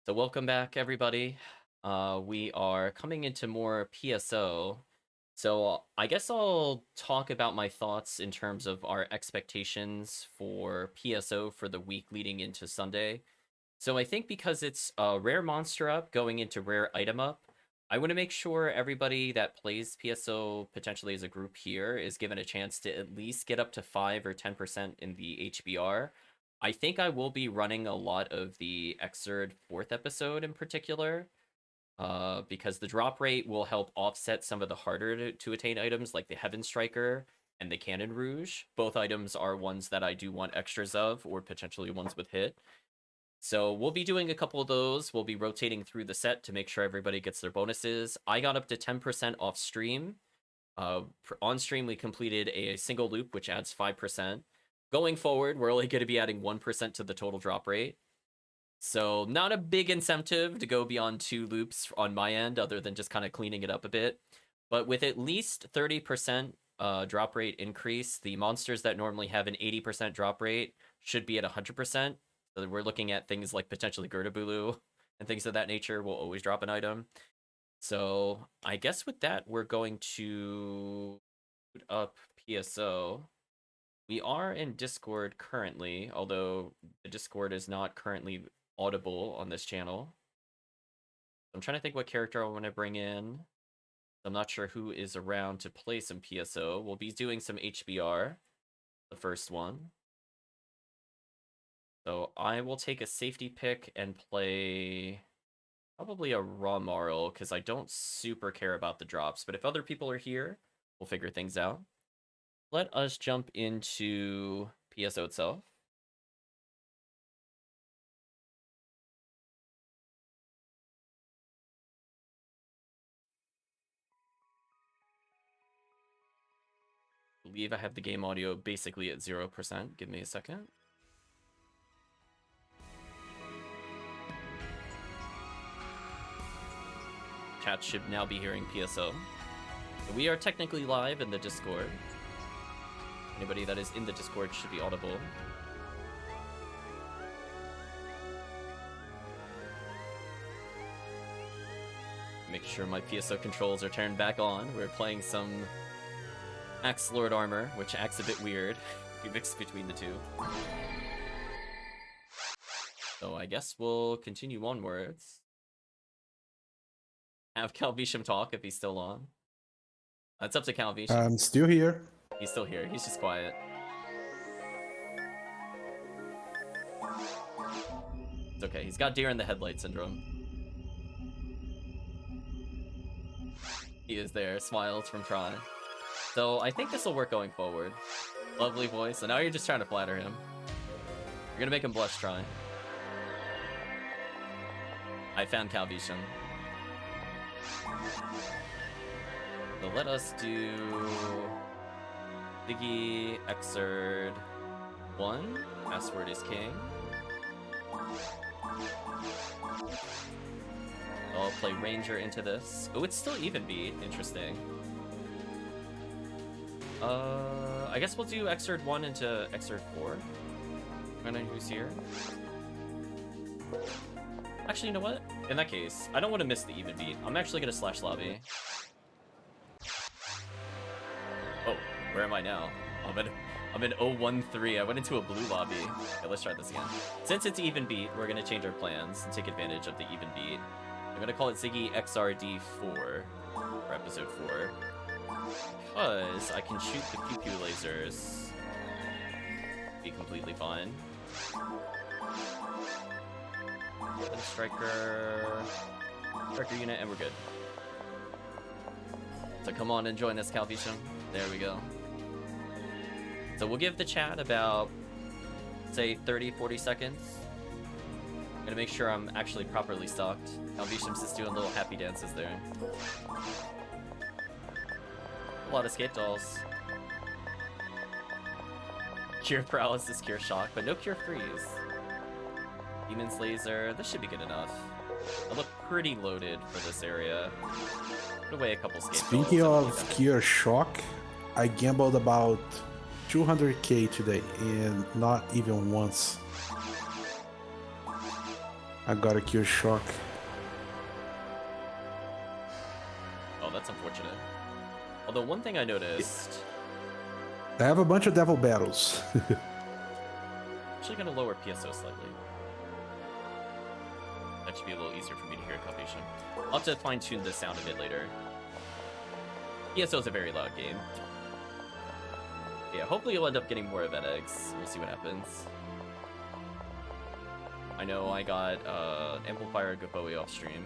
So welcome back, everybody. We are coming into more PSO. So I guess I'll talk about my thoughts in terms of our expectations for PSO for the week leading into Sunday. So I think because it's a rare monster up going into rare item up, I want to make sure everybody that plays PSO potentially as a group here is given a chance to at least get up to 5 or 10% in the HBR. I think I will be running a lot of the Exerd 4th episode in particular, because the drop rate will help offset some of the harder to attain items like the Heaven Striker and the Cannon Rouge. Both items are ones that I do want extras of, or potentially ones with hit. So we'll be doing a couple of those. We'll be rotating through the set to make sure everybody gets their bonuses. I got up to 10% off stream. On stream, we completed a single loop, which adds 5%. Going forward, we're only going to be adding 1% to the total drop rate. So not a big incentive to go beyond 2 loops on my end, other than just kind of cleaning it up a bit. But with at least 30% drop rate increase, the monsters that normally have an 80% drop rate should be at 100%. So we're looking at things like potentially Gertabulu and things of that nature will always drop an item. So I guess with that, we're going to put up PSO. We are in Discord currently, although the Discord is not currently audible on this channel. I'm trying to think what character I want to bring in. I'm not sure who is around to play some PSO. We'll be doing some HBR, the first one. So I will take a safety pick and play probably a raw Marl, because I don't super care about the drops. But if other people are here, we'll figure things out. Let us jump into PSO itself. I believe I have the game audio basically at 0%. Give me a second. Chat should now be hearing PSO. So we are technically live in the Discord. Anybody that is in the Discord should be audible. Make sure my PSO controls are turned back on. We're playing some Axe Lord armor, which acts a bit weird. We mix between the two. So I guess we'll continue onwards. Have Calvitium talk if he's still on. That's up to Calvitium. I'm still here. He's still here. He's just quiet. It's okay. He's got deer in the headlight syndrome. He is there. Smiles from trying. So I think this will work going forward. Lovely voice. So now you're just trying to flatter him. You're gonna make him blush trying. I found Calvitium. So let us do Diggy Exerd 1. Password is king. I'll play Ranger into this. Oh, it's still even beat. Interesting. I guess we'll do Exerd 1 into Exerd 4. I don't know who's here. Actually, you know what? In that case, I don't want to miss the even beat. I'm actually gonna slash lobby. Oh, where am I now? I'm in 013. I went into a blue lobby. Okay, let's try this again. Since it's even beat, we're gonna change our plans and take advantage of the even beat. I'm gonna call it Ziggy XRD 4 for episode 4. Because I can shoot the pew pew lasers. Be completely fine. Then striker unit, and we're good. So come on and join us, Calvitium. There we go. So we'll give the chat about, say, 30-40 seconds. I'm gonna make sure I'm actually properly stocked. Calvitium's just doing little happy dances there. A lot of escape dolls. Cure paralysis, cure shock, but no cure freeze. Demon's laser, this should be good enough. I look pretty loaded for this area. Put away a couple escape dolls. Speaking of cure shock, I gambled about 200k today and not even once. I got a Cure Shock. Oh, that's unfortunate. Although one thing I noticed... I have a bunch of Devil Battles. Actually gonna lower PSO slightly. That should be a little easier for me to hear Calvitium. I'll have to fine-tune the sound a bit later. PSO is a very loud game. Yeah, hopefully you'll end up getting more event eggs. We'll see what happens. I know I got Amplifier Gopoe off stream.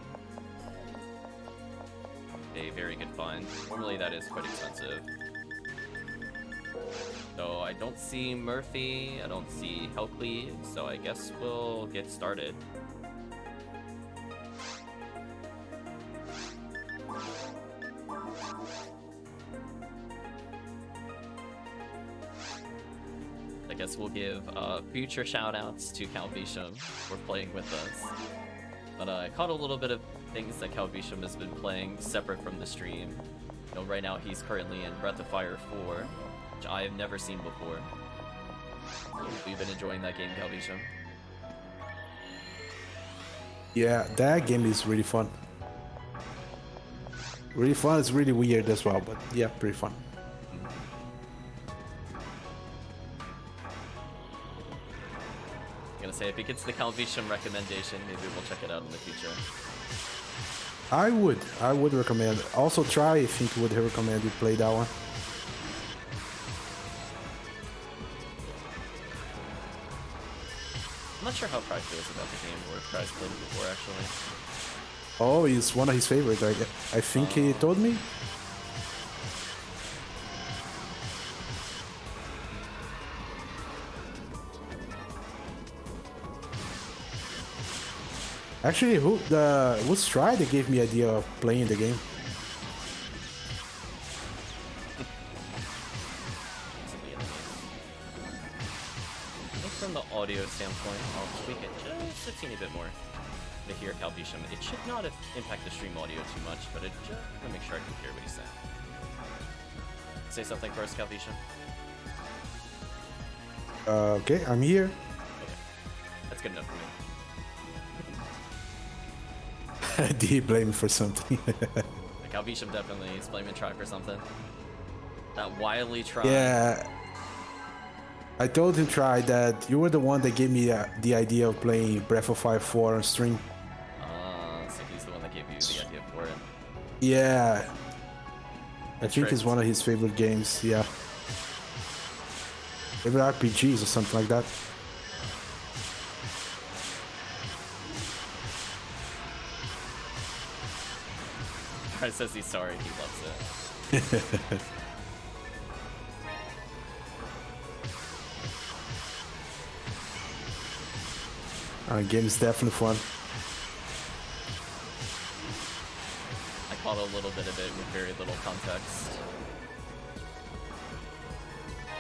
A very good find. Normally that is quite expensive. So I don't see Murphy, I don't see HellCleave, so I guess we'll get started. I guess we'll give future shoutouts to Calvitium for playing with us. But I caught a little bit of things that Calvitium has been playing separate from the stream. You know, right now he's currently in Breath of Fire 4, which I have never seen before. We've been enjoying that game, Calvitium. Yeah, that game is really fun. Really fun, it's really weird as well, but yeah, pretty fun. I'm gonna say, if it gets the Calvitium recommendation, maybe we'll check it out in the future. I would recommend. Also try, I think would recommend you play that one. I'm not sure how Pride feels about the game, or if Pride's played it before, actually. Oh, it's one of his favorites. I think he told me. Actually, who's Try that gave me idea of playing the game? I think from the audio standpoint, I'll tweak it just a teeny bit more to hear Calvitium. It should not impact the stream audio too much, but it just to make sure I can hear what he's saying. Say something first, Calvitium. Okay, I'm here. Okay, that's good enough for me. Did he blame me for something? Calvitium definitely is blaming Try for something. That wily Try. Yeah. I told him Try that you were the one that gave me the idea of playing Breath of Fire 4 on stream. So he's the one that gave you the idea for it. Yeah. I think right. it's one of his favorite games, yeah. Favorite RPGs or something like that. Try says he's sorry, he loves it. Game is definitely fun. I caught a little bit of it with very little context.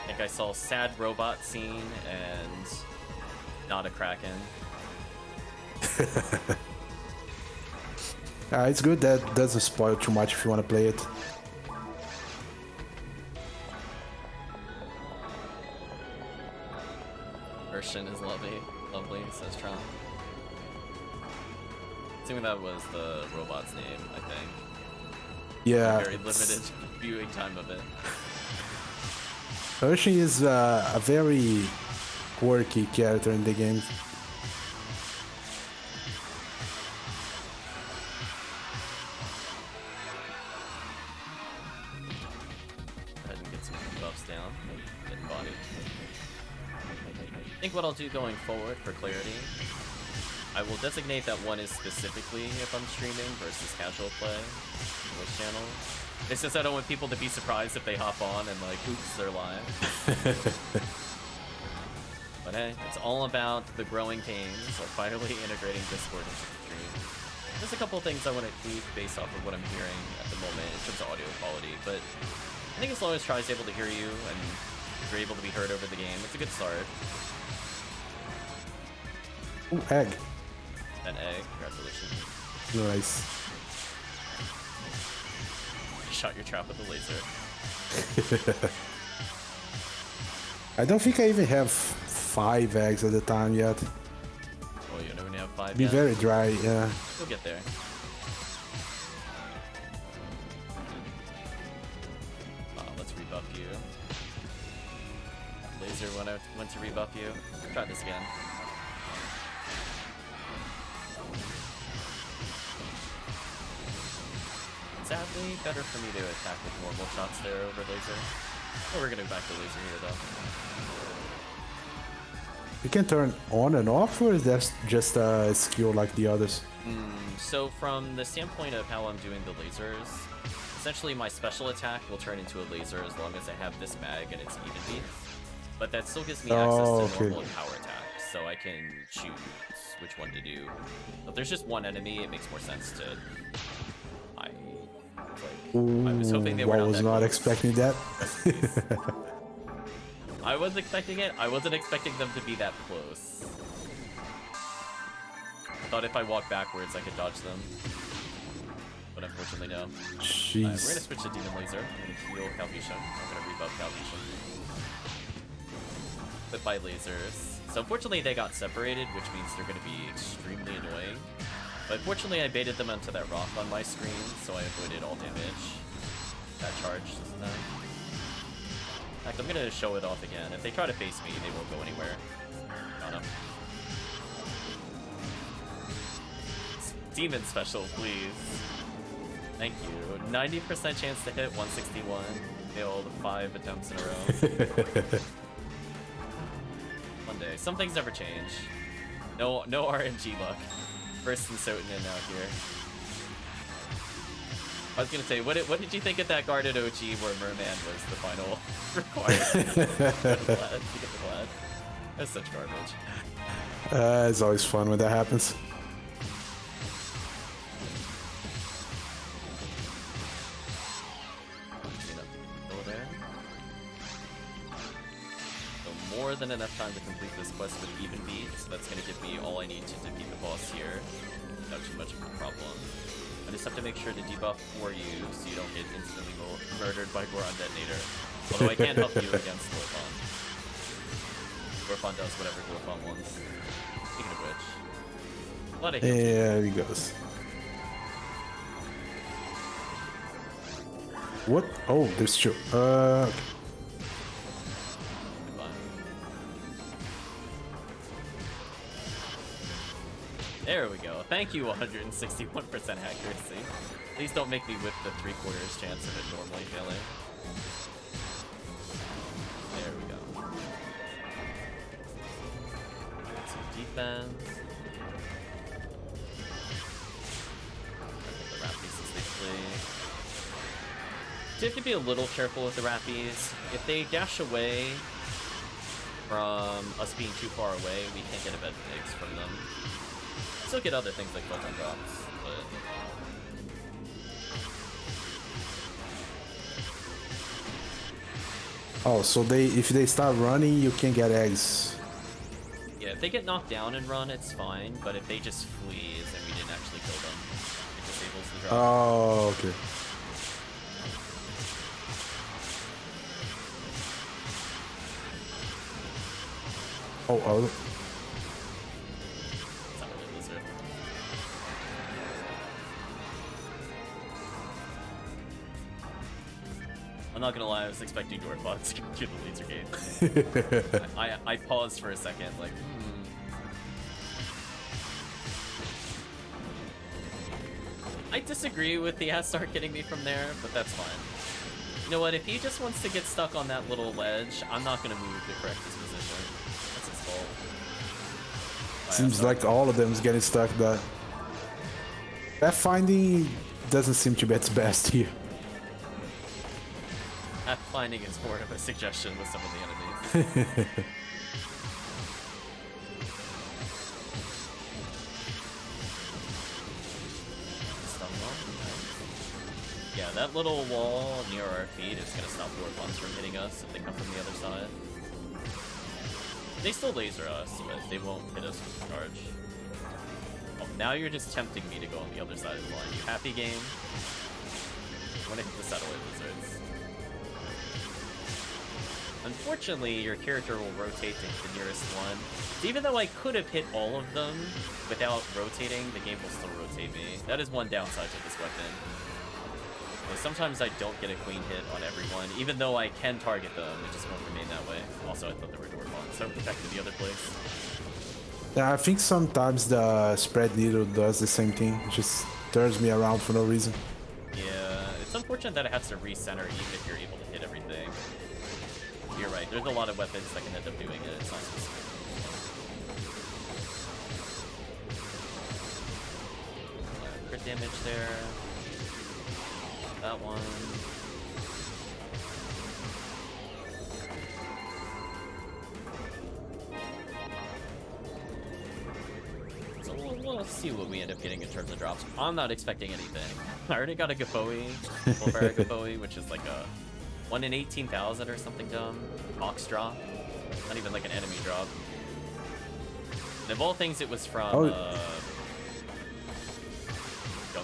I think I saw sad robot scene and not a Kraken. It's good that doesn't spoil too much if you want to play it. Urshan is lovely, says Tron. Assuming that was the robot's name, I think. Yeah. Very limited viewing time of it. Urshan is a very quirky character in the game. Go ahead and get some buffs down. Get body. I think what I'll do going forward for clarity, I will designate that one is specifically if I'm streaming versus casual play on this channel. It's just I don't want people to be surprised if they hop on and like, oops, they're live. But hey, it's all about the growing pains of finally integrating Discord into the stream. There's a couple things I want to tweak based off of what I'm hearing at the moment in terms of audio quality, but I think as long as Try's able to hear you and you're able to be heard over the game, it's a good start. Ooh, egg. An egg, congratulations. Nice. You shot your trap with a laser. I don't think I even have 5 eggs at the time yet. Oh, you don't even have 5 Be yet. very dry, yeah. We'll get there. Let's rebuff you. Laser went to rebuff you. Try this again. Sadly, better for me to attack with normal shots there over laser. Oh, we're gonna go back to laser here though. You can turn on and off, or is that just a skill like the others? So from the standpoint of how I'm doing the lasers, essentially my special attack will turn into a laser as long as I have this mag and it's even beats. But that still gives me access to normal and power attacks, so I can choose which one to do. If there's just one enemy, it makes more sense to... I was hoping they were not not expecting that. I was expecting it. I wasn't expecting them to be that close. I thought if I walked backwards, I could dodge them. But unfortunately, no. Jeez. We're gonna switch to Demon Laser. I'm gonna heal Calvitium. I'm gonna rebuff Calvitium. But by lasers. So unfortunately, they got separated, which means they're gonna be extremely annoying. But fortunately, I baited them onto that rock on my screen, so I avoided all damage. That charge just now. In fact, I'm gonna show it off again. If they try to face me, they won't go anywhere. Got him. Demon special, please. Thank you. 90% chance to hit 161. Failed 5 attempts in a row. One day. Some things never change. No RNG luck. First and Sotenin out here. I was gonna say, what did you think of that guarded OG where Merman was the final requirement? To get the glad. That's such garbage. It's always fun when that happens. More than enough time to complete this quest with even beat, so that's going to give me all I need to defeat the boss here without too much of a problem. I just have to make sure to debuff for you so you don't get instantly murdered by Goron Detonator. Although I can't help you against Glorfon. Glorfon does whatever Glorfon wants. Speaking of which, a lot of hits. There he goes. What? Oh, there's two. Okay. There we go. Thank you, 161% accuracy. Please don't make me whip the 3/4 chance of it normally failing. There we go. Some defense. Get the rat pieces they flee. So you have to be a little careful with the Rappies. If they dash away from us being too far away, we can't get a bed fix from them. Still get other things like photon drops, but... Oh, so if they start running, you can get eggs. Yeah, if they get knocked down and run, it's fine, but if they just flee, then we didn't actually kill them. It disables the drop. Oh, okay. Oh. It's not really a lizard. I'm not gonna lie, I was expecting Dwarfbots to do the laser game. I paused for a second, like, I disagree with the ass start getting me from there, but that's fine. You know what, if he just wants to get stuck on that little ledge, I'm not gonna move to correct his position. That's his fault. Seems like all of them is getting stuck. That finding doesn't seem to be its best here. Pathfinding is more of a suggestion with some of the enemies. Yeah, that little wall near our feet is gonna stop Dwarfons from hitting us if they come from the other side. They still laser us, but they won't hit us with charge. Oh, now you're just tempting me to go on the other side of the line. You happy, game? I wanna hit the satellite lizards. Unfortunately, your character will rotate to the nearest one. So even though I could have hit all of them without rotating, the game will still rotate me. That is one downside to this weapon. But sometimes I don't get a clean hit on everyone, even though I can target them. It just won't remain that way. Also, I thought they were door bombs, so back to the other place. Yeah, I think sometimes the spread needle does the same thing. It just turns me around for no reason. Yeah, it's unfortunate that it has to recenter even if you're able to hit everything. You're right, there's a lot of weapons that can end up doing it. It's not specific. Crit damage there. That one. So we'll see what we end up getting in terms of drops. I'm not expecting anything. I already got a Gapoe, full fire Gapoe, which is like a 1 in 18,000 or something dumb. Box drop. Not even like an enemy drop. And of all things, it was from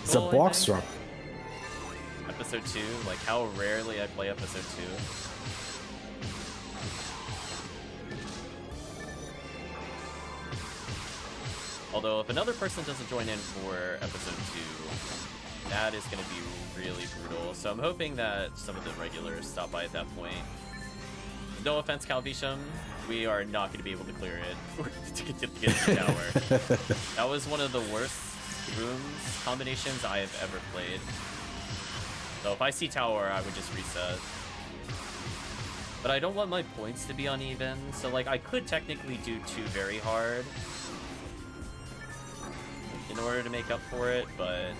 it's a box drop. Episode 2, like how rarely I play episode 2. Although if another person doesn't join in for episode 2, that is going to be really brutal. So I'm hoping that some of the regulars stop by at that point. No offense, Calvitium, we are not going to be able to clear it to get to the tower. That was one of the worst rooms combinations I have ever played. So if I see tower, I would just reset. But I don't want my points to be uneven, so like I could technically do 2 very hard in order to make up for it, but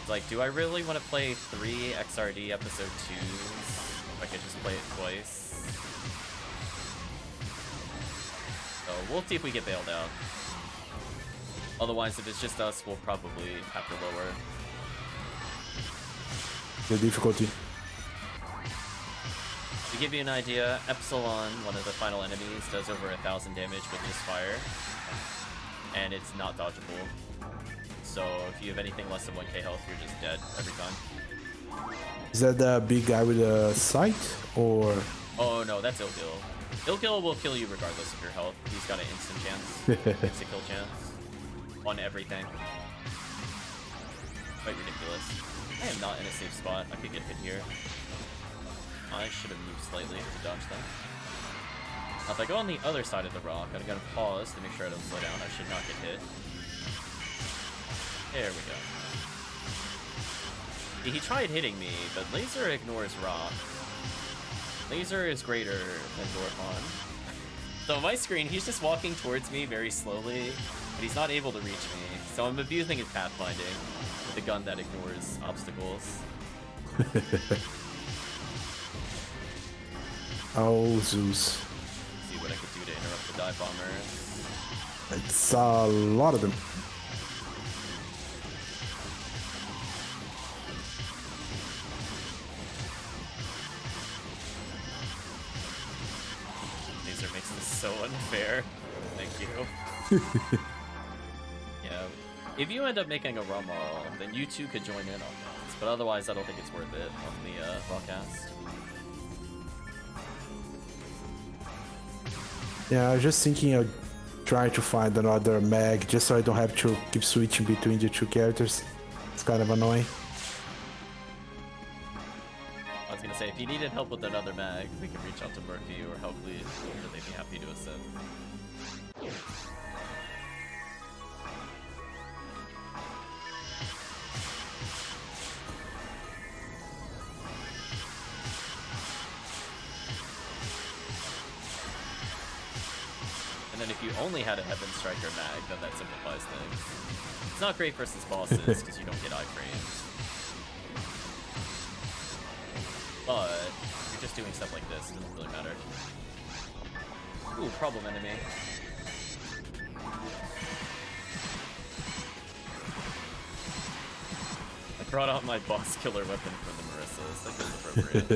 like, do I really want to play 3 XRD episode 2s if I could just play it twice? So we'll see if we get bailed out. Otherwise, if it's just us, we'll probably have to lower The difficulty. to give you an idea, Epsilon, one of the final enemies, does over 1,000 damage with his fire, and it's not dodgeable. So if you have anything less than 1k health, you're just dead every time. Is that the big guy with a sight, or? Oh no, that's Illkill. Illkill will kill you regardless of your health. He's got an instant chance, instant kill chance on everything. Quite ridiculous. I am not in a safe spot. I could get hit here. I should have moved slightly to dodge that. Now, if I go on the other side of the rock, I'm gonna pause to make sure I don't slow down. I should not get hit. There we go. He tried hitting me, but laser ignores rock. Laser is greater than Dorpon. So on my screen, he's just walking towards me very slowly, but he's not able to reach me. So I'm abusing his pathfinding with a gun that ignores obstacles. Oh, Zeus. See what I could do to interrupt the dive bombers. It's a lot of them. Laser makes this so unfair. Thank you. Yeah. If you end up making a Rumall, then you too could join in on this. But otherwise, I don't think it's worth it on the broadcast. Yeah, I was just thinking of trying to find another mag just so I don't have to keep switching between the 2 characters. It's kind of annoying. I was gonna say, if you needed help with another mag, we can reach out to Murphy or HellCleave, and they'd be happy to assist. And then if you only had a Heaven Striker mag, then that simplifies things. It's not great versus bosses, because you don't get iframes. But if you're just doing stuff like this, it doesn't really matter. Ooh, problem enemy. I brought out my boss killer weapon for the Marissas. That feels appropriate.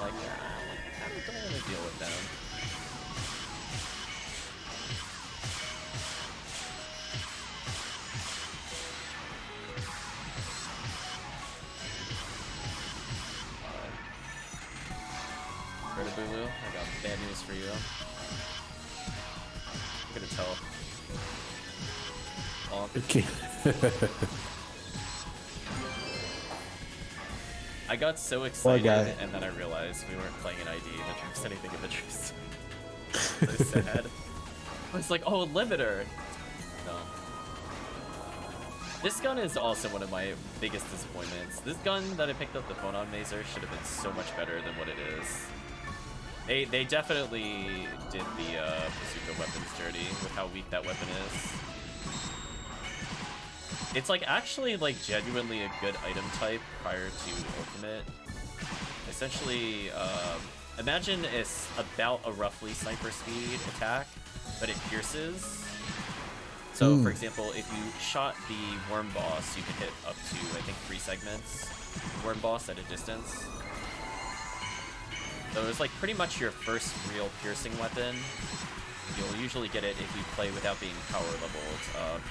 Like, I don't want to deal with them. I'm gonna tell. Okay. I got so excited, and then I realized we weren't playing an ID that trumps anything of interest. So sad. I was like, oh, limiter! No. This gun is also one of my biggest disappointments. This gun that I picked up, the Phonon Mazer, should have been so much better than what it is. They definitely did the bazooka weapons dirty with how weak that weapon is. It's like actually like genuinely a good item type prior to ultimate. Essentially, imagine it's about a roughly sniper speed attack, but it pierces. So, for example, if you shot the worm boss, you can hit up to, I think, 3 segments. Worm boss at a distance. So it's like pretty much your first real piercing weapon. You'll usually get it if you play without being power leveled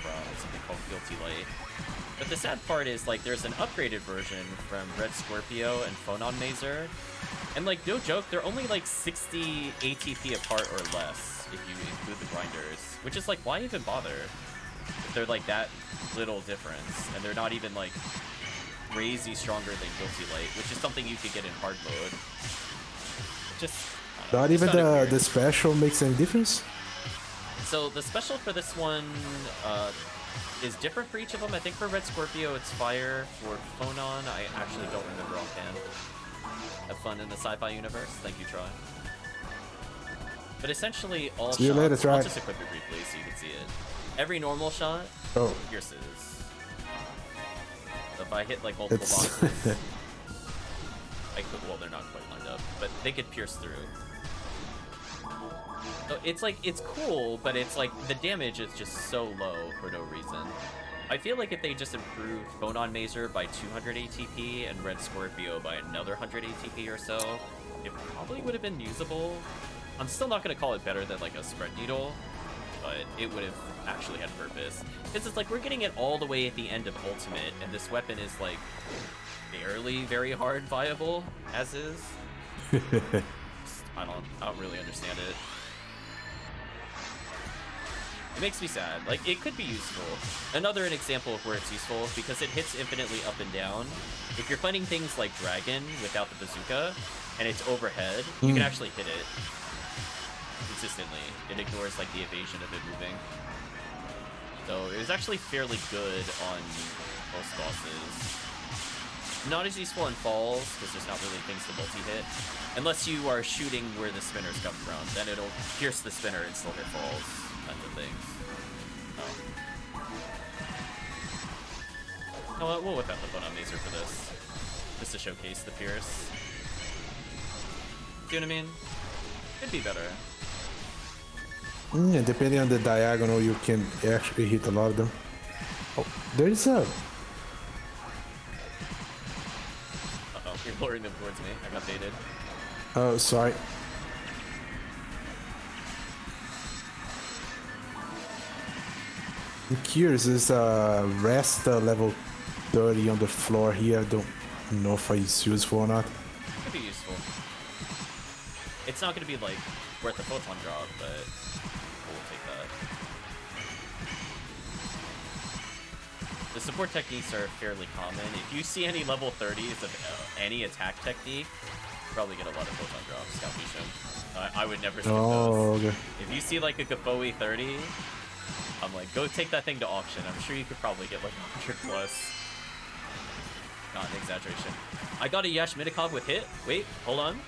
from something called Guilty Light. But the sad part is, like, there's an upgraded version from Red Scorpio and Phonon Mazer. And, like, no joke, they're only, like, 60 ATP apart or less if you include the grinders. Which is, like, why even bother? If they're, like, that little difference. And they're not even, like, crazy stronger than Guilty Light, which is something you could get in hard mode. Just... Not even the special makes any difference? So the special for this one is different for each of them. I think for Red Scorpio it's fire. For Phonon, I actually don't remember offhand. Have fun in the sci-fi universe. Thank you, Troy. But essentially all shots, later, Troy. I'll just equip it briefly so you can see it. Every normal shot pierces. So if I hit like multiple boxes, I could, well, they're not quite lined up, but they could pierce through. So it's like, it's cool, but it's like the damage is just so low for no reason. I feel like if they just improved Phonon Mazer by 200 ATP and Red Scorpio by another 100 ATP or so, it probably would have been usable. I'm still not going to call it better than like a spread needle, but it would have actually had purpose. Because it's like we're getting it all the way at the end of Ultimate, and this weapon is like barely very hard viable as is. I don't really understand it. It makes me sad. Like, it could be useful. Another example of where it's useful, because it hits infinitely up and down. If you're fighting things like Dragon without the bazooka, and it's overhead, you can actually hit it consistently. It ignores, like, the evasion of it moving. So, it was actually fairly good on most bosses. Not as useful in falls, because there's not really things to multi-hit. Unless you are shooting where the spinners come from. Then it'll pierce the spinner and still hit falls. Kinds of things. Oh. We'll whip out the Phonon Mazer for this. Just to showcase the pierce. Do you know what I mean? Could be better. Yeah, depending on the diagonal, you can actually hit a lot of them. Oh, there is a... Uh-oh, you're luring them towards me. I got baited. Oh, sorry. I'm curious, is rest level 30 on the floor here? I don't know if it's useful or not. Could be useful. It's not going to be, like, worth a photon drop, but we'll take that. The support techniques are fairly common. If you see any level 30s of any attack technique, you probably get a lot of photon drops, Calvitium. I would never skip those. Okay. If you see, like, a Gaboe 30... I'm like, go take that thing to auction. I'm sure you could probably get like 100 plus. Not an exaggeration. I got a Yash Minikov with hit. Wait, hold on.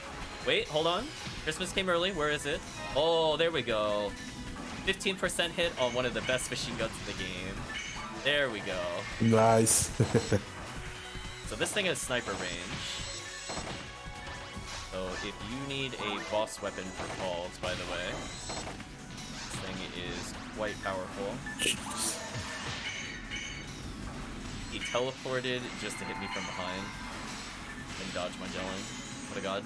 Wait, hold on. Christmas came early. Where is it? Oh, there we go. 15% hit on one of the best machine guns in the game. There we go. Nice. So this thing has sniper range. So if you need a boss weapon for calls, by the way, this thing is quite powerful. He teleported just to hit me from behind and dodge my gelling. What a god.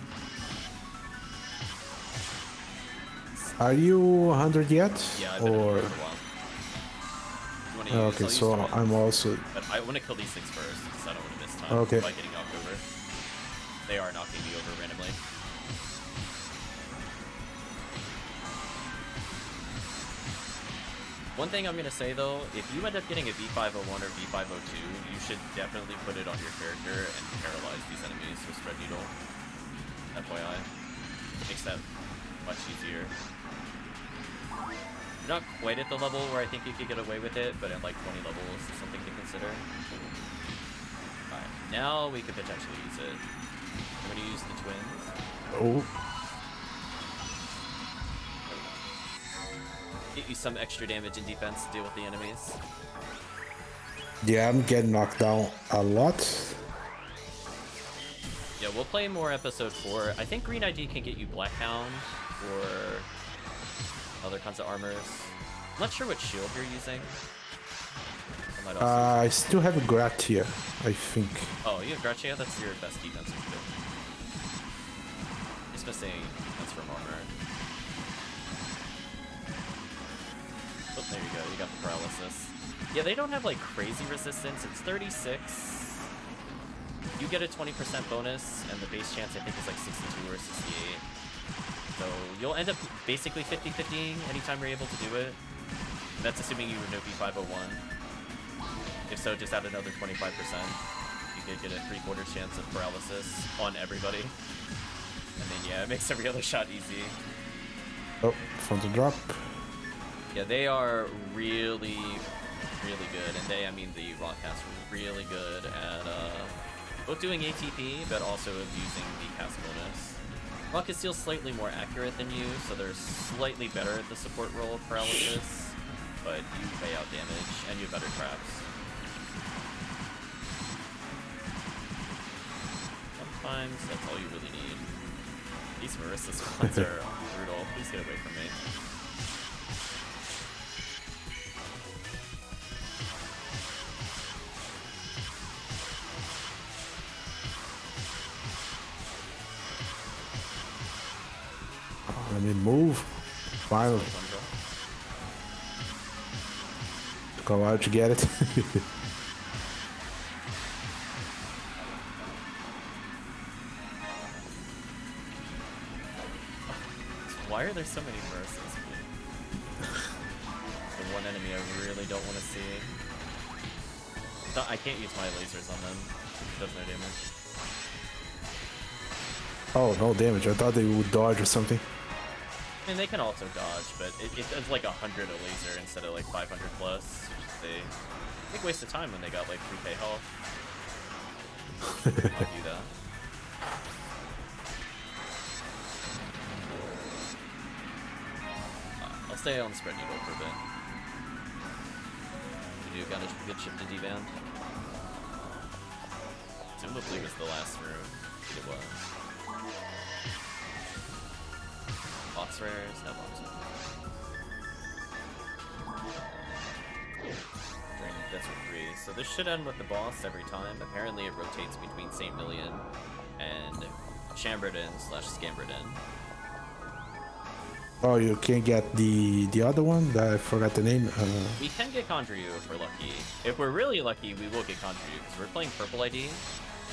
Are you 100 yet? Yeah, I've been or... for a while. Okay, so I'm also... But I want to kill these things first, because I don't want to miss time okay. by getting knocked over. They are knocking me over randomly. One thing I'm gonna say though, if you end up getting a V501 or V502, you should definitely put it on your character and paralyze these enemies with Spread Needle. FYI. Makes that much easier. You're not quite at the level where I think you could get away with it, but at like 20 levels is something to consider. Alright, now we could potentially use it. I'm gonna use the twins. Oh. Get you some extra damage and defense to deal with the enemies. Yeah, I'm getting knocked down a lot. Yeah, we'll play more episode 4. I think Green ID can get you Black Hound or other kinds of armors. I'm not sure what shield you're using. I still have a Gratia, I think. Oh, you have Gratia? That's your best defensive shield. It's missing defense from armor. Oh, there you go. You got the paralysis. Yeah, they don't have like crazy resistance. It's 36. You get a 20% bonus, and the base chance I think is like 62 or 68. So you'll end up basically 50-50 anytime you're able to do it. And that's assuming you know B501. If so, just add another 25%. You could get a 3/4 chance of paralysis on everybody. And then yeah, it makes every other shot easy. Oh, from the drop. Yeah, they are really, really good. And they, I mean the Rockcast, are really good at both doing ATP, but also using the cast bonus. Rock is still slightly more accurate than you, so they're slightly better at the support role of paralysis, but you pay out damage, and you have better traps. Sometimes that's all you really need. These Marissa spawns are brutal. Please get away from me. Let me move. Finally. Took a while to get it. Why are there so many Marissas? The one enemy I really don't want to see. I can't use my lasers on them. It does no damage. Oh, no damage. I thought they would dodge or something. I mean, they can also dodge, but it does like 100 a laser instead of like 500 plus. Which is a big waste of time when they got like 3k health. I'll do that. I'll stay on Spread Needle for a bit. We do got a good ship to D-band. Presumably it was the last room. It was. Box rares? No box rares. Drain Desert 3. So this should end with the boss every time. Apparently it rotates between St. Million and Chamberlain/Scamberden. Oh, you can't get the other one? I forgot the name. We can get Condryu if we're lucky. If we're really lucky, we will get Condryu, because we're playing Purple ID.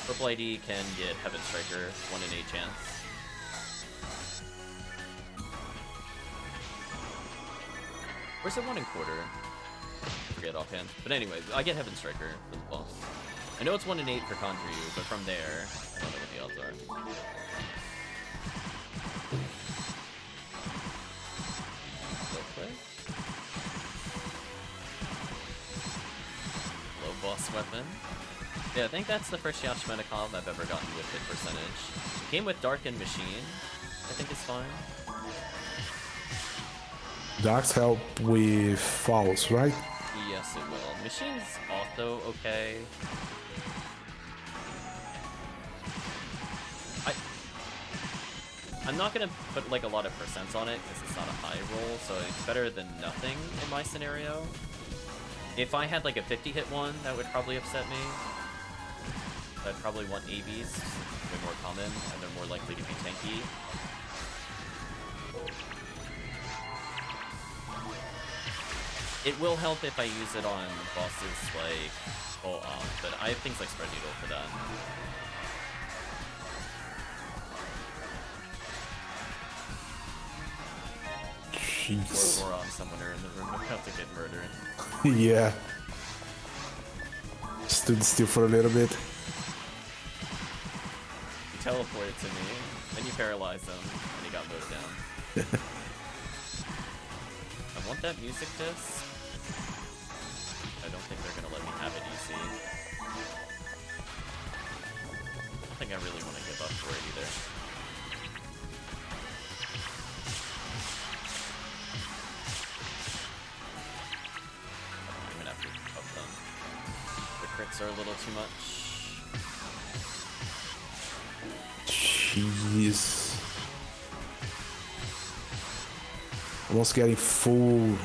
Purple ID can get Heaven Striker, 1 in 8 chance. Where's the 1 1/4? I forget offhand. But anyway, I get Heaven Striker for the boss. I know it's 1 in 8 for Condryu, but from there, I don't know what the odds are. Low boss weapon. Yeah, I think that's the first Yashmenikov I've ever gotten with hit percentage. It came with Darkened Machine. I think it's fine. Darks help with fouls, right? Yes, it will. Machine's also okay. I'm not gonna put like a lot of percents on it because it's not a high roll, so it's better than nothing in my scenario. If I had like a 50 hit one, that would probably upset me. I'd probably want ABs, way more common, and they're more likely to be tanky. It will help if I use it on bosses like full off, but I have things like Spread Needle for that. Jeez. Or on summoner in the room about to get murdered. Yeah. Stood still for a little bit. He teleported to me, then you paralyzed him, and he got moved down. I want that music disc. I don't think they're gonna let me have it easy. I don't think I really want to give up for it either. I'm gonna have to up them. The crits are a little too much. Jeez. Almost getting full.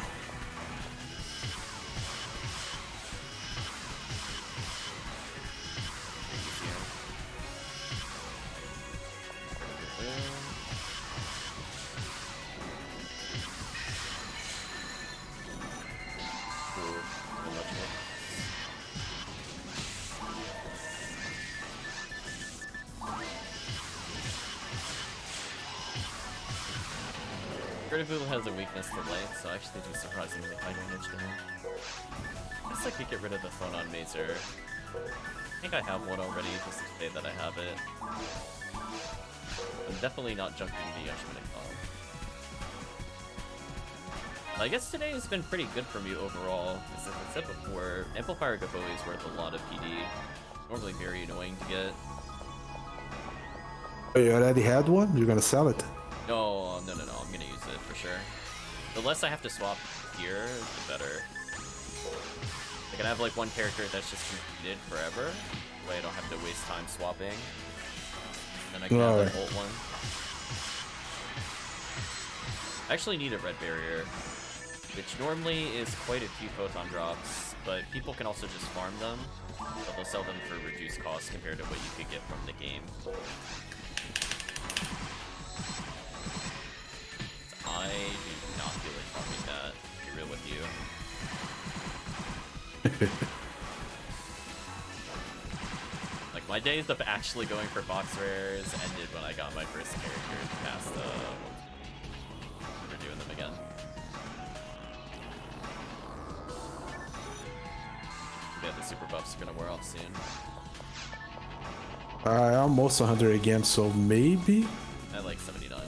Critical has a weakness to light, so I actually do surprisingly high damage to him. I guess I could get rid of the Phonon Mazer. I think I have one already, just to say that I have it. I'm definitely not junking the Yashmanikov. I guess today has been pretty good for me overall, because as I said before, Amplifier Gavoe is worth a lot of PD. Normally very annoying to get. Oh, you already had one? You're gonna sell it? No, I'm gonna use it for sure. The less I have to swap here, the better. I can have like one character that's just completed forever, way I don't have to waste time swapping. Then I can have that ult one. I actually need a red barrier, which normally is quite a few photon drops, but people can also just farm them, but they'll sell them for reduced cost compared to what you could get from the game. I do not feel like farming that, to be real with you. Like, my days of actually going for box rares ended when I got my first character past, never doing them again. Yeah, the super buffs are gonna wear off soon. I'm almost 100 again, so maybe? I like 79.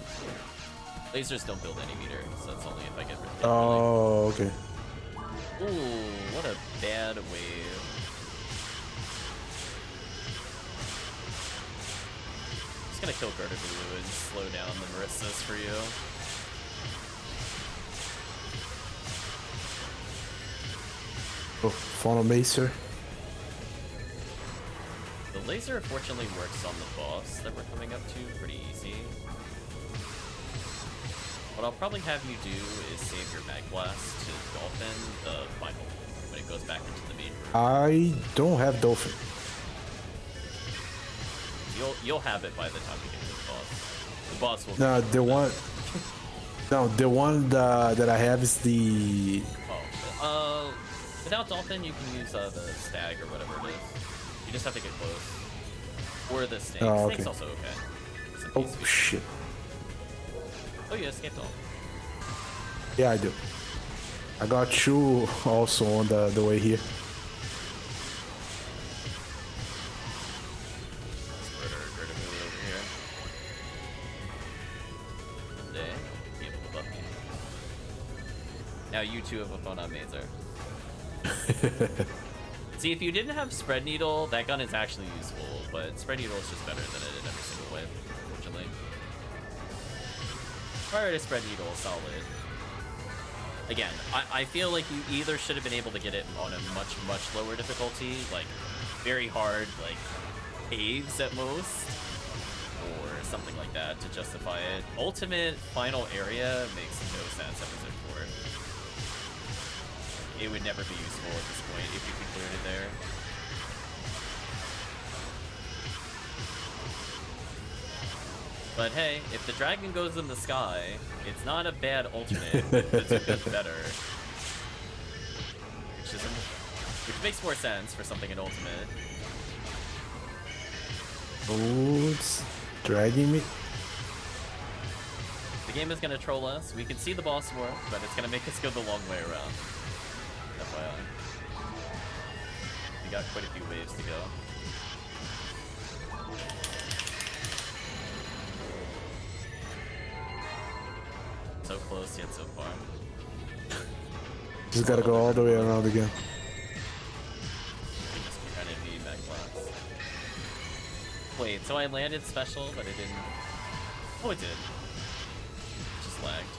Lasers don't build any meter, so that's only if I get rid of it. Oh, okay. Ooh, what a bad wave. Just gonna kill Gardevoir and slow down the Maristas for you. Oh, Phonon Mazer. The laser fortunately works on the boss that we're coming up to pretty easy. What I'll probably have you do is save your Mag Blast to Dolphin the final when it goes back into the main room. I don't have Dolphin. You'll have it by the time we get to the boss. The boss will. No, the one. No, the one that I have is the. Oh, without Dolphin, you can use the Stag or whatever it is. You just have to get close. Or the Snake. Oh, okay. Snake's also okay. Oh shit. Oh, you escaped all. Yeah, I do. I got two also on the way here. Now you two have a Phonon Mazer. See, if you didn't have Spread Needle, that gun is actually useful, but Spread Needle is just better than it in every single way, unfortunately. Prior to Spread Needle, solid. Again, I feel like you either should have been able to get it on a much, much lower difficulty, like very hard, like caves at most, or something like that to justify it. Ultimate final area makes no sense episode 4. It would never be useful at this point if you could clear it there. But hey, if the dragon goes in the sky, it's not a bad ultimate, it's a bit better. Which makes more sense for something in ultimate. Oh, it's dragging me. The game is gonna troll us. We can see the boss more, but it's gonna make us go the long way around. FYI. We got quite a few waves to go. So close yet so far. Just gotta go all the way around again. Just trying to be back class. Wait, so I landed special, but it didn't. Oh, it did. Just lagged.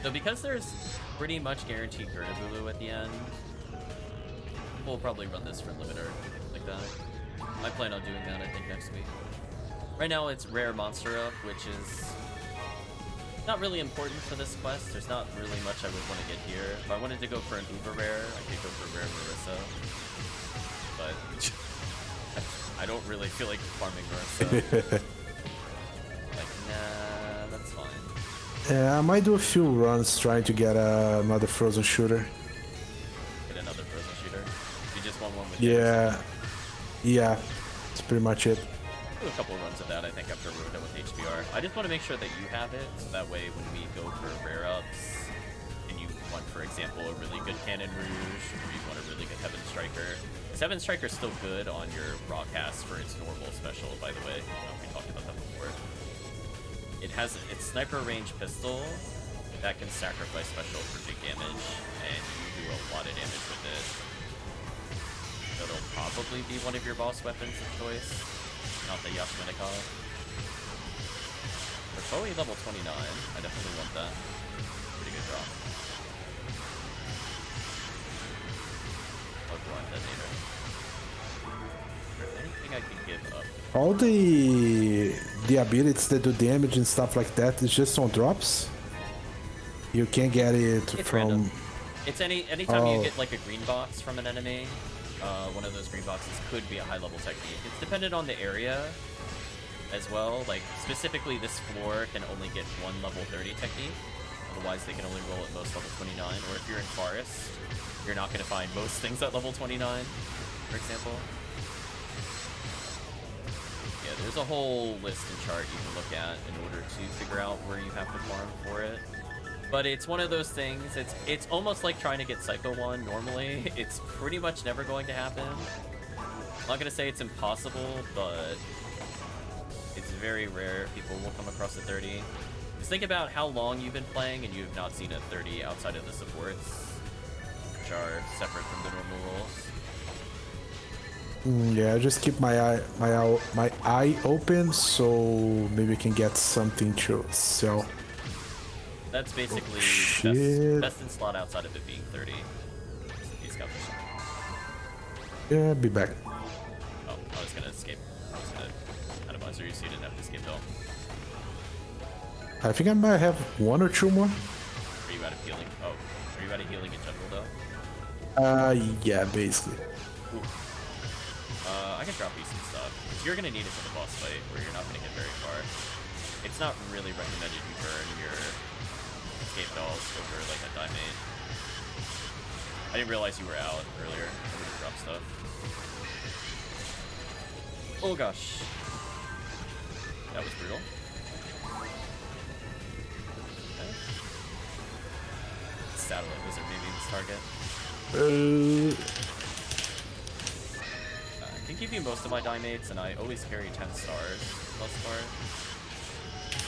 So because there's pretty much guaranteed Gurdabulu at the end, we'll probably run this for limiter, like that. I plan on doing that, I think, next week. Right now it's rare monster up, which is not really important for this quest. There's not really much I would want to get here. If I wanted to go for an uber rare, I could go for rare Marissa. But I don't really feel like farming Marissa. Like, nah, that's fine. Yeah, I might do a few runs trying to get another frozen shooter. Get another frozen shooter? You just want one with Yeah. Yeah, that's pretty much it. Do a couple of runs of that, I think, after we're done with HBR. I just want to make sure that you have it, so that way when we go for rare ups, and you want, for example, a really good Cannon Rouge, or you want a really good Heaven Striker. Because Heaven Striker's still good on your broadcast for its normal special, by the way. I don't know if we talked about that before. It has its sniper range pistol that can sacrifice special for big damage, and you do a lot of damage with it. So it'll probably be one of your boss weapons of choice. Not the Yashminikov. For Toei level 29, I definitely want that. Pretty good drop. Oh, blind detonator. Is there anything I can give up? All the abilities that do damage and stuff like that is just on drops. You can't get it It's from. random. It's anytime you get like a green box from an enemy. One of those green boxes could be a high-level technique. It's dependent on the area as well. Like, specifically, this floor can only get one level 30 technique. Otherwise, they can only roll at most level 29. Or if you're in Forest, you're not going to find most things at level 29, for example. Yeah, there's a whole list and chart you can look at in order to figure out where you have to farm for it. But it's one of those things, it's almost like trying to get Psycho 1 normally. It's pretty much never going to happen. I'm not going to say it's impossible, but it's very rare people will come across a 30. Just think about how long you've been playing and you have not seen a 30 outside of the supports, which are separate from the normal roles. Yeah, just keep my eye open so maybe we can get something to sell. That's basically best in slot outside of it being 30. He's got this. Yeah, be back. Oh, I was gonna escape. I was gonna randomizer you so you didn't have to escape though. I think I might have one or two more. Are you out of healing? Oh, are you out of healing in general though? Yeah, basically. Ooh. I can drop you some stuff. You're gonna need it for the boss fight, where you're not gonna get very far. It's not really recommended you burn your escape dolls over like a diamond. I didn't realize you were out earlier. I would have dropped stuff. Oh gosh. That was brutal. Okay. Satellite wizard maybe this target. I can give you most of my dimates, and I always carry 10 stars plus part.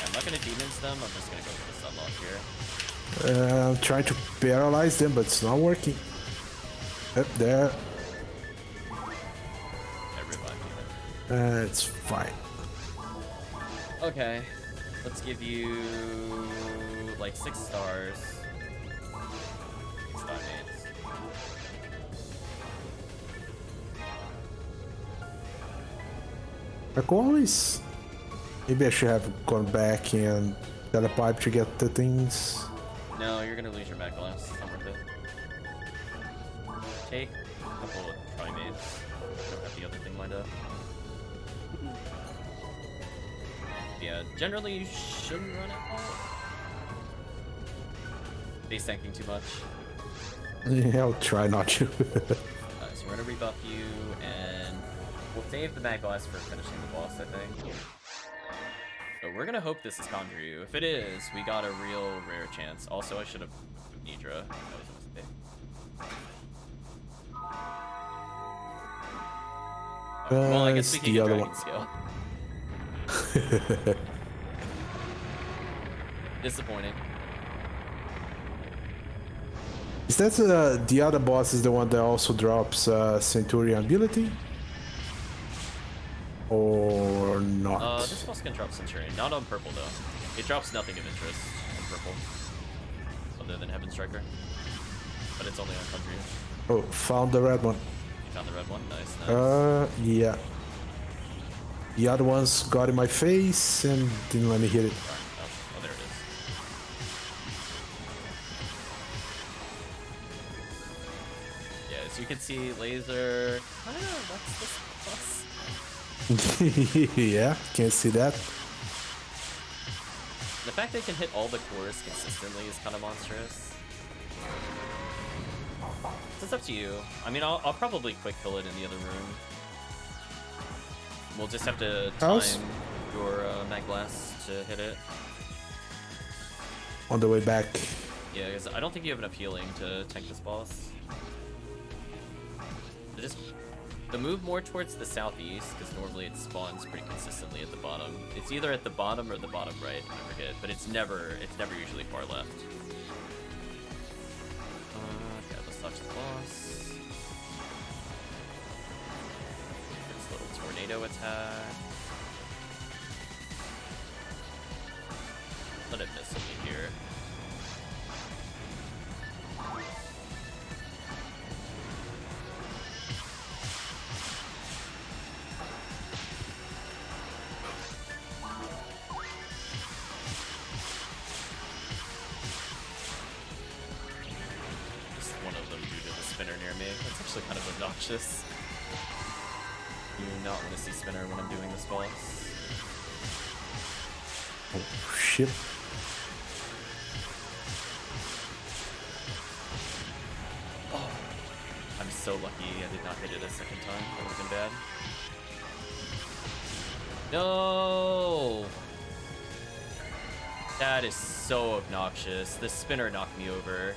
I'm not gonna demons them, I'm just gonna go for the sunlock here. I'm trying to paralyze them, but it's not working. Up there. I revive you. It's fine. Okay, let's give you like 6 stars. 6 dimates. Like always. Maybe I should have gone back and telepipe to get the things. No, you're gonna lose your mag glass. It's not worth it. Take a couple of primates. Don't have the other thing lined up. Yeah, generally you shouldn't run it. Base tanking too much. Yeah, I'll try not to. So we're gonna rebuff you, and we'll save the mag glass for finishing the boss, I think. So we're gonna hope this is Conjure. If it is, we got a real rare chance. Also, I should have Nidra. That was a mistake. Well, I guess we can the get other Dragon one. Scale. Disappointing. Is that the other boss is the one that also drops Centurion ability? Or not? This boss can drop Centurion. Not on purple, though. It drops nothing of interest on purple. Other than Heaven Striker. But it's only on Country. Oh, found the red one. You found the red one? Nice, nice. Yeah. The other ones got in my face and didn't let me hit it. Oh, there it is. Yeah, as you can see, laser. I don't know, what's this boss? Yeah, can't see that. The fact they can hit all the cores consistently is kind of monstrous. So it's up to you. I mean, I'll probably quick kill it in the other room. We'll just have to time your Mag Blast to hit it. On the way back. Yeah, because I don't think you have enough healing to tank this boss. So just the move more towards the southeast, because normally it spawns pretty consistently at the bottom. It's either at the bottom or the bottom right, I forget, but it's never usually far left. Okay, let's touch the boss. This little tornado attack. Let it miss me here. That's actually kind of obnoxious. You do not want to see Spinner when I'm doing this boss. Oh, shit. Oh, I'm so lucky I did not hit it a second time. That would have been bad. No! That is so obnoxious. The Spinner knocked me over.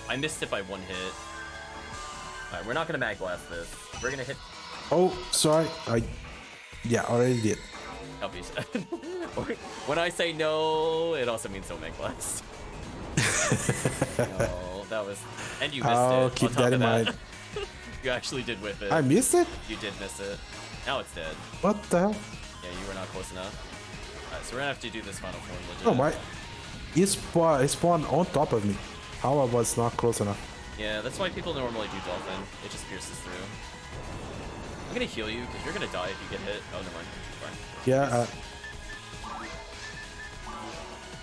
I missed it by one hit. Alright, we're not gonna Mag Blast this. We're gonna hit. Oh, sorry. Yeah, already did. Calvitium. When I say no, it also means no Mag Blast. No, that was. And you missed it. I'll keep that in mind. You actually did whiff it. I missed it? You did miss it. Now it's dead. What the hell? Yeah, you were not close enough. Alright, so we're gonna have to do this final form legit. Oh my. He spawned on top of me. How I was not close enough. Yeah, that's why people normally do Dolphin. It just pierces through. I'm gonna heal you, because you're gonna die if you get hit. Oh, never mind. Fine. Yeah,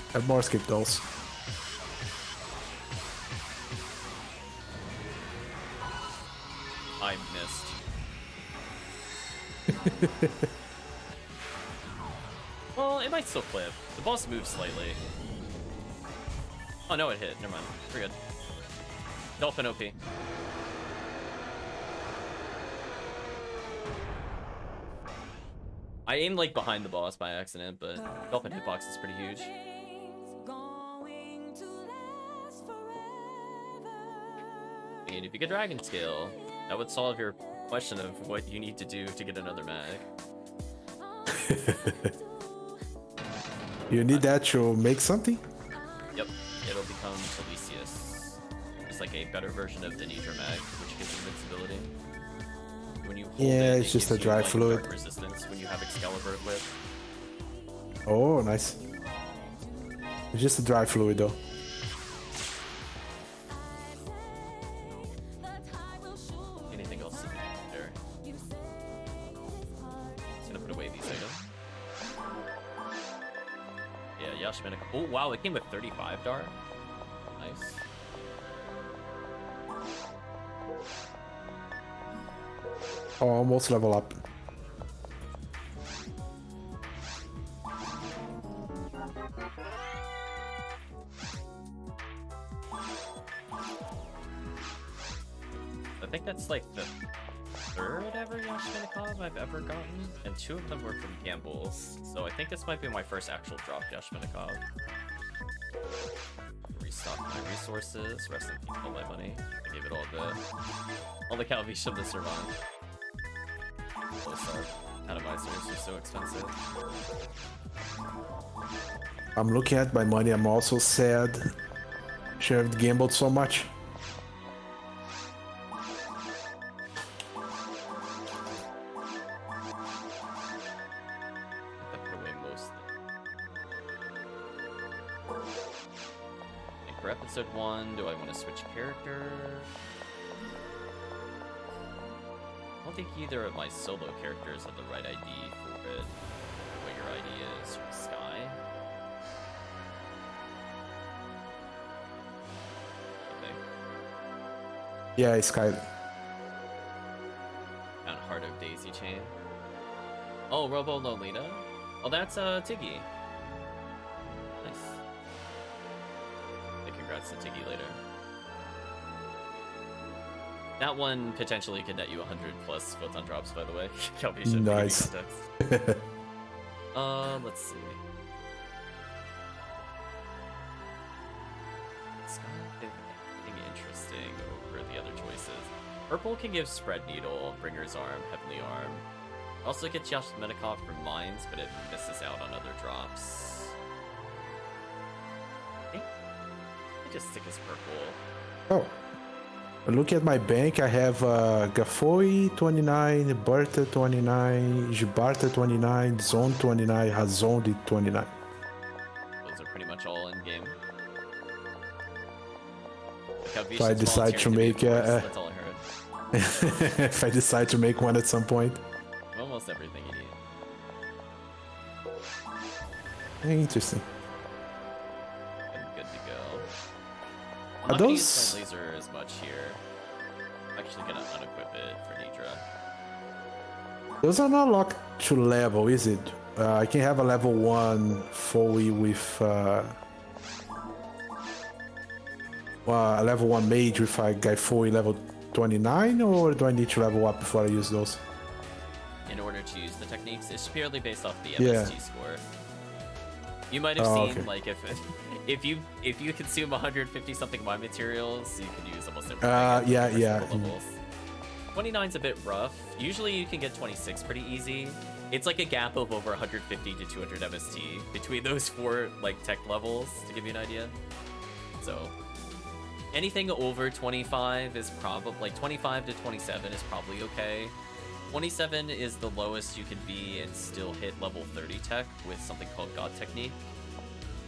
I have more skip dolls. I missed. Well, it might still clip. The boss moves slightly. Oh, no, it hit. Never mind. We're good. Dolphin OP. I aimed like behind the boss by accident, but Dolphin hitbox is pretty huge. And if you get Dragon Scale, that would solve your question of what you need to do to get another mag. You need that to make something? Yep, it'll become Talisius. It's like a better version of the Nidra mag, which gives invincibility. When you hold it, it's just a gives dry you, like, fluid. dark resistance when you have Excalibur equipped. Oh, nice. It's just a dry fluid though. Anything else to do there? Just gonna put away these items. Yeah, Yashmina. Oh wow, it came with 35 Dar. Nice. Oh, almost level up. I think that's like the third ever Yashminikov I've ever gotten, and 2 of them were from gambles. So I think this might be my first actual drop Yashminikov. Restock my resources, rest in peace all my money. I gave it all the Calvitium to survive. Those atomizers are so expensive. I'm looking at my money, I'm also sad. Should have gambled so much. I put away most of them. And for episode 1, do I want to switch character? I don't think either of my solo characters have the right ID for it. What your ID is, Sky. Okay. Yeah, Sky. Found Heart of Daisy Chain. Oh, Robo Lolita? Oh, that's Tiggy. Nice. Hey, congrats to Tiggy later. That one potentially could net you 100 plus photon drops, by the way. Calvitium. Nice. Let's see. It's got anything interesting over the other choices. Purple can give Spread Needle, Bringer's Arm, Heavenly Arm. Also gets Yashminikov from Mines, but it misses out on other drops. I think I just stick as purple. Oh. Look at my bank, I have Gafoi 29, Berta 29, Gibarta 29, Zone 29, Hazondi 29. Those are pretty much all in game. If I decide to make that's all I heard. if I decide to make one at some point. Almost everything you need. Interesting. And good to go. I'm Are not gonna those use my laser as much here. I'm actually gonna unequip it for Nidra. Those are not locked to level, is it? I can have a level 1 Foe with a level 1 mage with a guy Foe level 29, or do I need to level up before I use those? In order to use the techniques, it's purely based off the Yeah. MST score. You might have seen, okay. like, if you consume 150 something mine materials, you can use almost everything. Yeah. Levels. 29's a bit rough. Usually you can get 26 pretty easy. It's like a gap of over 150 to 200 MST between those 4 like tech levels, to give you an idea. So anything over 25 is probably like 25 to 27 is probably okay. 27 is the lowest you can be and still hit level 30 tech with something called God Technique.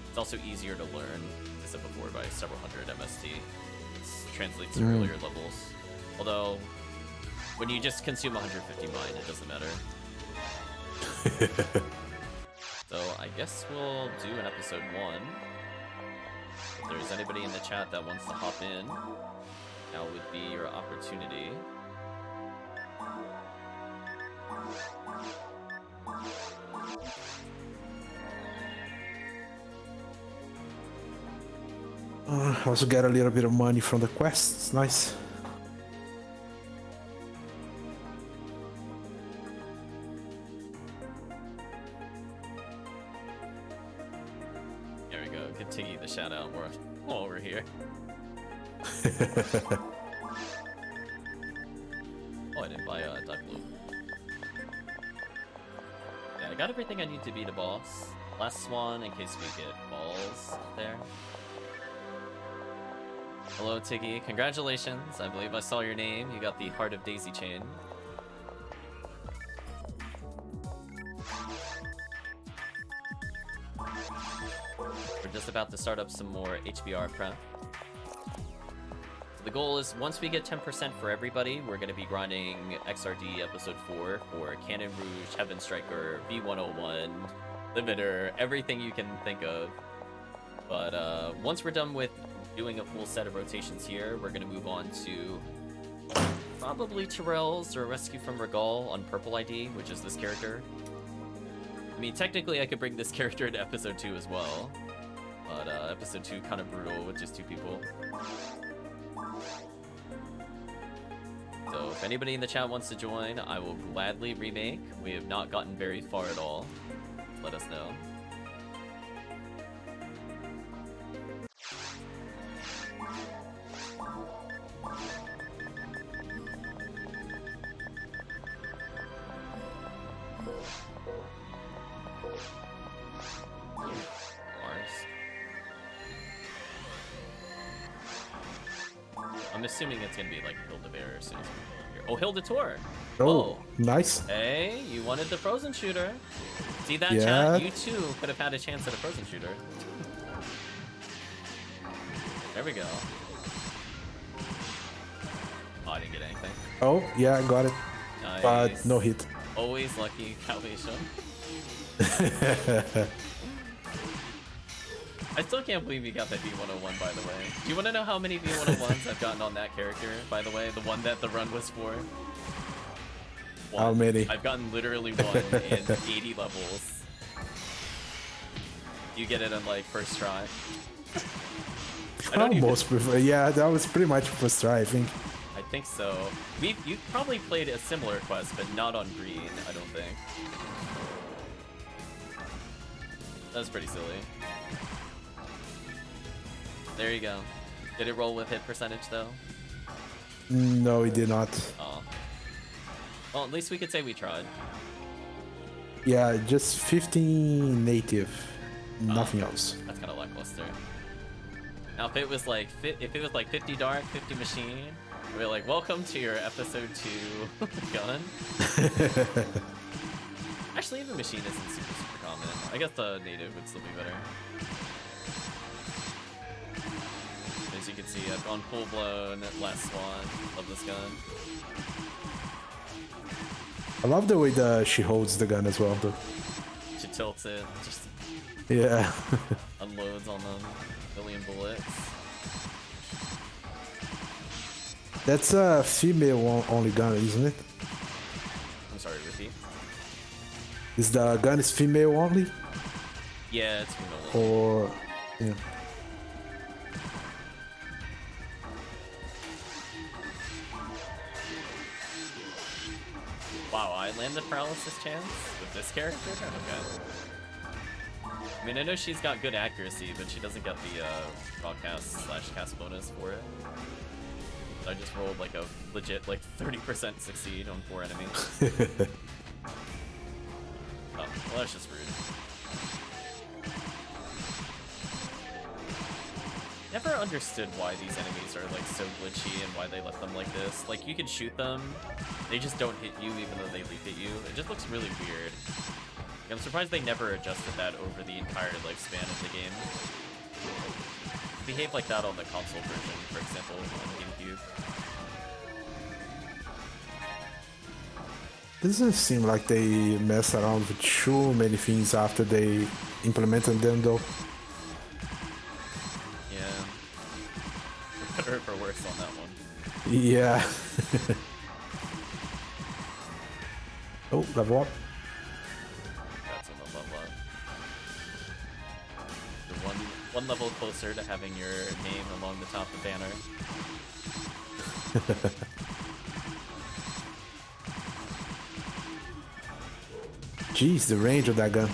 It's also easier to learn, as I said before, by several hundred MST. It translates to earlier levels. Although, when you just consume 150 mine, it doesn't matter. So I guess we'll do an episode 1. If there's anybody in the chat that wants to hop in, now would be your opportunity. Also get a little bit of money from the quests, nice. There we go, continue the shout out while we're here. Oh, I didn't buy a Dark Blue. Yeah, I got everything I need to beat a boss. Last Swan in case we get balls there. Hello, Tiggy. Congratulations. I believe I saw your name. You got the Heart of Daisy Chain. We're just about to start up some more HBR prep. So the goal is, once we get 10% for everybody, we're going to be grinding XRD Episode 4 for Cannon Rouge, Heaven Striker, V101, Limiter, everything you can think of. But once we're done with doing a full set of rotations here, we're going to move on to probably Terrell's or Rescue from Regal on Purple ID, which is this character. I mean, technically I could bring this character into Episode 2 as well, but Episode 2 kind of brutal with just 2 people. So if anybody in the chat wants to join, I will gladly remake. We have not gotten very far at all. Let us know. I'm assuming it's gonna be like Hildebeer as soon as we get here. Oh, Hildetor! Oh, nice. Hey, you wanted the frozen shooter. See that, Yeah. chat? You too could have had a chance at a frozen shooter. There we go. Oh, I didn't get anything. Oh, yeah, I got it. Nice. But no hit. Always lucky, Calvitium. I still can't believe you got that V101, by the way. Do you want to know how many V101s I've gotten on that character, by the way? The one that the run was for? One. How many? I've gotten literally one in 80 levels. You get it on, like, first try. Almost prefer. Yeah, that was pretty much first try, I think. I think so. You've probably played a similar quest, but not on green, I don't think. That's pretty silly. There you go. Did it roll with hit percentage, though? No, it did not. Oh. Well, at least we could say we tried. Yeah, just 15 native. Nothing else. That's kind of lackluster. Now, if it was like 50 dark, 50 machine, we'd be like, welcome to your episode 2 gun. Actually, even machine isn't super common. I guess the native would still be better. As you can see, I've gone full blown last swan. Love this gun. I love the way she holds the gun as well, though. She tilts it, just Yeah. unloads on them. Million bullets. That's a female only gun, isn't it? I'm sorry, repeat. Is the gun is female only? Yeah, it's female. Or yeah. Wow, I landed paralysis chance with this character? Okay. I mean, I know she's got good accuracy, but she doesn't get the raw cast/cast bonus for it. I just rolled like a legit like 30% succeed on 4 enemies. Oh, well, that's just rude. Never understood why these enemies are like so glitchy and why they let them like this. Like, you can shoot them, they just don't hit you even though they leap at you. It just looks really weird. I'm surprised they never adjusted that over the entire lifespan of the game. Behave like that on the console version, for example, on GameCube. Doesn't seem like they mess around with too many things after they implemented them, though. Yeah. For better or for worse on that one. Yeah. Oh, level up. That's a level up. You're one level closer to having your name along the top of the banner. Jeez, the range of that gun.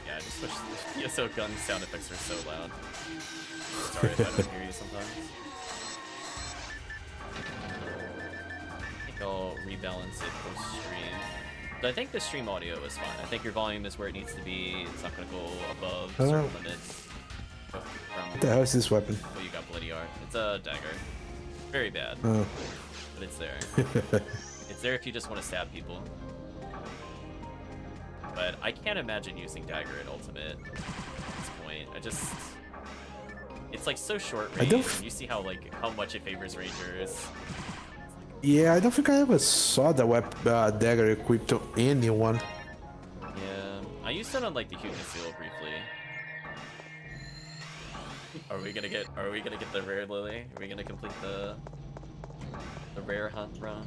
Yeah, I just wish the PSO gun sound effects are so loud. Sorry if I don't hear you sometimes. I think I'll rebalance it post-stream. But I think the stream audio is fine. I think your volume is where it needs to be. It's not going to go above certain limits. What the hell is this weapon? Oh, you got bloody art. It's a dagger. Very bad. Oh. But it's there. It's there if you just want to stab people. But I can't imagine using dagger at ultimate at this point. It's like so short range. And you see how much it favors rangers. Yeah, I don't think I ever saw the dagger equipped to anyone. Yeah, I used it on like the Human Seal briefly. Are we gonna get the rare Lily? Are we gonna complete the rare hunt run?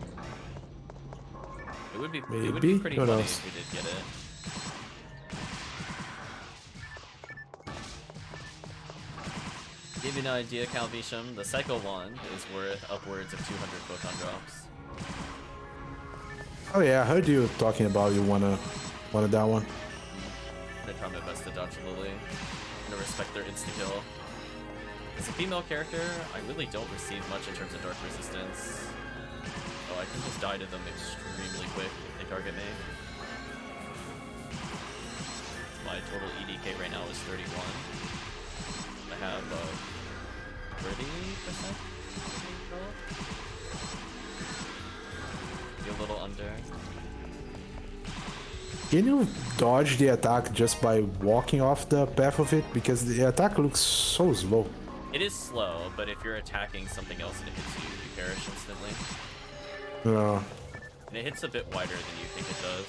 It would be pretty What funny else? if we did get it. Give you an idea, Calvitium, the Psycho Wand is worth upwards of 200 photon drops. Oh yeah, I heard you talking about you wanted that one. I'm gonna try my best to dodge Lily. I'm gonna respect their insta-kill. As a female character, I really don't receive much in terms of dark resistance. Oh, I can just die to them extremely quick if they target me. My total EDK right now is 31. I have 30%? Be a little under. Can you dodge the attack just by walking off the path of it? Because the attack looks so slow. It is slow, but if you're attacking something else and it hits you, you perish instantly. And it hits a bit wider than you think it does.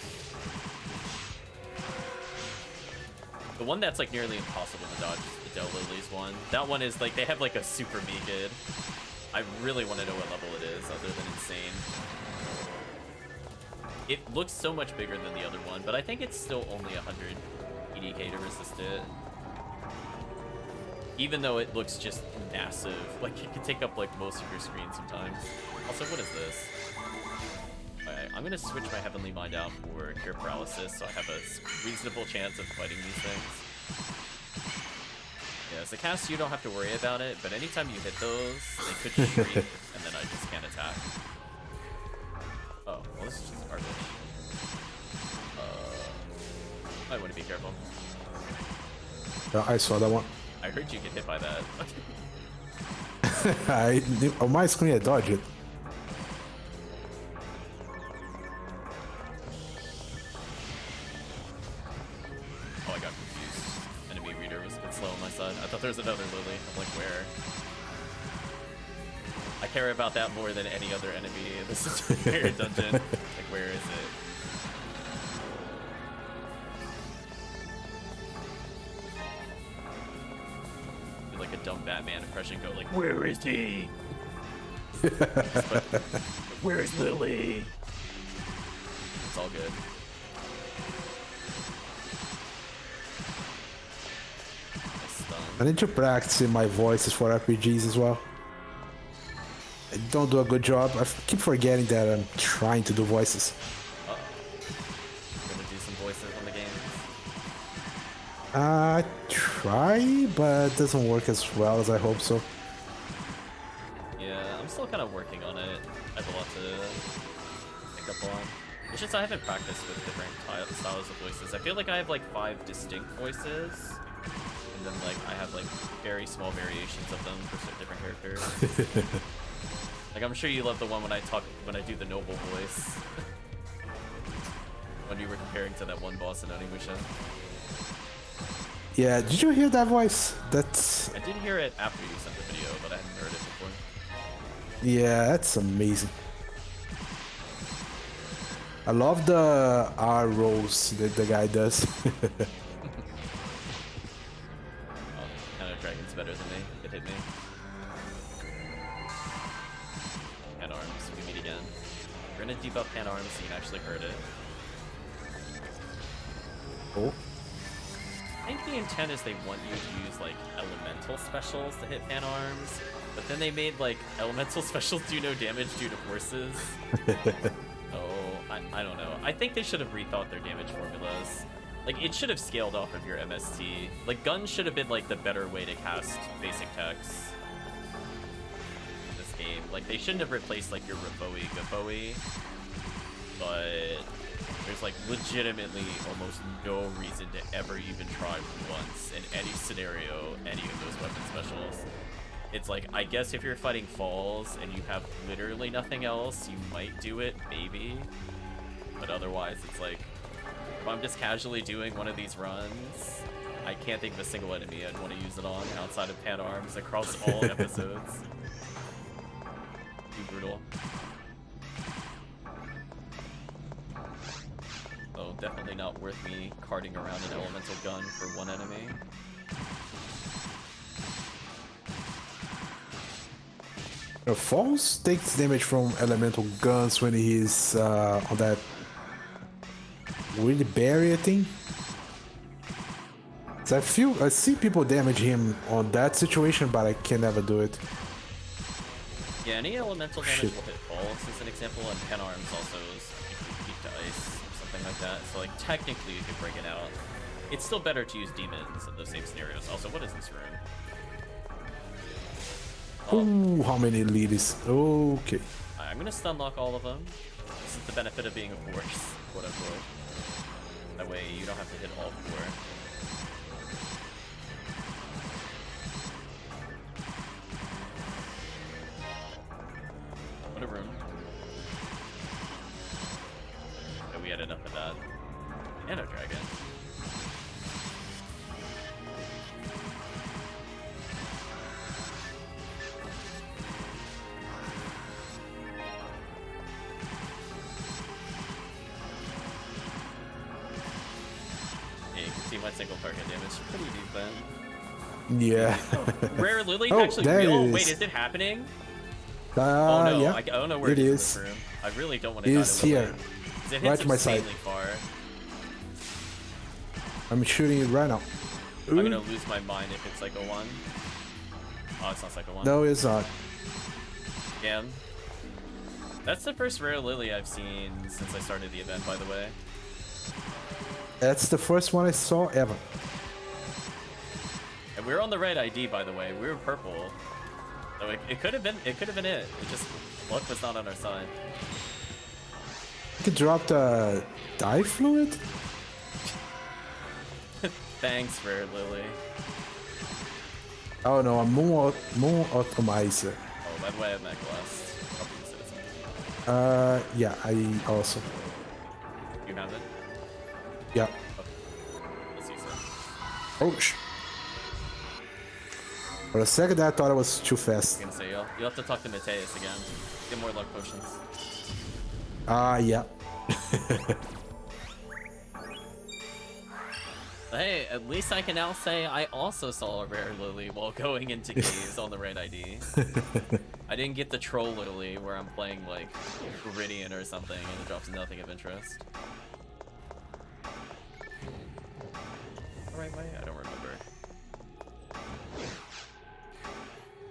The one that's like nearly impossible to dodge is the Del Lilies one. That one is like, they have like a super meagid. I really want to know what level it is, other than insane. It looks so much bigger than the other one, but I think it's still only 100 EDK to resist it. Even though it looks just massive. Like, it could take up like most of your screen sometimes. Also, what is this? Alright, I'm gonna switch my Heavenly Mind out for Cure Paralysis, so I have a reasonable chance of fighting these things. Yeah, as a cast, you don't have to worry about it, but anytime you hit those, they could shriek, and then I just can't attack. Oh, well, this is just garbage. I want to be careful. I saw that one. I heard you get hit by that. On my screen, I dodged it. Oh, I got confused. Enemy reader was a bit slow on my side. I thought there was another Lily. I'm like, where? I care about that more than any other enemy in this entire dungeon. Like, where is it? Do like a dumb Batman impression, go like, where is he? But, where's Lily? It's all good. I need to practice my voices for RPGs as well. I don't do a good job. I keep forgetting that I'm trying to do voices. Uh-oh. You're gonna do some voices on the game? I try, but it doesn't work as well as I hope so. Yeah, I'm still kind of working on it. I have a lot to pick up on. It's just I haven't practiced with different styles of voices. I feel like I have like 5 distinct voices. And then like I have like very small variations of them for different characters. Like I'm sure you love the one when I do the noble voice. When you were comparing to that one boss in Onimusha. Yeah, did you hear that voice? That's... I did hear it after you sent the video, but I hadn't heard it before. Yeah, that's amazing. I love the R rolls that the guy does. Dragon's better than me. It hit me. Pan arms. We meet again. We're gonna debuff pan arms so you can actually hurt it. Oh. I think the intent is they want you to use like elemental specials to hit pan arms, but then they made like elemental specials do no damage due to forces. Oh, I don't know. I think they should have rethought their damage formulas. Like, it should have scaled off of your MST. Like, guns should have been, like, the better way to cast basic techs in this game. Like, they shouldn't have replaced, like, your Raboe, but there's, like, legitimately almost no reason to ever even try once in any scenario any of those weapon specials. It's like, I guess if you're fighting falls and you have literally nothing else, you might do it, maybe. But otherwise, it's like, if I'm just casually doing one of these runs, I can't think of a single enemy I'd want to use it on outside of pan arms across all episodes. Too brutal. Oh, definitely not worth me carting around an elemental gun for one enemy. Falls takes damage from elemental guns when he's on that weird barrier thing. So I see people damage him on that situation, but I can never do it. Yeah, any elemental damage will hit falls as an example, and pen arms also is weak to ice or something like that. So like technically you could break it out. It's still better to use demons in those same scenarios. Also, what is this room? Oh, how many leaders? Okay. I'm gonna stun lock all of them. This is the benefit of being a force, quote unquote. That way you don't have to hit all four. What a room. Oh, we had enough of that. Nano Dragon. My single target damage pretty decent. Yeah. Rare Lily Oh, actually that real. is- Wait, is it happening? Oh no, Yeah, I don't know where it is in this room. I really don't want to die It's to Lily. here. It hits Right to my side. insanely far. I'm shooting it right now. I'm gonna lose my mind if it's Psycho 1. Oh, it's not Psycho 1. No, it's not. Damn. That's the first Rare Lily I've seen since I started the event, by the way. That's the first one I saw ever. And we were on the right ID, by the way. We were purple. So it could have been it. It just luck was not on our side. You could drop the dye fluid? Thanks, Rare Lily. Oh no, a moon atomizer. Oh, by the way, I have Mac Glass. Probably the citizen. Yeah, I also. You have it? Yeah. Okay. Let's use it. Oh, For a second, I thought it was too fast. I was gonna say, you'll have to talk to Mateus again. Get more luck potions. Yeah. Hey, at least I can now say I also saw a Rare Lily while going into Gaze on the right ID. I didn't get the Troll Lily where I'm playing like Viridian or something and it drops nothing of interest. The right way? I don't remember.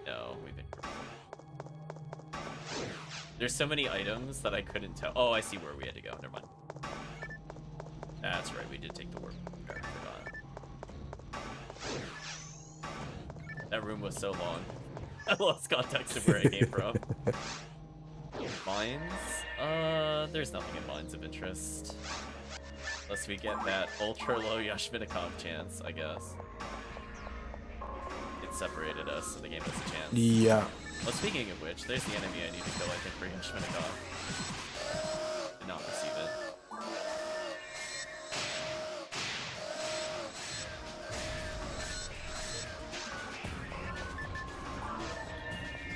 No, we've been... There's so many items that I couldn't tell. Oh, I see where we had to go. Never mind. That's right, we did take the warp. I forgot. That room was so long. I lost context of where it came from. Mines? There's nothing in mines of interest. Unless we get that ultra low Yashminikov chance, I guess. It separated us, so the game has a chance. Yeah. Well, speaking of which, there's the enemy I need to kill, I think, for Yashminikov. Did not receive it.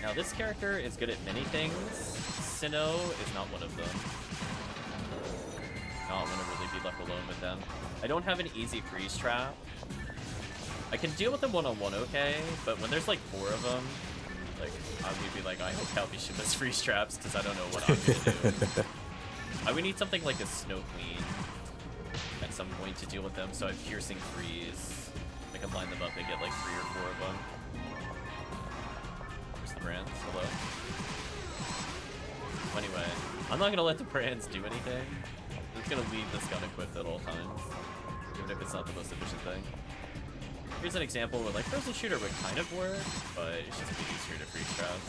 Now, this character is good at many things. Sinnoh is not one of them. Not gonna really be left alone with them. I don't have an easy freeze trap. I can deal with them one-on-one okay, but when there's like 4 of them, like, I'm gonna be like, I hope Calvitium has freeze traps, because I don't know what I'm gonna do. I would need something like a Snow Queen at some point to deal with them, so I have Piercing Freeze. I can line them up and get like 3 or 4 of them. Where's the brands? Hello? Anyway, I'm not gonna let the brands do anything. I'm just gonna leave this gun equipped at all times, even if it's not the most efficient thing. Here's an example where like Frozen Shooter would kind of work, but it's just a bit easier to freeze trap.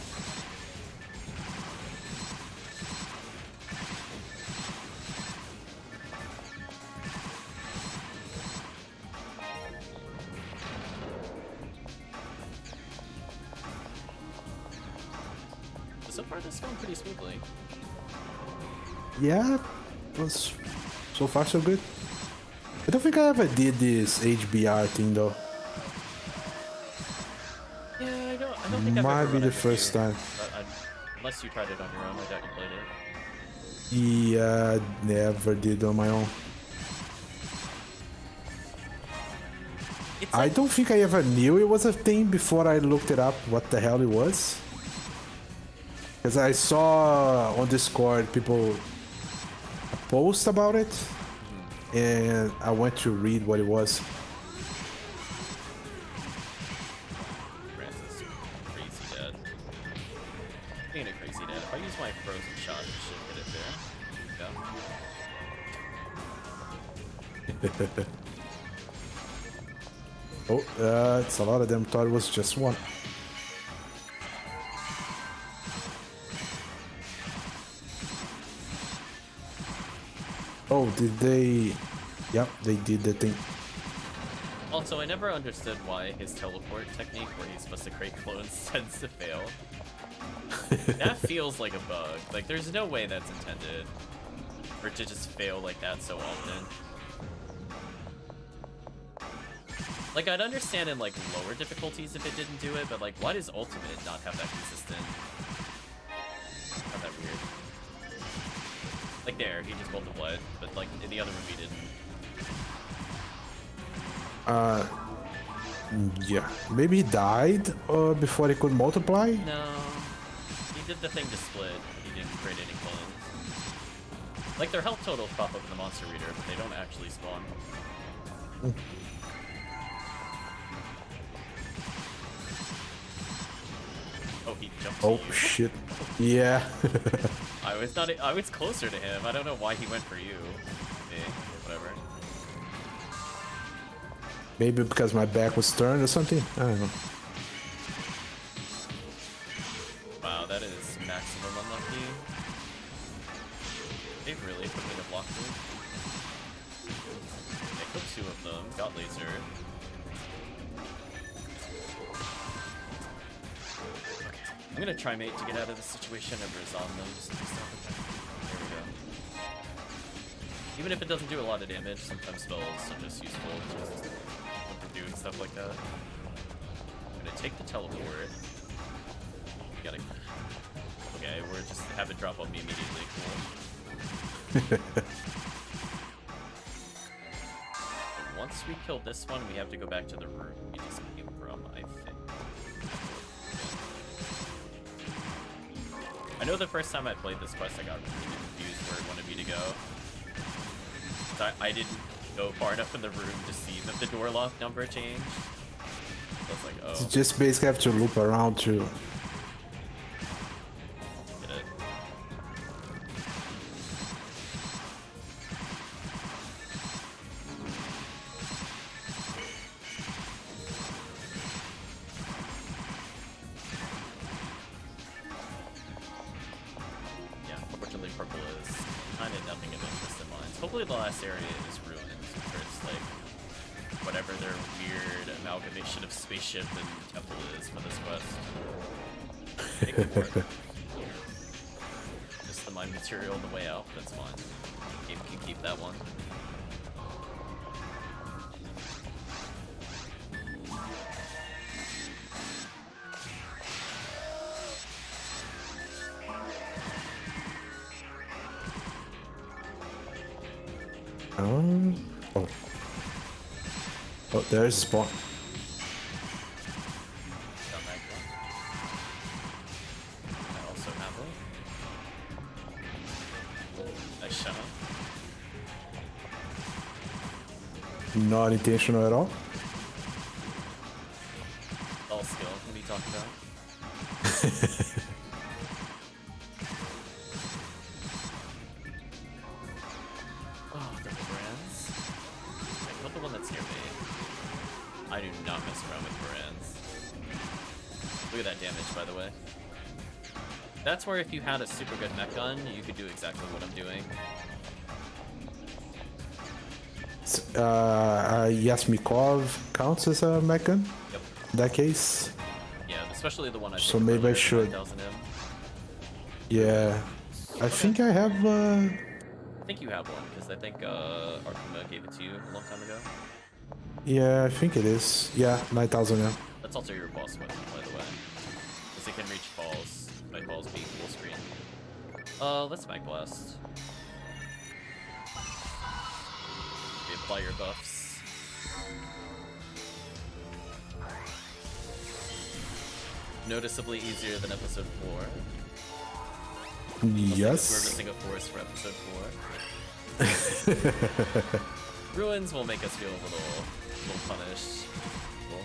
So far this is going pretty smoothly. Yeah, it was so far so good. I don't think I ever did this HBR thing though. Yeah, I don't think I've Might ever be run the it with first you, time. but unless you tried it on your own, I doubt you played it. Yeah, never did on my own. It's I like, don't think I ever knew it was a thing before I looked it up what the hell it was. Because I saw on Discord people post about it, and I went to read what it was. Francis, crazy dead. Being a crazy dead. If I use my frozen shot, it should hit it there. Oh, it's a lot of them thought it was just one. Oh, did they? Yep, they did the thing. Also, I never understood why his teleport technique, where he's supposed to create clones, tends to fail. That feels like a bug. Like, there's no way that's intended for it to just fail like that so often. Like, I'd understand in, like, lower difficulties if it didn't do it, but, like, why does Ultimate not have that consistent? Not that weird. Like, there, he just multiplied, but, like, in the other one, he didn't. Yeah. Maybe he died before he could multiply? No. He did the thing to split, but he didn't create any clones. Like, their health totals pop up in the monster reader, but they don't actually spawn. Oh, he jumped to you. Shit. Yeah. I was closer to him. I don't know why he went for you. Okay, whatever. Maybe because my back was turned or something? I don't know. Wow, that is maximum unlucky. They really put me in a block move. They put 2 of them. Got laser. Okay. I'm gonna try mate to get out of this situation and resolve them. Just do stuff like that. There we go. Even if it doesn't do a lot of damage, sometimes spells are just useful just when we're doing stuff like that. I'm gonna take the teleport. We gotta. Okay, we're just have it drop on me immediately. Cool. Once we kill this one, we have to go back to the room we just came from, I think. I know the first time I played this quest, I got really confused where it wanted me to go. I didn't go far enough in the room to see that the door lock number changed. I was like, oh. You just basically have to loop around to... Get it. Yeah, unfortunately purple is kind of nothing of interest in mine. Hopefully the last area is ruins, where it's like whatever their weird amalgamation of spaceship and temple is for this quest. Make it work. Just the mine material on the way out, that's fine. Game can keep that one. Oh. Oh, there's a spawn. Got that one. I also have one. Nice shot. Not intentional at all. All skill. What are you talking about? Oh, the brands. I killed the one that's near me. I do not mess around with brands. Look at that damage, by the way. That's where if you had a super good mech gun, you could do exactly what I'm doing. Yasmikov counts as a mech gun? Yep. In that case? Yeah, especially the one I So picked maybe I earlier, should. 9000M. Yeah. I think I have... I think you have one, because I think Arkuma gave it to you a long time ago. Yeah, I think it is. Yeah, 9000 M. That's also your boss weapon, by the way. Because it can reach falls, by falls being full screen. Let's Mag Blast. Apply your buffs. Noticeably easier than episode 4. Mostly because we're Yes. missing a forest for episode 4. Ruins will make us feel a little punished. Cool.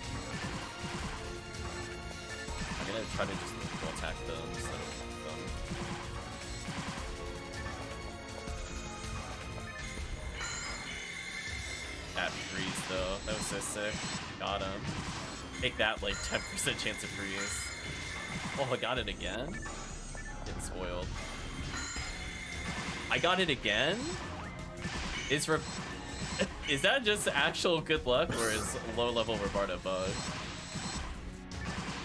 I'm gonna try to just attack them instead of them. That freeze though, that was so sick. Got him. Take that like 10% chance to freeze. Oh, I got it again? Getting spoiled. I got it again? Is that just actual good luck, or is low-level Rabarda bug?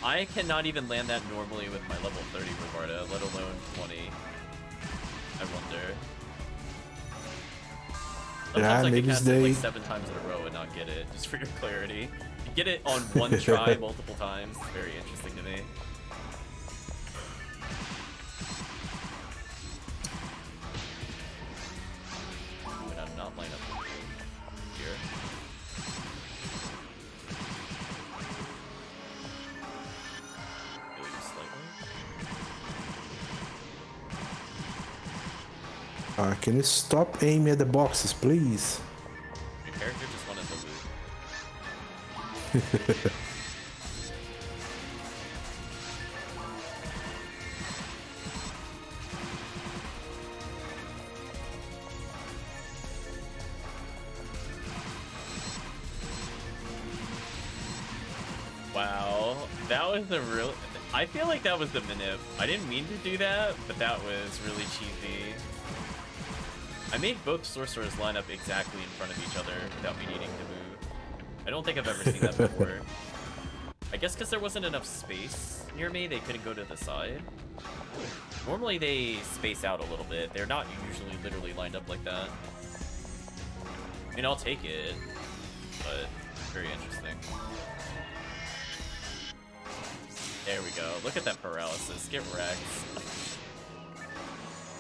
I cannot even land that normally with my level 30 Rabarda, let alone 20. I wonder. Sometimes I can cast it like 7 times in a row and not get it, just for your clarity. You get it on one try multiple times. It's very interesting to me. But I'm not line up here. Really just slightly. Can you stop aiming at the boxes, please? Your character just wanted the loot. Wow, that was a real... I feel like that was the manip. I didn't mean to do that, but that was really cheesy. I made both sorcerers line up exactly in front of each other without me needing to move. I don't think I've ever seen that before. I guess because there wasn't enough space near me, they couldn't go to the side. Normally they space out a little bit. They're not usually literally lined up like that. I mean, I'll take it, but very interesting. There we go. Look at that paralysis. Get wrecked.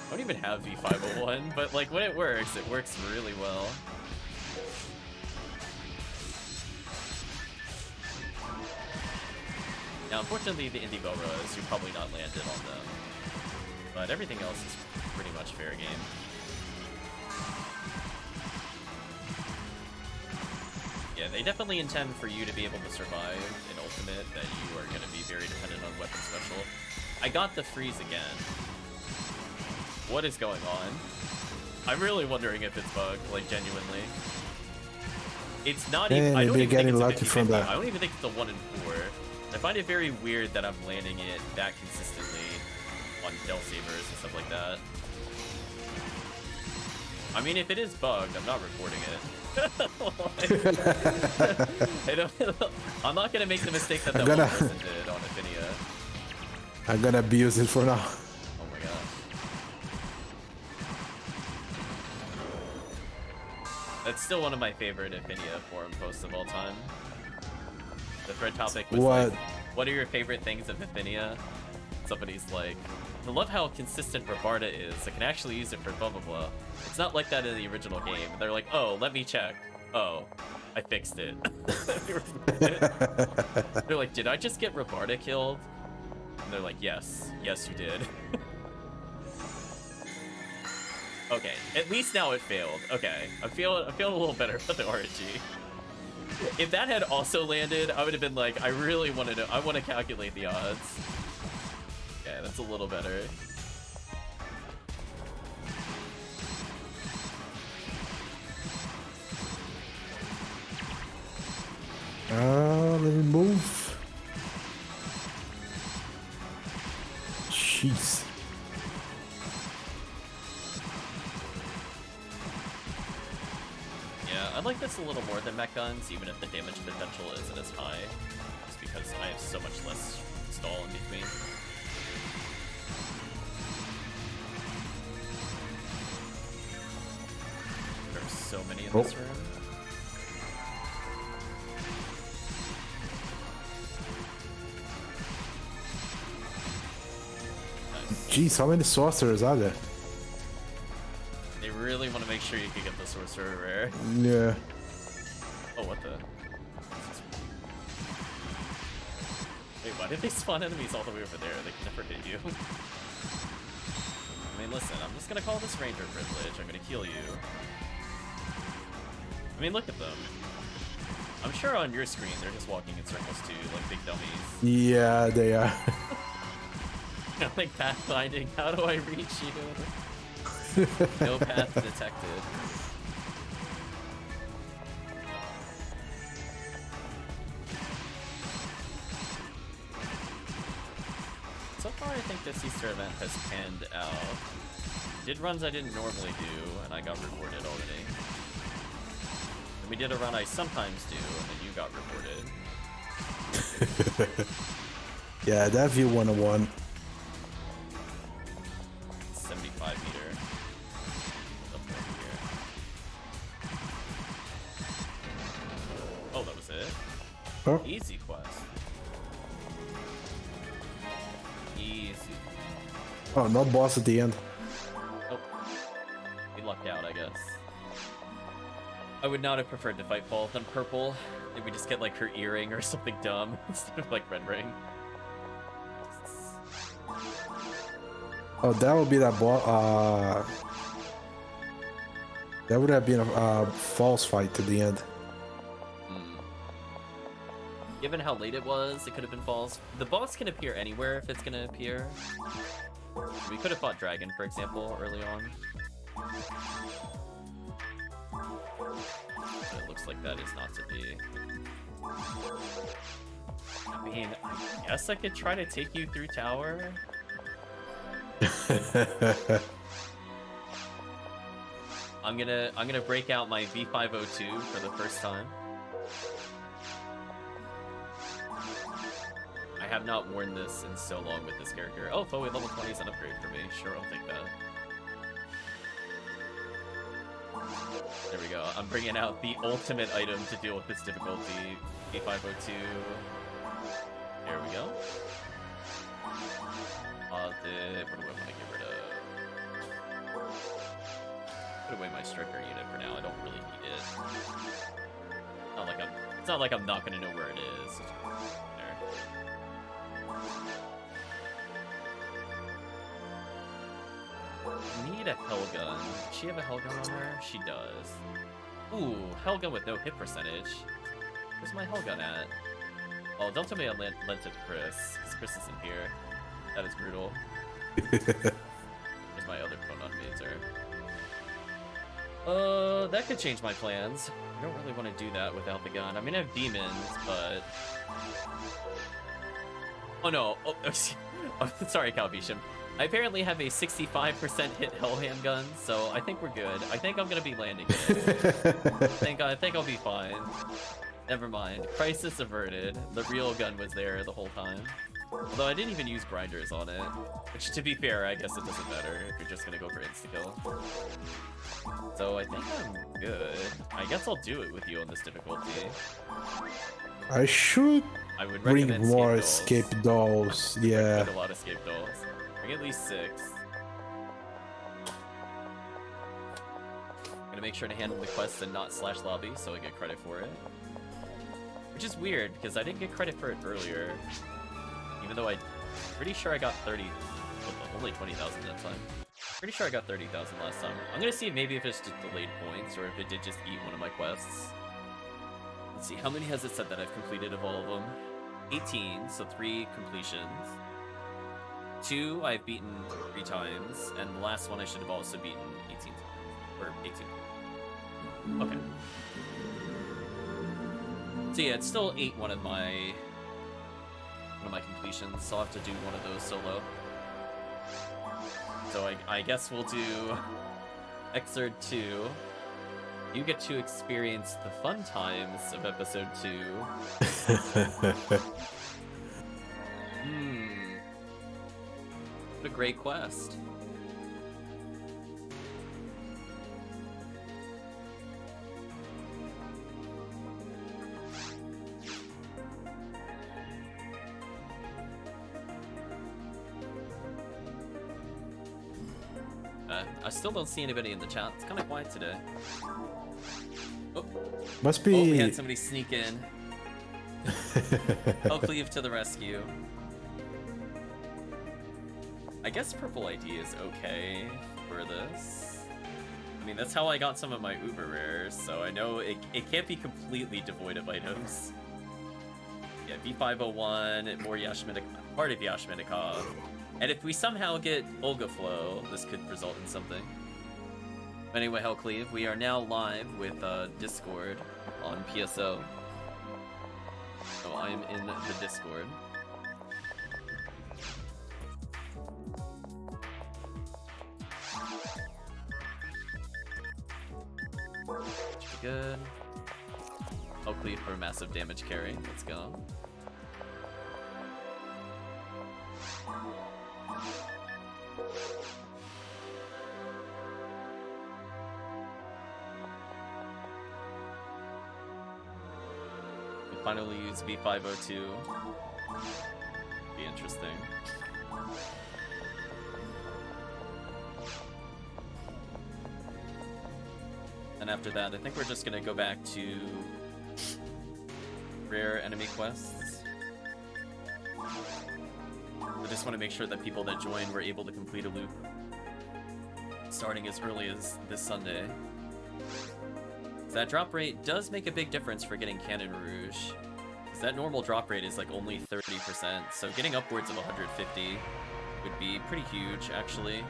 I don't even have V501, but like when it works really well. Now, unfortunately, the Indie Belras, you probably not landed on them, but everything else is pretty much fair game. Yeah, they definitely intend for you to be able to survive in Ultimate, that you are going to be very dependent on weapon special. I got the freeze again. What is going on? I'm really wondering if it's bugged, like genuinely. It's not even. I don't even think it's a 50-50. I don't even think it's a 1 in 4. I find it very weird that I'm landing it that consistently on Del Sabers and stuff like that. I mean, if it is bugged, I'm not reporting it. I'm not gonna make the mistake that one person did on Ephinea. I'm gonna abuse it for now. Oh my god. That's still one of my favorite Ephinea forum posts of all time. The thread topic was like, what are your favorite things of Ephinea? Somebody's like, I love how consistent Rabarda is. I can actually use it for blah blah blah. It's not like that in the original game. They're like, oh, let me check. Oh, I fixed it. They're like, did I just get Rabarda killed? And they're like, yes. Yes, you did. Okay, at least now it failed. Okay, I'm feeling a little better about the RNG. If that had also landed, I would have been like, I really want to know. I want to calculate the odds. Okay, that's a little better. Let me move. Jeez. Yeah, I like this a little more than mech guns, even if the damage potential isn't as high. Just because I have so much less stall in between. There's so many in this room. Jeez, how many sorcerers are there? They really want to make sure you can get the sorcerer rare. Yeah. Oh, what the? Wait, why did they spawn enemies all the way over there? They can never hit you. mean, listen, I'm just gonna call this Ranger privilege. I'm gonna heal you. I mean, look at them. I'm sure on your screen they're just walking in circles too, like big dummies. Yeah, they are. Like pathfinding. How do I reach you? No path detected. So far, I think this Easter event has panned out. Did runs I didn't normally do, and I got rewarded already. And we did a run I sometimes do, and then you got rewarded. Yeah, that view 101. 75 meter. Up here. Oh, that was it? Oh. Easy quest. Easy. Oh, no boss at the end. Oh. We lucked out, I guess. I would not have preferred to fight Fall than purple. If we just get like her earring or something dumb instead of like red ring. Oh, that would be that boss. That would have been a false fight to the end. Given how late it was, it could have been false. The boss can appear anywhere if it's gonna appear. We could have fought Dragon, for example, early on. But it looks like that is not to be. I mean, I guess I could try to take you through tower. I'm gonna break out my V502 for the first time. I have not worn this in so long with this character. Oh, Foe level 20 is an upgrade for me. Sure, I'll take that. There we go. I'm bringing out the ultimate item to deal with this difficulty. V502. There we go. What do I want to get rid of? Put away my striker unit for now. I don't really need it. It's not like I'm not gonna know where it is. There. Need a Hellgun. Does she have a Hellgun on her? She does. Ooh, Hellgun with no hit percentage. Where's my Hellgun at? Oh, don't tell me I lent it to Chris, because Chris isn't here. That is brutal. Where's my other phone on Mazer? That could change my plans. I don't really want to do that without the gun. I mean, I have demons, but... Oh no, oh, sorry, Calvitium. I apparently have a 65% hit hell handgun, so I think we're good. I think I'm gonna be landing it. I think I'll be fine. Never mind. Crisis averted. The real gun was there the whole time. Although I didn't even use grinders on it. Which, to be fair, I guess it doesn't matter if you're just gonna go for insta-kill. So I think I'm good. I guess I'll do it with you on this difficulty. I should I would bring recommend more escape escape dolls. Yeah. a lot of escape dolls. Bring at least 6. I'm gonna make sure to handle the quests and not slash lobby so I get credit for it. Which is weird, because I didn't get credit for it earlier. Even though I'm pretty sure I got 30... Well, only 20,000 that time. Pretty sure I got 30,000 last time. I'm gonna see maybe if it's just delayed points, or if it did just eat one of my quests. Let's see, how many has it said that I've completed of all of them? 18, so 3 completions. 2 I've beaten 3 times, and the last one I should have also beaten 18 times. Or 18. Okay. So yeah, it's still 8 one of my completions, so I'll have to do one of those solo. So I guess we'll do Xrd 2. You get to experience the fun times of episode 2. What a great quest. I still don't see anybody in the chat. It's kind of quiet today. Oh. Must be. Oh, we had somebody sneak in. HellCleave to the rescue. I guess purple ID is okay for this. I mean, that's how I got some of my uber rares, so I know it can't be completely devoid of items. Yeah, V501, more Yashminikov, part of Yashminikov. And if we somehow get Olga Flow, this could result in something. But anyway, HellCleave, we are now live with Discord on PSO. So I am in the Discord. Should be good. HellCleave for massive damage carry. Let's go. Finally use V502. Be interesting. And after that, I think we're just gonna go back to rare enemy quests. I just want to make sure that people that join were able to complete a loop starting as early as this Sunday. That drop rate does make a big difference for getting Cannon Rouge. That normal drop rate is like only 30%, so getting upwards of 150 would be pretty huge, actually.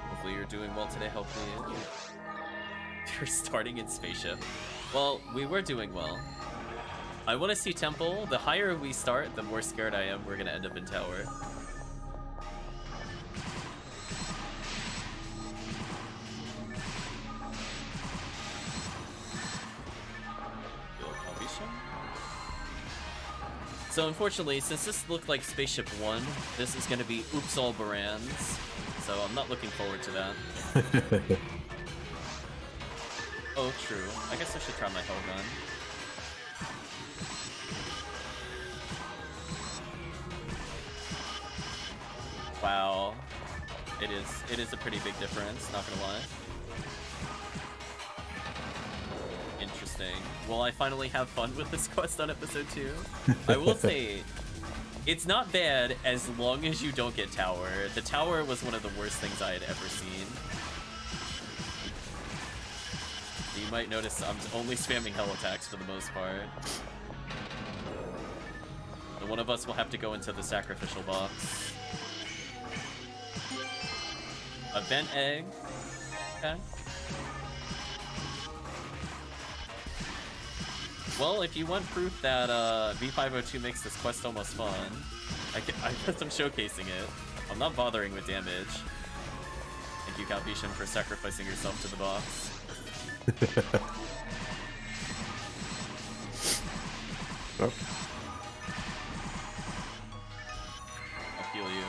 Hopefully you're doing well today, hopefully. You're starting in Spaceship. Well, we were doing well. I want to see Temple. The higher we start, the more scared I am we're going to end up in Tower. So unfortunately, since this looked like Spaceship 1, this is going to be Oops All Barans, so I'm not looking forward to that. Oh, true. I guess I should try my Hellgun. Wow. It is a pretty big difference, not gonna lie. Interesting. Will I finally have fun with this quest on episode 2? I will say, it's not bad as long as you don't get Tower. The Tower was one of the worst things I had ever seen. You might notice I'm only spamming hell attacks for the most part. And one of us will have to go into the sacrificial box. A vent egg. Okay. Well, if you want proof that V502 makes this quest almost fun, I guess I'm showcasing it. I'm not bothering with damage. Thank you, Calvitium, for sacrificing yourself to the box. Oh. I'll heal you.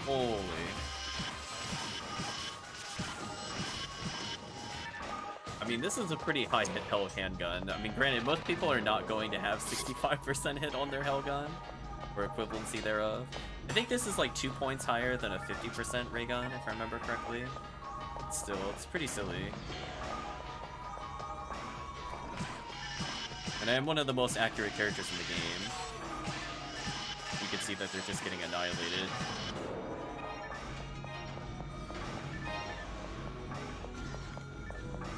Holy. I mean, this is a pretty high hit hell handgun. I mean, granted, most people are not going to have 65% hit on their hell gun, or equivalency thereof. I think this is like 2 points higher than a 50% ray gun, if I remember correctly. But still, it's pretty silly. And I am one of the most accurate characters in the game. You can see that they're just getting annihilated.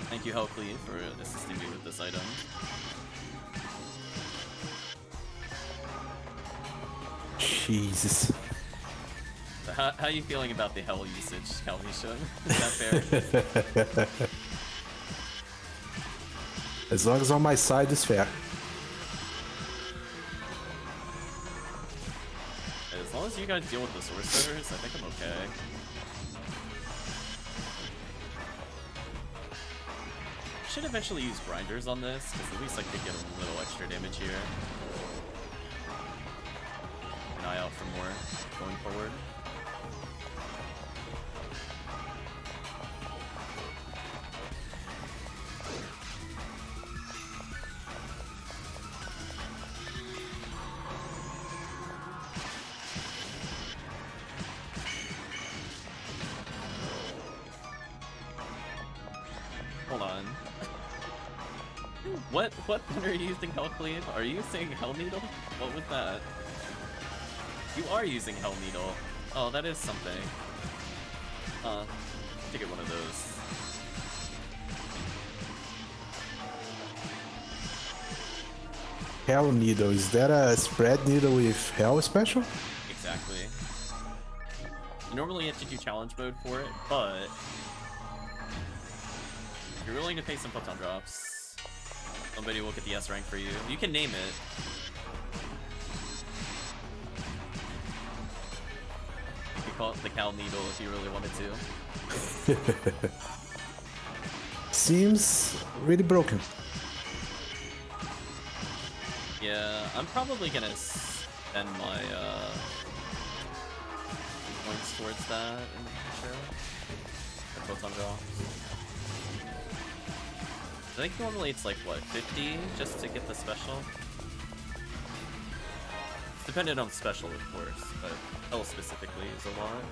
Thank you, HellCleave, for assisting me with this item. Jesus. So how are you feeling about the hell usage, Calvitium? Is that fair? As long as on my side, it's fair. As long as you guys deal with the sorcerers, I think I'm okay. Should eventually use grinders on this, because at least I could get a little extra damage here. An eye out for more going forward. What pen are you using, HellCleave? Are you using Hell Needle? What was that? You are using Hell Needle. Oh, that is something. To get one of those. Hell Needle, is that a spread needle with Hell special? Exactly. You normally have to do challenge mode for it, but if you're willing to pay some photon drops, somebody will get the S rank for you. You can name it. You could call it the Cal Needle if you really wanted to. Seems really broken. Yeah, I'm probably gonna spend my points towards that in the future. The photon drops. I think normally it's like, what, 50 just to get the special? It's dependent on special, of course, but L specifically is a lot.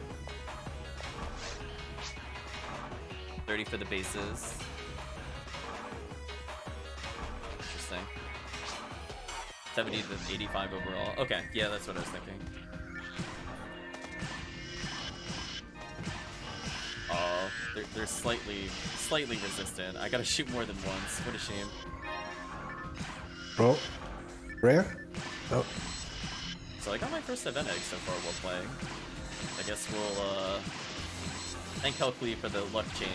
30 for the bases. Interesting. 70 to 85 overall. Okay, yeah, that's what I was thinking. Oh, they're slightly resistant. I gotta shoot more than once. What a shame. Oh, rare? Oh. So I got my first event egg so far while playing. I guess we'll thank HellCleave for the luck change.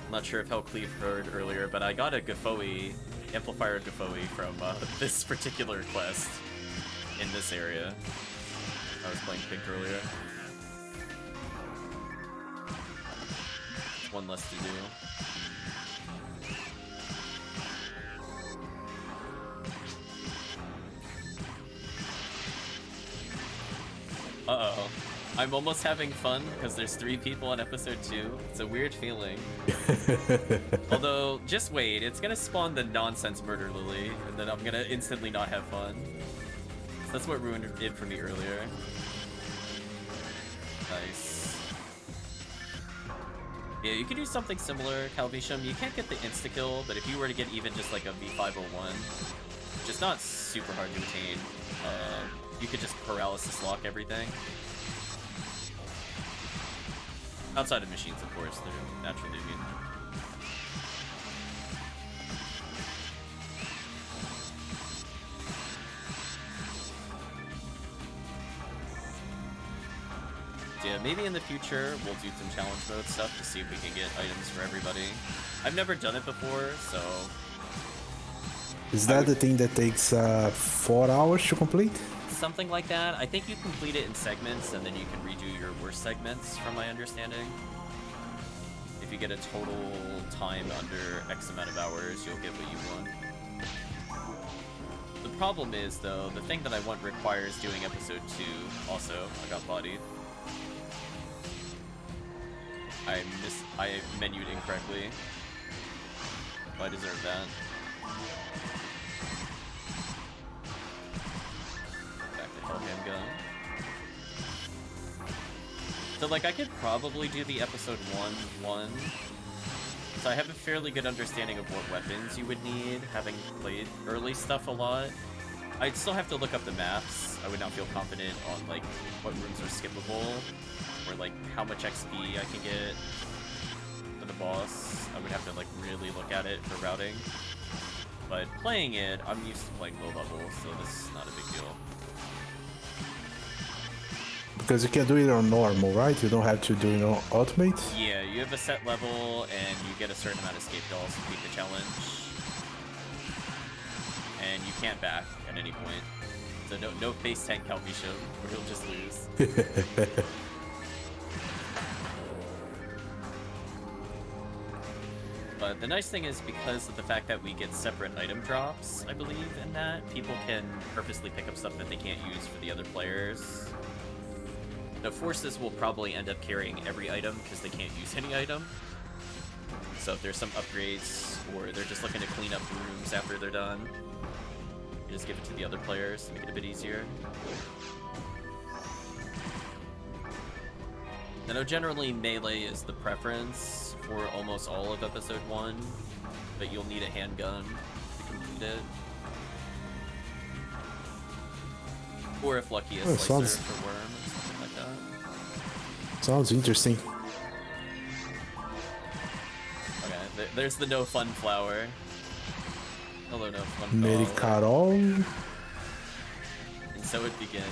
I'm not sure if HellCleave heard earlier, but I got a Gafoe, Amplifier Gafoe from this particular quest in this area. I was playing pink earlier. One less to do. Uh-oh. I'm almost having fun because there's 3 people on episode 2. It's a weird feeling. Although, just wait, it's gonna spawn the nonsense murder lily, and then I'm gonna instantly not have fun. That's what ruined it for me earlier. Nice. Yeah, you could do something similar, Calvitium. You can't get the insta-kill, but if you were to get even just like a V501, which is not super hard to attain, you could just paralysis lock everything. Outside of machines, of course, they're naturally immune. Yeah, maybe in the future we'll do some challenge mode stuff to see if we can get items for everybody. I've never done it before, so... Is that the thing that takes 4 hours to complete? Something like that. I think you complete it in segments, and then you can redo your worst segments, from my understanding. If you get a total time under X amount of hours, you'll get what you want. The problem is, though, the thing that I want requires doing episode 2 also. I got bodied. I menued incorrectly. Well, I deserve that. Back to Hellcam gun. So, like, I could probably do the episode 1. So I have a fairly good understanding of what weapons you would need, having played early stuff a lot. I'd still have to look up the maps. I would not feel confident on, like, what rooms are skippable, or, like, how much XP I can get for the boss. I would have to, like, really look at it for routing. But playing it, I'm used to playing low level, so this is not a big deal. Because you can do it on normal, right? You don't have to do it on ultimate? Yeah, you have a set level, and you get a certain amount of escape dolls to beat the challenge. And you can't back at any point. So no face tank Calvitium, or you'll just lose. But the nice thing is, because of the fact that we get separate item drops, I believe, in that, people can purposely pick up stuff that they can't use for the other players. The forces will probably end up carrying every item because they can't use any item. So if there's some upgrades, or they're just looking to clean up rooms after they're done, you just give it to the other players to make it a bit easier. I know generally melee is the preference or almost all of episode 1, but you'll need a handgun to complete it. Or if lucky, a slicer for worm or something like that. Sounds interesting. Okay, there's the no fun flower. Hello, no fun flower. Mary Carol. And so it begins.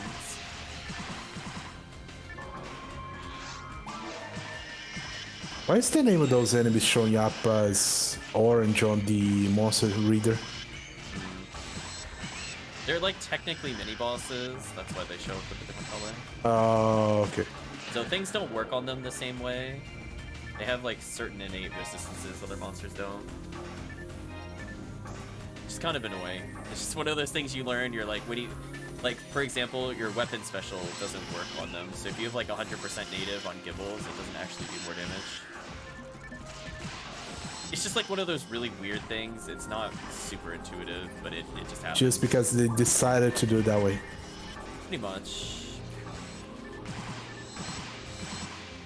Why is the name of those enemies showing up as orange on the monster reader? They're like technically mini bosses. That's why they show up with a different color. Oh, okay. So things don't work on them the same way. They have like certain innate resistances other monsters don't. It's kind of annoying. It's just one of those things you learn. You're like, what do you... Like, for example, your weapon special doesn't work on them. So if you have like 100% native on Gibbles, it doesn't actually do more damage. It's just like one of those really weird things. It's not super intuitive, but it just happens. Just because they decided to do it that way. Pretty much.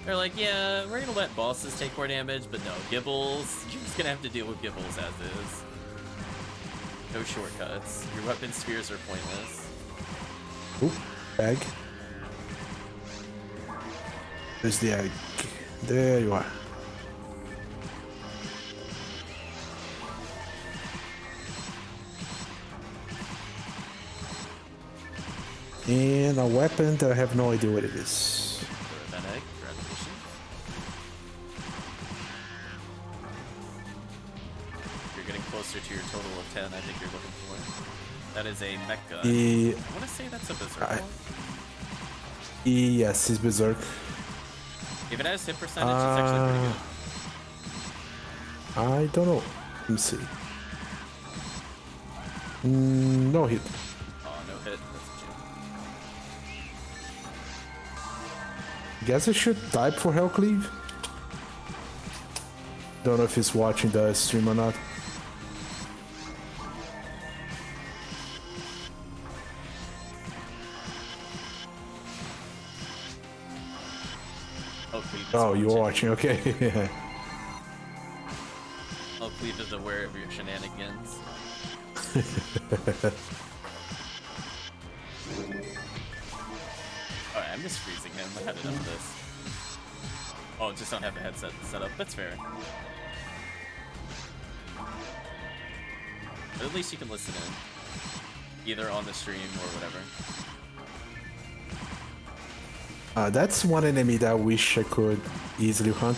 They're like, yeah, we're gonna let bosses take more damage, but no, Gibbles, you're just gonna have to deal with Gibbles as is. No shortcuts. Your weapon spheres are pointless. Ooh, egg. There's the egg. There you are. And a weapon that I have no idea what it is. That egg, gravitation. You're getting closer to your total of 10, I think you're looking for. That is a mech gun. I want to say that's a berserk one. Yes, it's berserk. If it has hit percentage, it's actually pretty good. I don't know. Let me see. No hit. Oh, no hit. That's a shame. Guess I should type for HellCleave. Don't know if he's watching the stream or not. Oh, you're watching, okay. HellCleave is aware of your shenanigans. Alright, I'm just freezing him. I had enough of this. Oh, just don't have the headset set up. That's fair. But at least you can listen in. Either on the stream or whatever. That's one enemy that I wish I could easily hunt.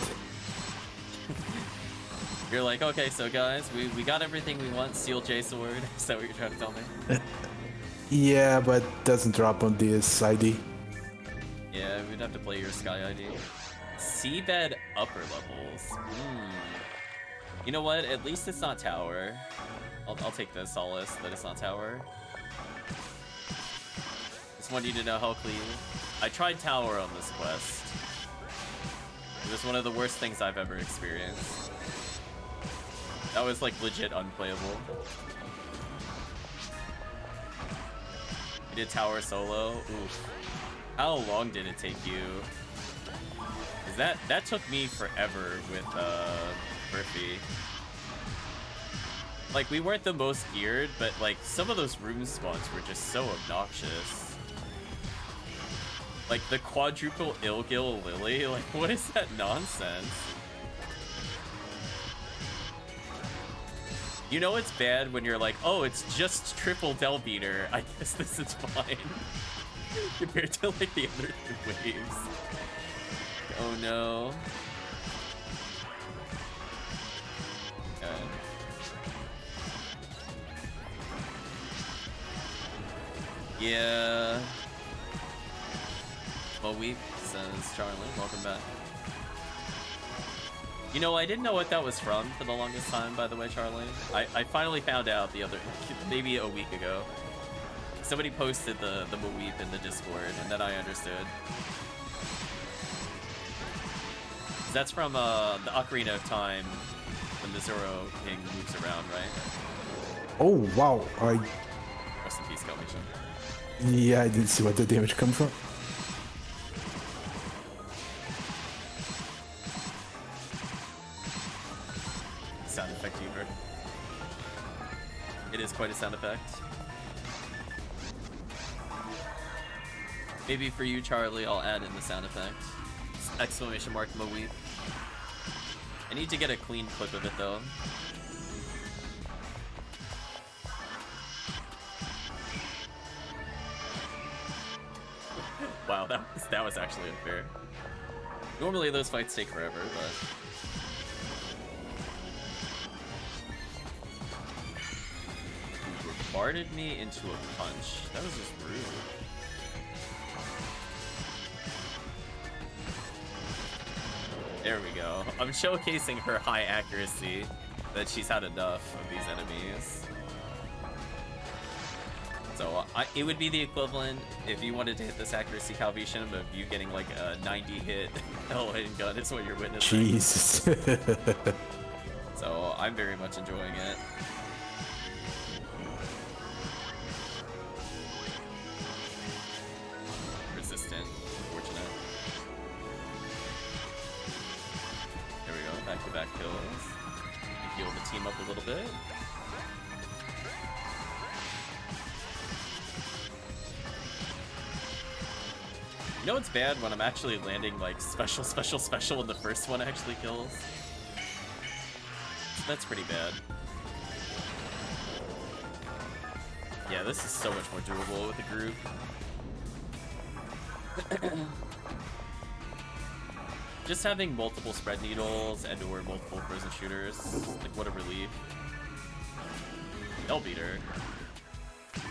You're like, okay, so guys, we got everything we want. Steel J sword. Is that what you're trying to tell me? Yeah, but doesn't drop on this ID. Yeah, we'd have to play your Sky ID. Seabed upper levels. You know what? At least it's not tower. I'll take the solace that it's not tower. Just want you to know, HellCleave. I tried tower on this quest. It was one of the worst things I've ever experienced. That was like legit unplayable. You did tower solo? Oof. How long did it take you? Cause that took me forever with Murphy. Like, we weren't the most geared, but like some of those room spawns were just so obnoxious. Like the quadruple Ilgil Lily, like what is that nonsense? You know it's bad when you're like, oh, it's just triple Del Beater. I guess this is fine. Compared to like the other two waves. Oh no. Okay. Yeah. Weep, says Charlie. Welcome back. You know, I didn't know what that was from for the longest time, by the way, Charlie. I finally found out the other, maybe a week ago. Somebody posted the Weep in the Discord, and then I understood. That's from the Ocarina of Time, when the Zoro King moves around, right? Oh, wow. Rest in peace, Calvitium. Yeah, I didn't see where the damage come from. It is quite a sound effect. Maybe for you, Charlie, I'll add in the sound effect. Exclamation mark Moweep. I need to get a clean clip of it though. Wow, that was actually unfair. Normally those fights take forever, but bombarded me into a punch. That was just rude. There we go. I'm showcasing her high accuracy, that she's had enough of these enemies. So it would be the equivalent if you wanted to hit this accuracy Calvitium of you getting like a 90 hit Hellblade gun is what you're witnessing. Jesus. So I'm very much enjoying it. Resistant, unfortunate. There we go, back-to-back kills. Heal the team up a little bit. You know what's bad? When I'm actually landing like special and the first one actually kills. That's pretty bad. Yeah, this is so much more doable with a group. Just having multiple spread needles and or multiple frozen shooters, like what a relief. They'll beat her. Can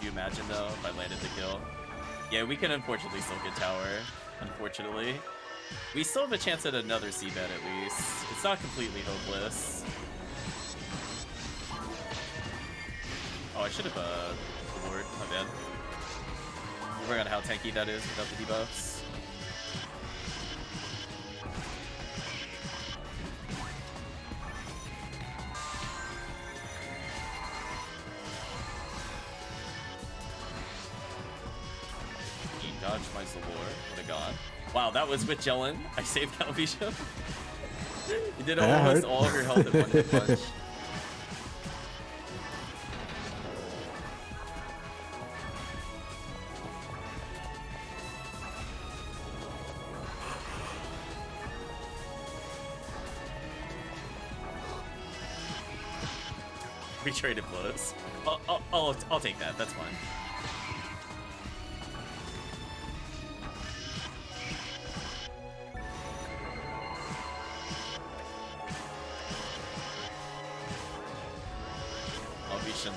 you imagine though if I landed the kill? Yeah, we can unfortunately still get tower, unfortunately. We still have a chance at another seabed at least. It's not completely hopeless. Oh, I should have Lord, my bad. I forgot how tanky that is without the debuffs. Dodge my Zalor, what a god. Wow, that was with Jellin. I saved Calvitium. You did almost all of your health in one hit punch. We traded blows. I'll take that, that's fine.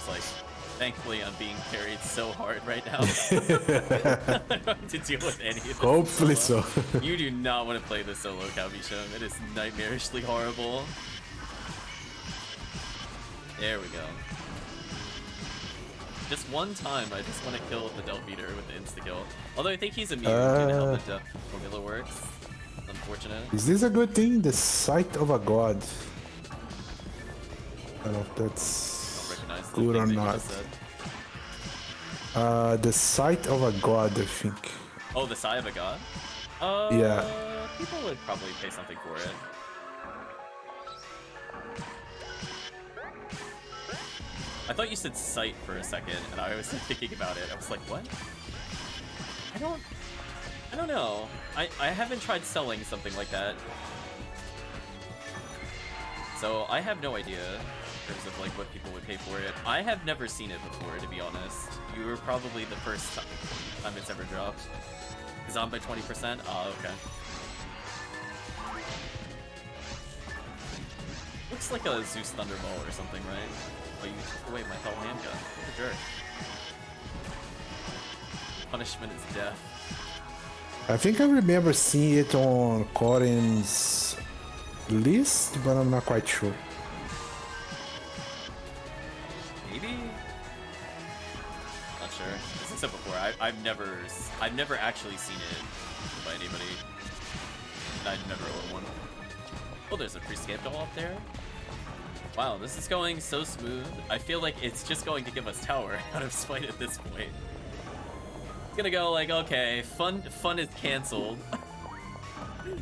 Like, thankfully I'm being carried so hard right now. I don't have to deal with any of this. Hopefully so. You do not want to play this solo Calvitium. It is nightmarishly horrible. There we go. Just one time, I just want to kill the Delph Eater with the insta-kill. Although I think he's immune to how the Delph formula works. Unfortunate. Is this a good thing? The sight of a god. I don't know if that's good or not. The sight of a god, I think. Oh, the sight of a god? Yeah. People would probably pay something for it. I thought you said sight for a second, and I was thinking about it. I was like, what? I don't know. I haven't tried selling something like that. So I have no idea in terms of like what people would pay for it. I have never seen it before, to be honest. You were probably the first time it's ever dropped. Is on by 20%? Oh, okay. Looks like a Zeus Thunderball or something, right? Oh, you took away my Hell handgun. What a jerk. Punishment is death. I think I remember seeing it on Corin's list, but I'm not quite sure. Maybe? Not sure. As I said before, I've never actually seen it by anybody. And I'd never owned one. Oh, there's a pre-scamp doll up there. Wow, this is going so smooth. I feel like it's just going to give us tower out of spite at this point. It's gonna go like, okay, fun is canceled.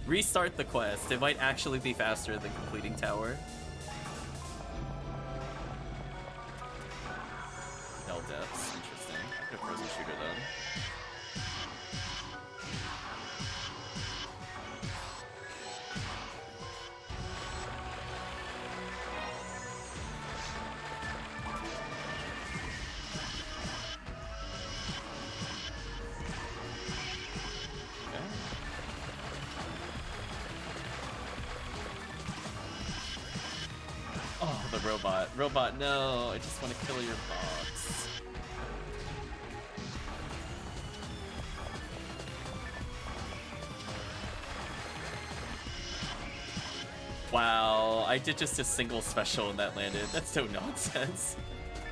Restart the quest. It might actually be faster than completing tower. Depths. Interesting. I could have frozen shooter then. Oh, the robot. Robot, no! I just want to kill your box. Wow, I did just a single special and that landed. That's so nonsense.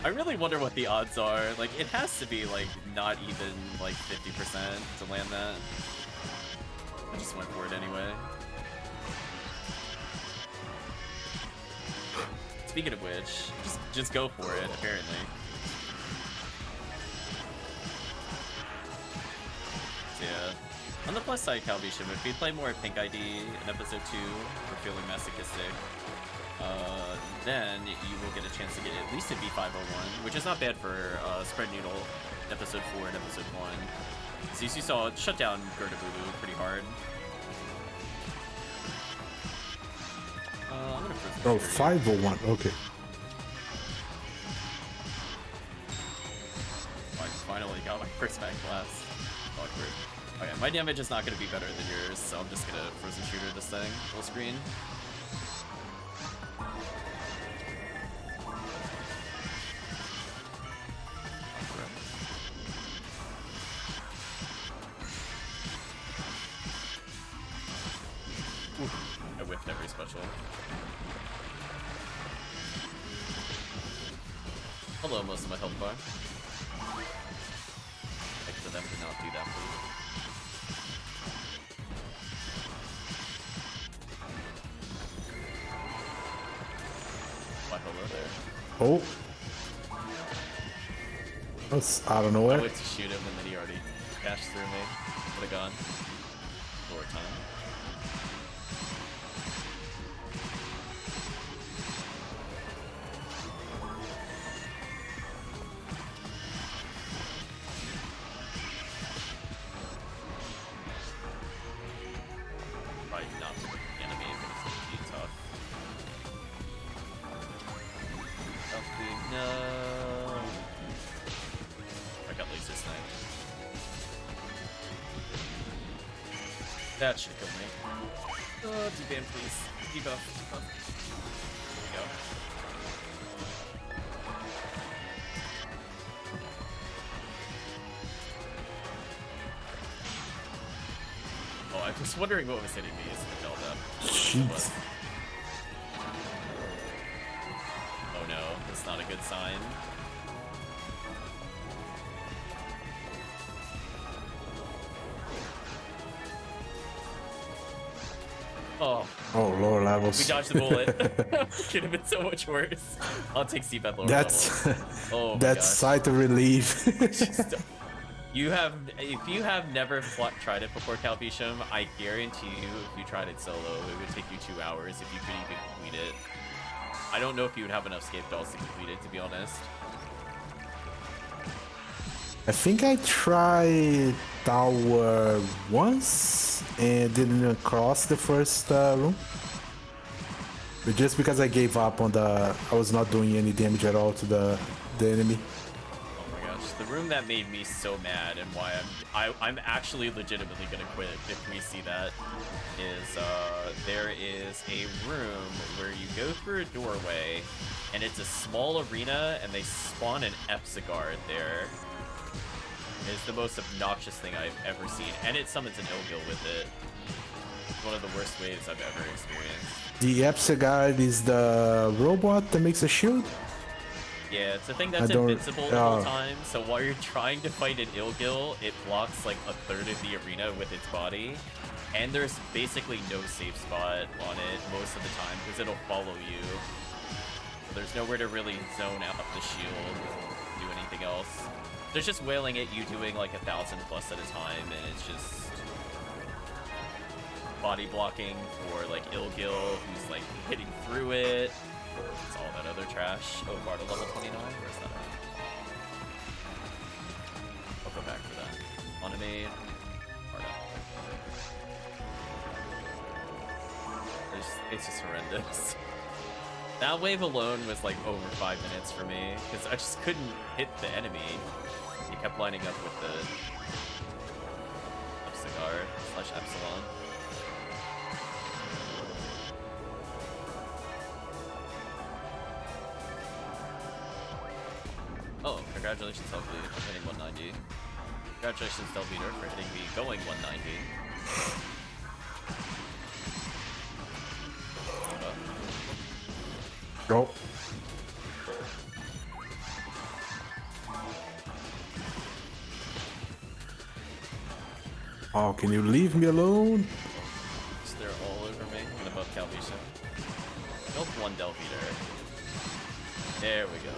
I really wonder what the odds are. Like, it has to be, like, not even, like, 50% to land that. I just went for it anyway. Speaking of which, just go for it, apparently. So yeah. On the plus side, Calvitium, if we play more Pink ID in episode 2, we're feeling masochistic, then you will get a chance to get at least a V501, which is not bad for Spread Noodle, episode 4 and episode 1. So you saw it shut down Gerda-Boo pretty hard. I'm gonna Oh, 501, okay. I finally got my first back blast. Awkward. Okay, my damage is not gonna be better than yours, so I'm just gonna frozen shooter this thing full screen. I whiffed every special. Hello, most of my health bar. Thanks to them to not do that, please. Why hello there? Oh. That's out of I nowhere. went to shoot him and then he already cashed through me. Would've gone. Lower time. Probably not the enemy, but it's gonna be tough. No. I got laser snipe. That should kill me. Oh, deban, please. Debuff, debuff. There we go. Oh, I was wondering what was hitting me as the build-up. Jeez. Oh no, that's not a good sign. Oh. Oh, lower levels. We dodged the bullet. Could have been so much worse. I'll take Seabed lower That's level. Oh my that's gosh. sight of relief. You have, if you have never tried it before, Calvitium, I guarantee you, if you tried it solo, it would take you 2 hours if you could even complete it. I don't know if you would have enough escape dolls to complete it, to be honest. I think I tried tower once and didn't cross the first room. But just because I gave up on I was not doing any damage at all to the enemy. Oh my gosh, the room that made me so mad and why I'm actually legitimately gonna quit if we see that is there is a room where you go through a doorway and it's a small arena and they spawn an Epsigard there. It's the most obnoxious thing I've ever seen, and it summons an Ilgil with it. It's one of the worst waves I've ever experienced. The Epsigard is the robot that makes a shield? Yeah, it's a thing that's invincible the whole time, so while you're trying to fight an Ilgil, it blocks like a third of the arena with its body, and there's basically no safe spot on it most of the time, because it'll follow you. There's nowhere to really zone out the shield, do anything else. There's just wailing at you doing like 1,000 plus at a time, and it's just body blocking for like Ilgil, who's like hitting through it. It's all that other trash. Oh, Barda level 29? Where's that at? Automate. It's just horrendous. That wave alone was like over 5 minutes for me because I just couldn't hit the enemy. He kept lining up with the Epsilon. Oh, congratulations, HellCleave, for hitting 190. Congratulations, Delbeater, for hitting me going 190. Go. Oh, can you leave me alone? They're all over me and above Calvitium. Nope, one Delbeater. There we go.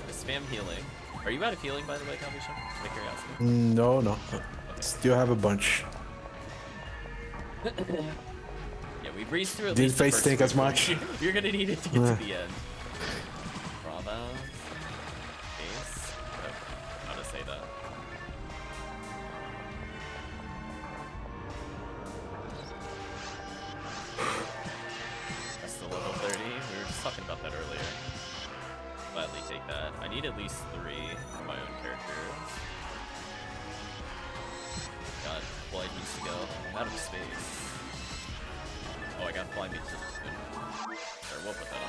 Spam healing. Are you out of healing, by the way, Calvitium? Out of curiosity. No. Okay. Still have a bunch. Yeah, we breezed through at Didn't least the face first tank as group. much. You're gonna need it to get to the end. Bravo. Case. How to say that? That's the level 30. We were just talking about that earlier. Gladly take that. I need at least 3 for my own characters. God, Blind needs to go. I'm out of space. Oh, I got Blind Meat too. Or we'll put that on.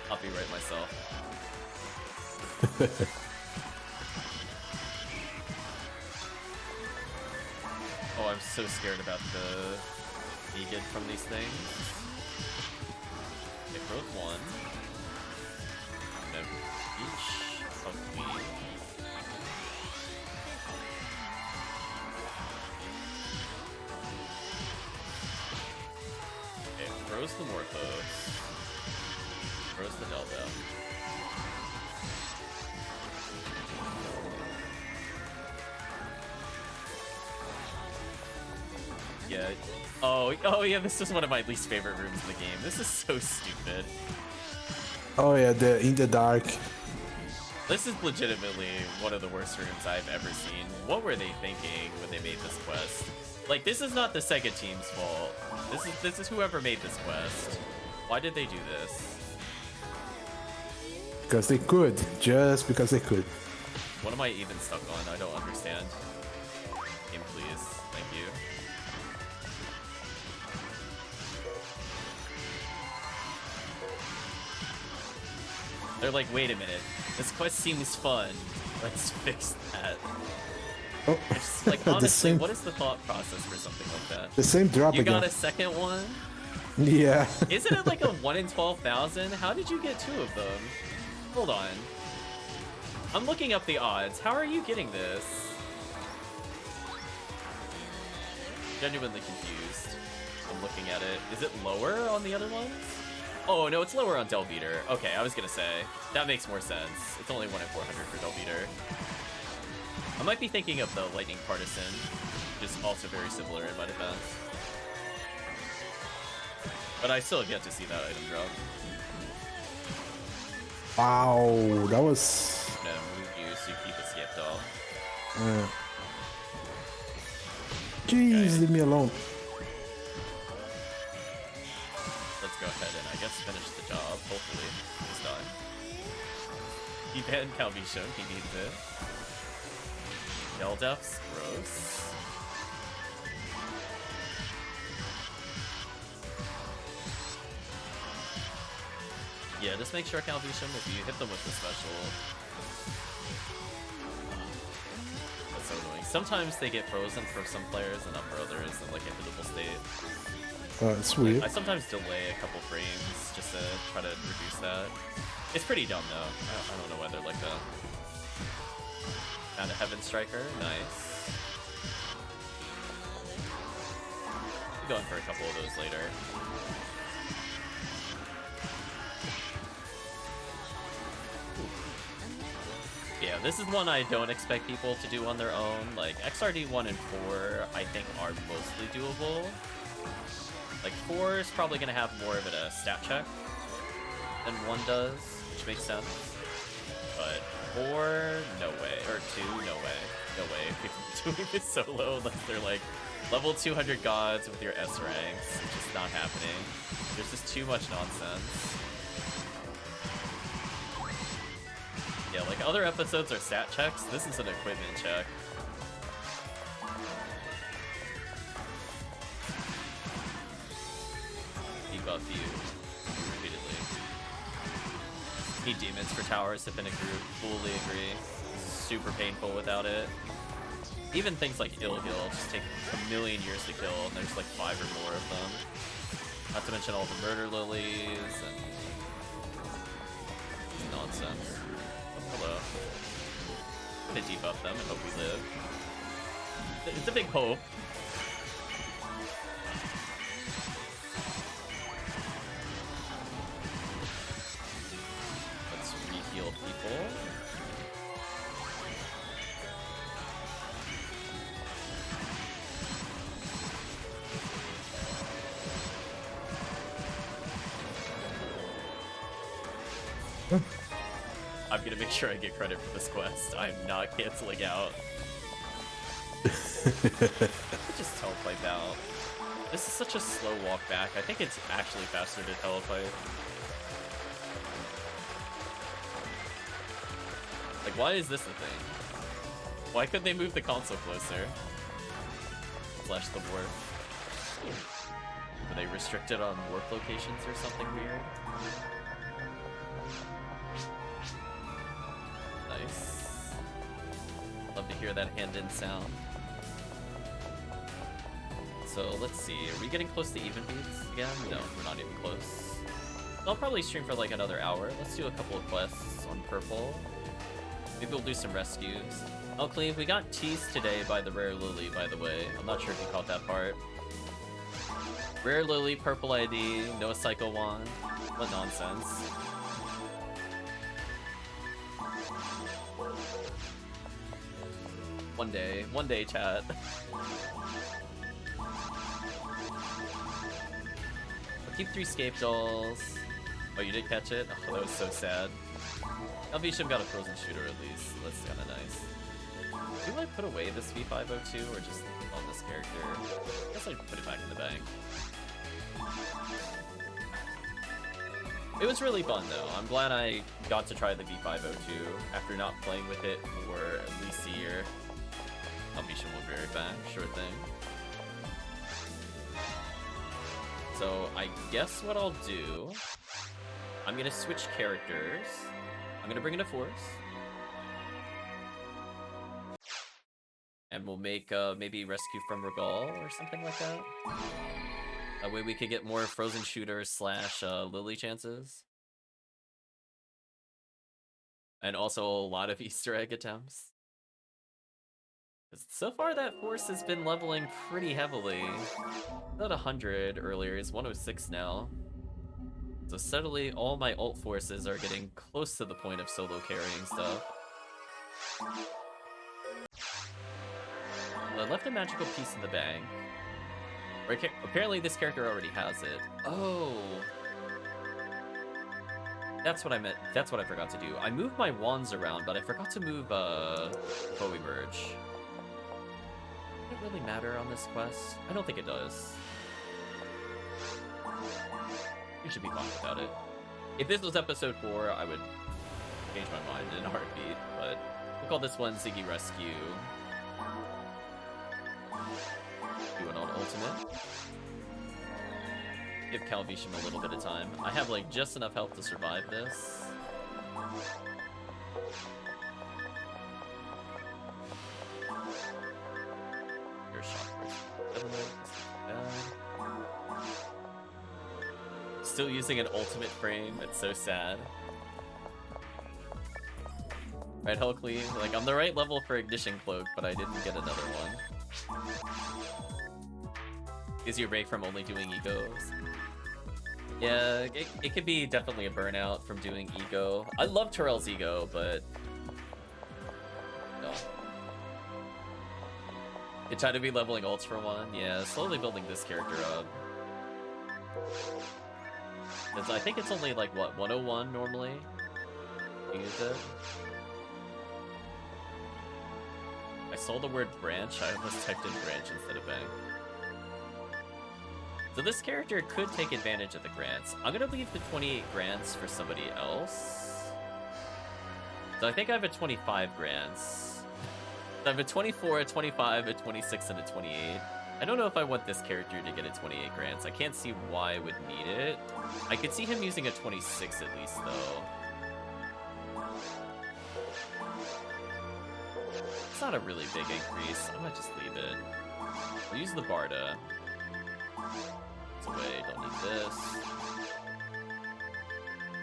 Copyright myself. Oh, I'm so scared about the Egid from these things. It broke one. No, each of we. Okay, throws the Morphos. Throws the Delta. Yeah. Oh yeah, this is one of my least favorite rooms in the game. This is so stupid. Oh yeah, in the dark. This is legitimately one of the worst rooms I've ever seen. What were they thinking when they made this quest? Like, this is not the Sega team's fault. This is whoever made this quest. Why did they do this? Because they could. Just because they could. What am I even stuck on? I don't understand. Game, please. Thank you. They're like, wait a minute. This quest seems fun. Let's fix that. Oh, It's like, honestly, what is the thought process for something like that? The same drop You again. got a second one? Yeah. Isn't it like a 1 in 12,000? How did you get 2 of them? Hold on. I'm looking up the odds. How are you getting this? Genuinely confused. I'm looking at it. Is it lower on the other ones? Oh, no, it's lower on Delbeater. Okay, I was gonna say. That makes more sense. It's only 1 in 400 for Delbeater. I might be thinking of the Lightning Partisan, which is also very similar in my defense. But I still have yet to see that item drop. Wow, that was... No, move you so you keep it skipped off. Jeez, Okay. leave me alone. Let's go ahead and I guess finish the job, hopefully, this time. He banned Calvitium, he needs it. Death's gross. Yeah, just make sure Calvitium, if you hit them with the special. That's so annoying. Sometimes they get frozen for some players and not for others in like a hittable state. It's weird. I sometimes delay a couple frames just to try to reduce that. It's pretty dumb though. I don't know why they're like that. Found a Heaven Striker, nice. Be going for a couple of those later. Yeah, this is one I don't expect people to do on their own. Like, XRD 1 and 4, I think, are mostly doable. Like, 4 is probably going to have more of a stat check than 1 does, which makes sense. But 4? No way. Or 2? No way. No way. People doing this solo unless they're like level 200 gods with your S ranks. It's just not happening. There's just too much nonsense. Yeah, like other episodes are stat checks. This is an equipment check. Debuff you repeatedly. Need demons for towers if in a group. Fully agree. Super painful without it. Even things like Ilgil just take a million years to kill, and there's like 5 or more of them. Not to mention all the murder lilies and nonsense. Oh, hello. I'm gonna debuff them and hope we live. It's a big hope. Let's re-heal people. I'm gonna make sure I get credit for this quest. I'm not canceling out. Just telepipe out. This is such a slow walk back. I think it's actually faster to telepipe. Like, why is this a thing? Why couldn't they move the console closer? Slash the warp. Were they restricted on warp locations or something weird? Nice. Love to hear that hand-in sound. So let's see, are we getting close to even beats again? No, we're not even close. I'll probably stream for like another hour. Let's do a couple of quests on purple. Maybe we'll do some rescues. HellCleave, we got teased today by the Rare Lily, by the way. I'm not sure if you caught that part. Rare Lily, purple ID, no Psycho Wand. What nonsense. One day, chat. I'll keep 3 scape dolls. Oh, you did catch it? Oh, that was so sad. Calvitium got a frozen shooter at least. So that's kind of nice. Do I put away this V502 or just on this character? I guess I'd put it back in the bank. It was really fun though. I'm glad I got to try the V502 after not playing with it for at least a year. Calvitium will be right back, sure thing. So I guess what I'll do, I'm gonna switch characters. I'm gonna bring in a force. And we'll make maybe Rescue from Regal or something like that. That way we could get more frozen shooter slash Lily chances. And also a lot of Easter egg attempts. So far that force has been leveling pretty heavily. Not 100 earlier, it's 106 now. So steadily all my ult forces are getting close to the point of solo carrying stuff. I left a magical piece in the bag. Apparently this character already has it. Oh. That's what I meant. That's what I forgot to do. I moved my wands around, but I forgot to move Bowie Merge. Does it really matter on this quest? I don't think it does. You should be fine without it. If this was episode 4, I would change my mind in a heartbeat, but we'll call this one Ziggy Rescue. Do it on ultimate. Give Calvitium a little bit of time. I have like just enough health to survive this. Your shot. Still using an ultimate frame. It's so sad. Right, HellCleave. Like I'm the right level for Ignition Cloak, but I didn't get another one. Gives you a break from only doing egos. Yeah, it could be definitely a burnout from doing ego. I love Terrell's ego, but no. You try to be leveling ults for one. Yeah, slowly building this character up. I think it's only like what 101 normally. You use it. saw the word branch, I almost typed in branch instead of bank. So this character could take advantage of the grants. I'm gonna leave the 28 grants for somebody else. So I think I have a 25 grants. I have a 24, a 25, a 26, and a 28. I don't know if I want this character to get a 28 grants. I can't see why I would need it. I could see him using a 26 at least, though. It's not a really big increase. I might just leave it. I'll use the Barda. It's away, don't need this.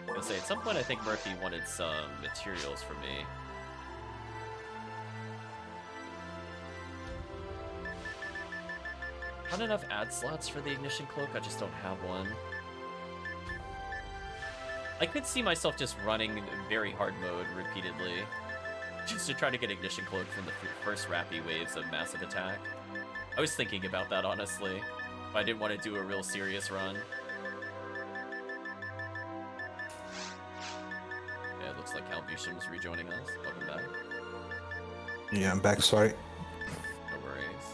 I was gonna say, at some point I think Murphy wanted some materials from me. Not enough ad slots for the Ignition Cloak, I just don't have one. I could see myself just running very hard mode repeatedly, just to try to get Ignition Cloak from the first Rappy waves of massive attack. I was thinking about that, honestly, if I didn't want to do a real serious run. Yeah, it looks like Calvitium is rejoining us. Welcome back. Yeah, I'm back, sorry. No worries.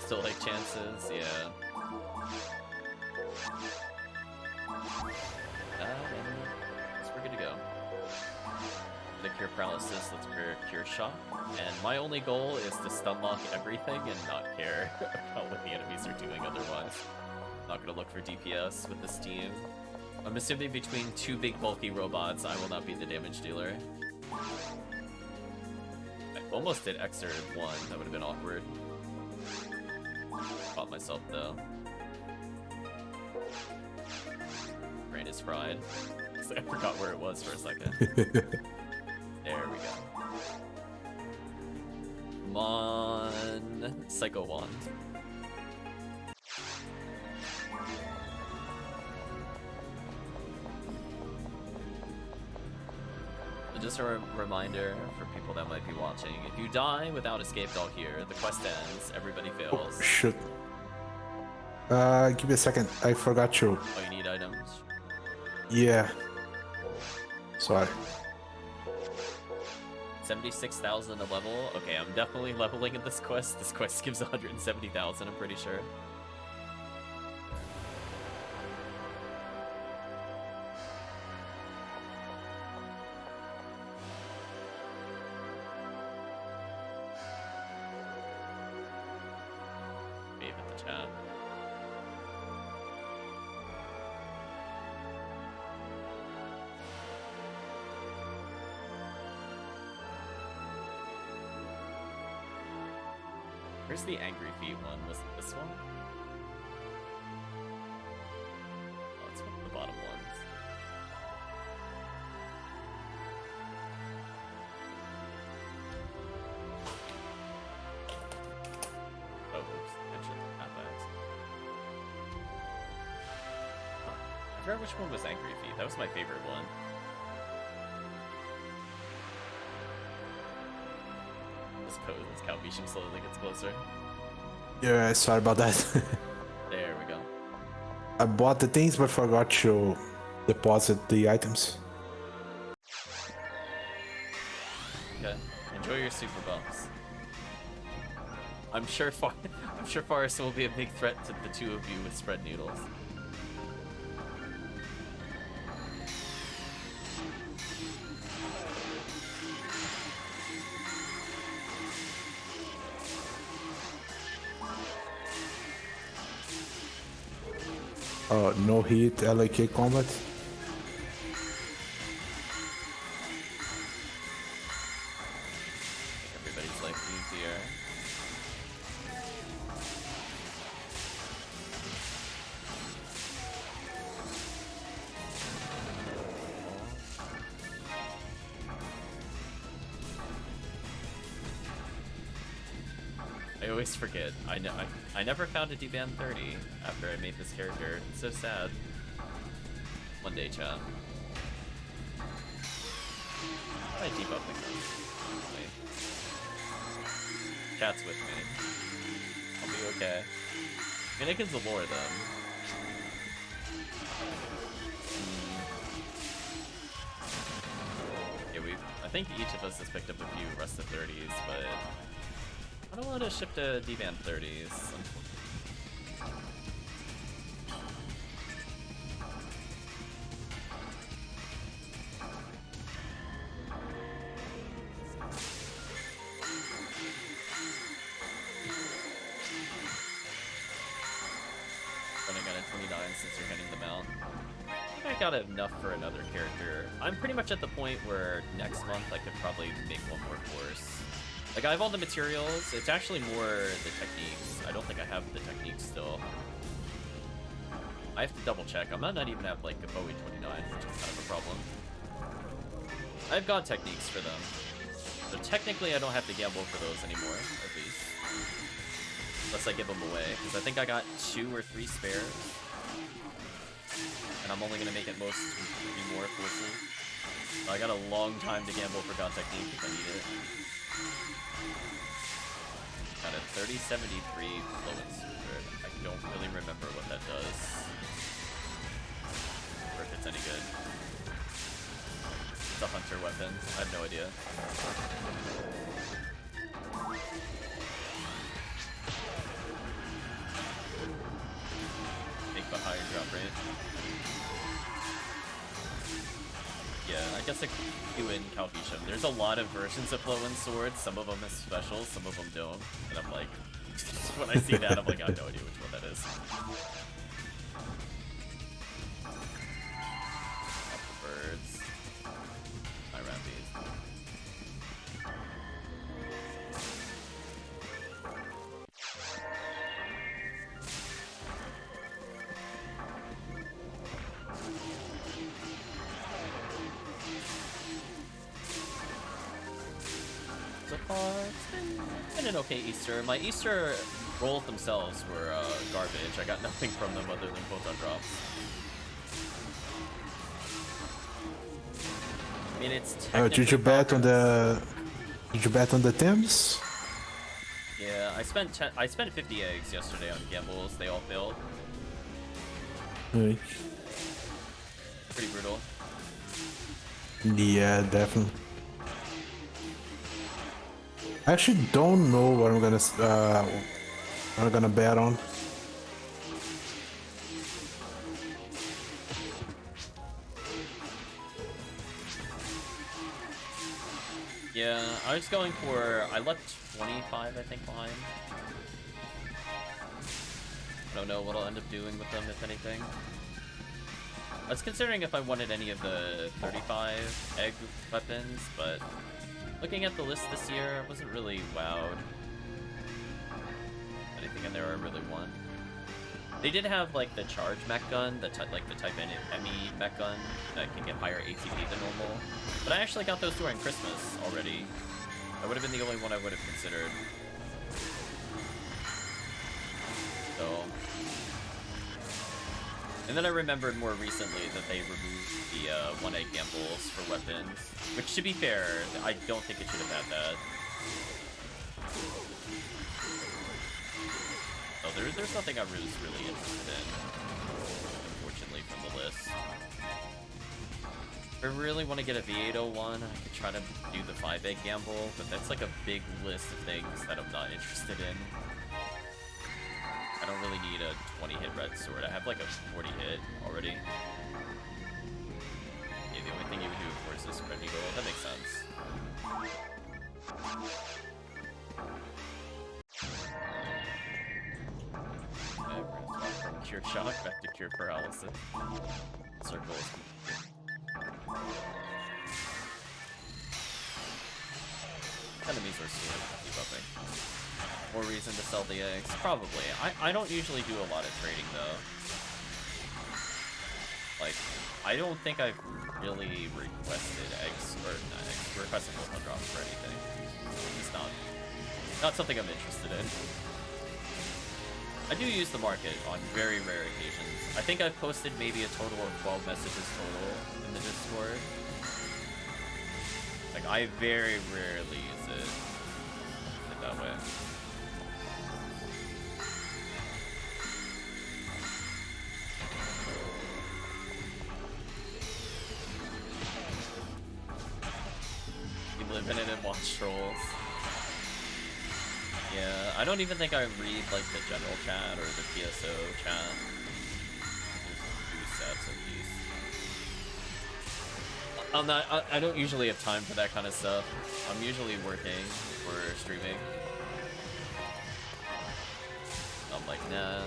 Still like chances, yeah. So we're good to go. The Cure Paralysis, let's Cure Shock. And my only goal is to stun lock everything and not care about what the enemies are doing otherwise. Not gonna look for DPS with this team. I'm assuming between two big bulky robots, I will not be the damage dealer. I almost did Exert 1, that would have been awkward. Caught myself though. Brain is fried. I forgot where it was for a second. There we go. Come on, Psycho Wand. Just a reminder for people that might be watching, if you die without escape doll here, the quest ends, everybody fails. Oh, shoot. Give me a second, I forgot you. Oh, you need items? Yeah. Sorry. 76,000 a level? Okay, I'm definitely leveling in this quest. This quest gives 170,000, I'm pretty sure. Wave at the chat. Where's the Angry Feet one? Was it this one? Oh, it's one of the bottom ones. Oh, oops. Mentioned FX. Huh. I forgot which one was Angry Feet. That was my favorite one. This pose as Calvitium slowly gets closer. Yeah, sorry about that. There we go. I bought the things but forgot to deposit the items. Okay. Enjoy your super bumps. I'm sure Forrest will be a big threat to the two of you with spread noodles. No hit, LAK combat. Everybody's life easier. I always forget. I never found a D-Band 30 after I made this character. It's so sad. One day, chat. I debuff things. Chat's with me. I'll be okay. I mean, I can Zalore them. Yeah, I think each of us has picked up a few Rusted 30s, but I don't want to ship to D-Band 30s. Running out of 29 since you're hitting them out. I think I got enough for another character. I'm pretty much at the point where next month I could probably make one more course. Like, I have all the materials. It's actually more the techniques. I don't think I have the techniques still. I have to double check. I might not even have, like, a Bowie 29, which is kind of a problem. I've got techniques for them. So technically I don't have to gamble for those anymore, at least. Unless I give them away, because I think I got 2 or 3 spares. And I'm only going to make at most 3 more forces. So I got a long time to gamble for God Technique if I need it. Got a 3073 Fluent Secret. I don't really remember what that does. Or if it's any good. It's a hunter weapon. I have no idea. Make the higher drop rate. Yeah, I guess like you in Calvitium. There's a lot of versions of Flowing Swords. Some of them have specials, some of them don't. And I'm like, when I see that, I'm like, I have no idea which one that is. Apple birds. My rambies. So far, it's been an okay Easter. My Easter rolls themselves were garbage. I got nothing from them other than photon drops. I mean, it's technically did you bet on the? Did you bet on the Thames? Yeah, I spent 50 eggs yesterday on gambles. They all failed. Right. Pretty brutal. Yeah, definitely. I actually don't know what I'm gonna bet on. Yeah, I was going for. I left 25, I think, behind. I don't know what I'll end up doing with them, if anything. I was considering if I wanted any of the 35 egg weapons, but looking at the list this year, I wasn't really wowed. Anything in there I really want. They did have like the charge mech gun, like the Type N ME mech gun that can get higher ATP than normal. But I actually got those during Christmas already. That would have been the only one I would have considered. So. And then I remembered more recently that they removed the 1-egg gambles for weapons. Which, to be fair, I don't think it should have had that. So there's nothing I was really interested in, unfortunately, from the list. If I really want to get a V801, I could try to do the 5-egg gamble, but that's like a big list of things that I'm not interested in. I don't really need a 20-hit red sword. I have like a 40-hit already. Yeah, the only thing you would do, of course, is spread needle. That makes sense. Okay, we're gonna swap from Cure Shock back to Cure Paralysis. Circles. Enemies are slow debuffing. More reason to sell the eggs? Probably. I don't usually do a lot of trading, though. Like, I don't think I've really requested eggs, or not eggs, requested photon drops for anything. It's not something I'm interested in. I do use the market on very rare occasions. I think I've posted maybe a total of 12 messages total in the Discord. Like, I very rarely use it that way. watch trolls. Yeah, I don't even think I read like the general chat or the PSO chat. Just do sets and peace. I'm not. I don't usually have time for that kind of stuff. I'm usually working or streaming. I'm like, nah.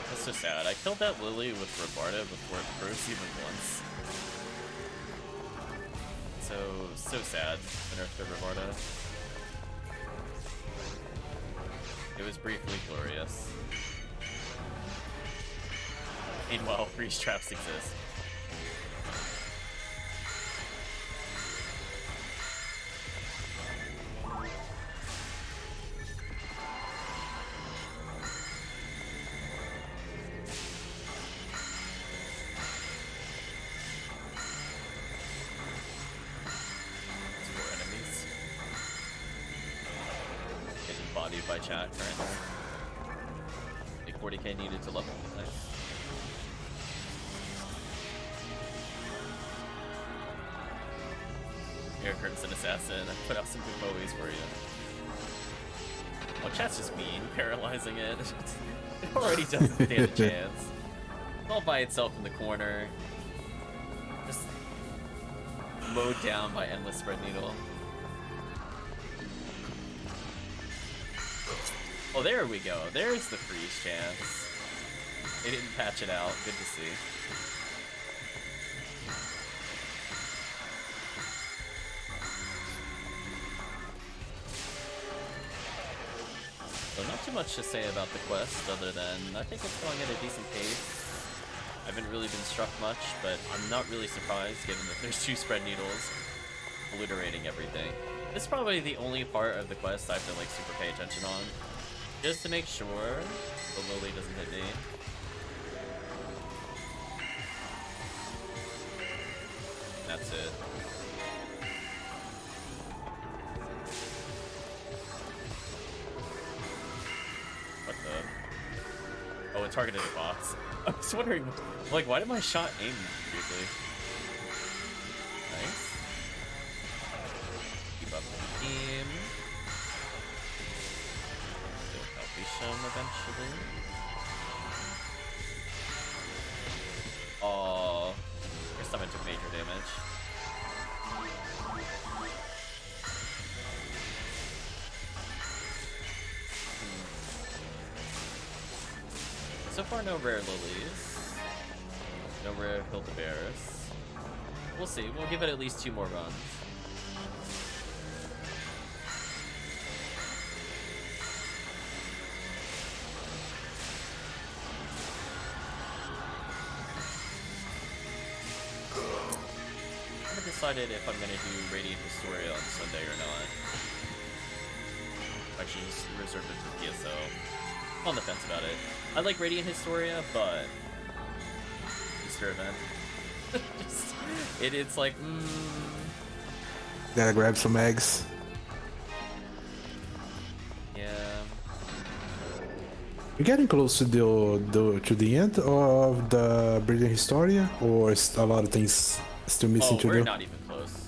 That's so sad. I killed that Lily with Rabarda before it froze even once. So sad. I nerfed the Rabarda. It was briefly glorious. Meanwhile, freeze traps exist. By chat currently. Like 40k needed to level. Nice. Here, Crimson Assassin. I put out some good Bowies for you. Oh, chat's just mean, paralyzing it. It already doesn't stand a chance. It's all by itself in the corner. Just mowed down by Endless Spread Needle. Oh, there we go. There's the freeze chance. They didn't patch it out. Good to see. So not too much to say about the quest other than I think it's going at a decent pace. I haven't really been struck much, but I'm not really surprised given that there's 2 spread needles obliterating everything. This is probably the only part of the quest I have to like super pay attention on. Just to make sure the Lily doesn't hit me. That's it. What the? Oh, it targeted the box. I was wondering, like, why did my shot aim weirdly? Nice. Keep up the team. Eventually. Oh, first time I took major damage. So far, no rare lilies. No rare Bears. We'll see. We'll give it at least 2 more runs. Decided if I'm gonna do Radiant Historia on Sunday or not. Actually, just reserved it for PSO. I'm on the fence about it. I like Radiant Historia, but Easter event. It's like, Gotta grab some eggs. Yeah. We're getting close to the end of the Radiant Historia, or is a lot of things still missing to do? We're not even close.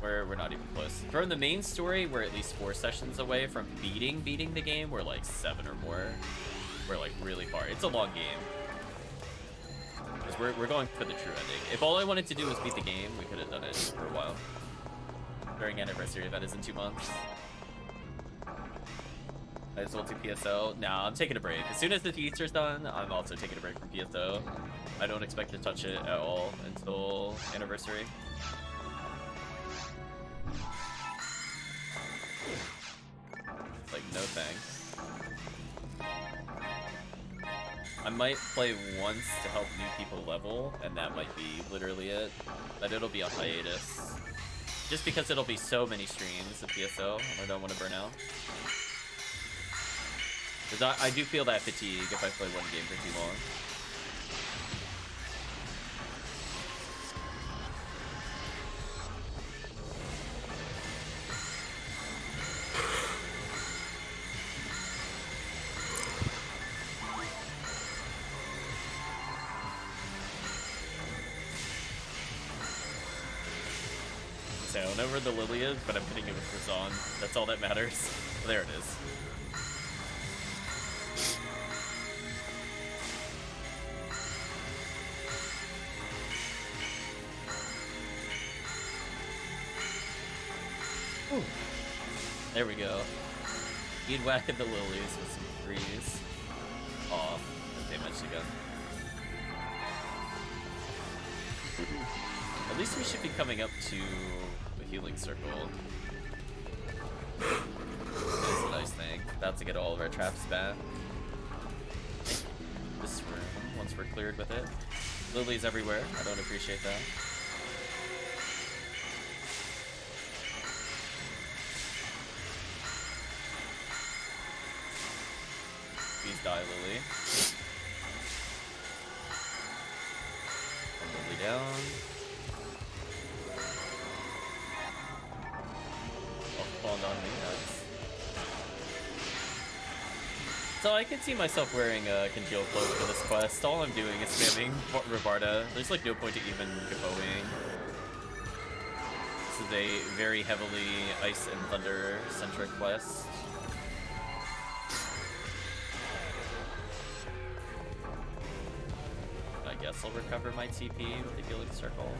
We're not even close. From the main story, we're at least 4 sessions away from beating the game. We're like 7 or more. We're like really far. It's a long game. Because we're going for the true ending. If all I wanted to do was beat the game, we could have done it for a while. During anniversary event is in 2 months. I just want to PSO. Nah, I'm taking a break. As soon as the Easter's done, I'm also taking a break from PSO. I don't expect to touch it at all until anniversary. Like, no thanks. I might play once to help new people level, and that might be literally it. But it'll be on hiatus. Just because it'll be so many streams of PSO, I don't want to burn out. Because I do feel that fatigue if I play one game for too long. don't know where the lily is, but I'm hitting it with Razan. That's all that matters. There it is. Ooh. There we go. He'd whack at the lilies with some freeze. Aw, that damaged again. At least we should be coming up to the healing circle. That's a nice thing. About to get all of our traps back. This room, once we're cleared with it. Lilies everywhere. I don't appreciate that. Please die, Lily. Lily down. Spawned on me, nice. So I can see myself wearing a congealed cloak for this quest. All I'm doing is spamming Rabarda. There's like no point to even going. This is a very heavily ice and thunder centric quest. I guess I'll recover my TP with the healing circle.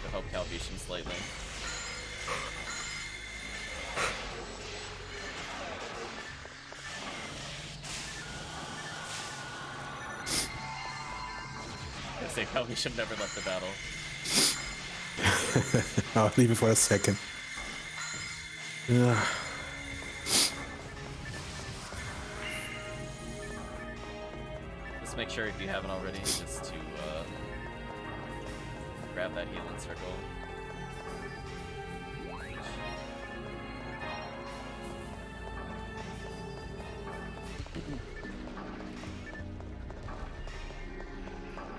I hope Calvitium slightly. I say Calvitium never left the battle. I'll leave it for a second. Just make sure if you haven't already, just to grab that healing circle.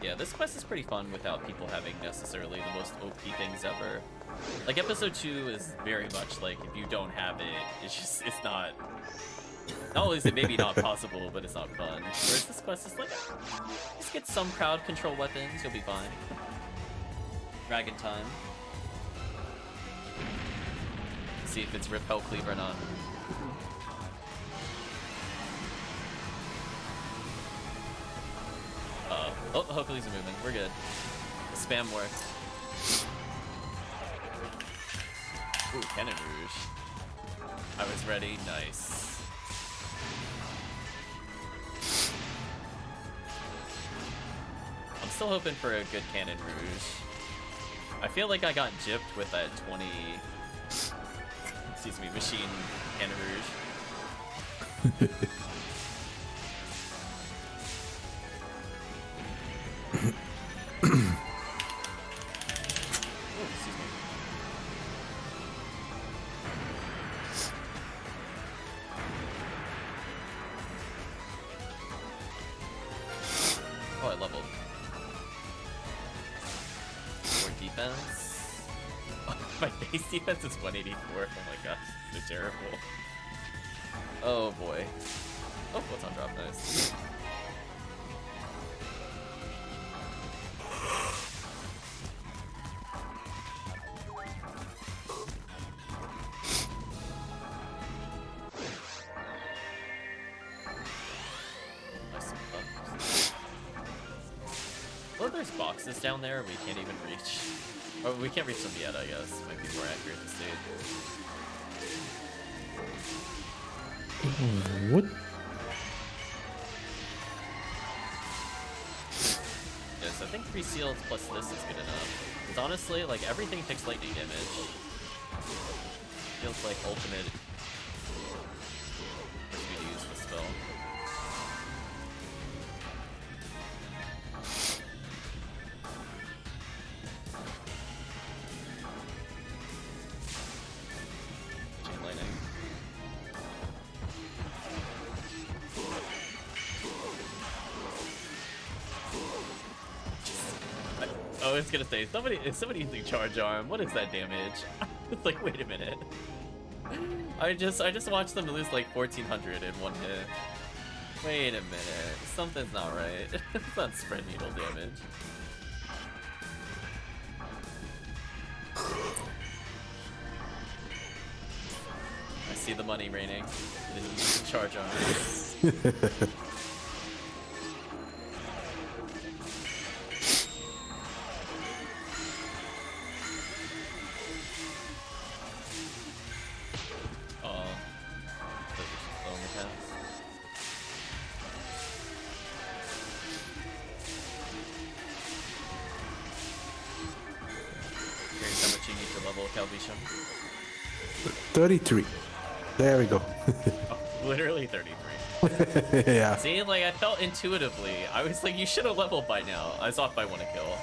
Yeah, this quest is pretty fun without people having necessarily the most OP things ever. Like, episode 2 is very much like, if you don't have it, it's not only is it maybe not possible, but it's not fun. Whereas this quest is like, just get some crowd control weapons, you'll be fine. Dragon time. See if it's rip HellCleave or not. Oh, hopefully he's moving. We're good. The spam works. Ooh, Cannon Rouge. I was ready. Nice. I'm still hoping for a good Cannon Rouge. I feel like I got gypped with that 20... Excuse me, machine Cannon Rouge. Oh, I leveled. More defense. My base defense is 184. Oh my gosh, so terrible. Oh boy. Oh, what's on drop? Nice. Well, there's boxes down there we can't even reach. Oh, we can't reach them yet, I guess. Might be more accurate to state. What? Yes, I think 3 seals plus this is good enough. Because honestly, like, everything takes lightning damage. Feels like ultimate. Force me to use the spell. I was gonna say, somebody using charge arm. What is that damage? It's like, wait a minute. I just watched them lose like 1400 in one hit. Wait a minute, something's not right. It's not spread needle damage. I see the money raining. I didn't use the charge on it. Calvitium. 33. There we go. Oh, literally 33. Yeah. See, like, I felt intuitively. I was like, you should have leveled by now. I was off by 1 kill.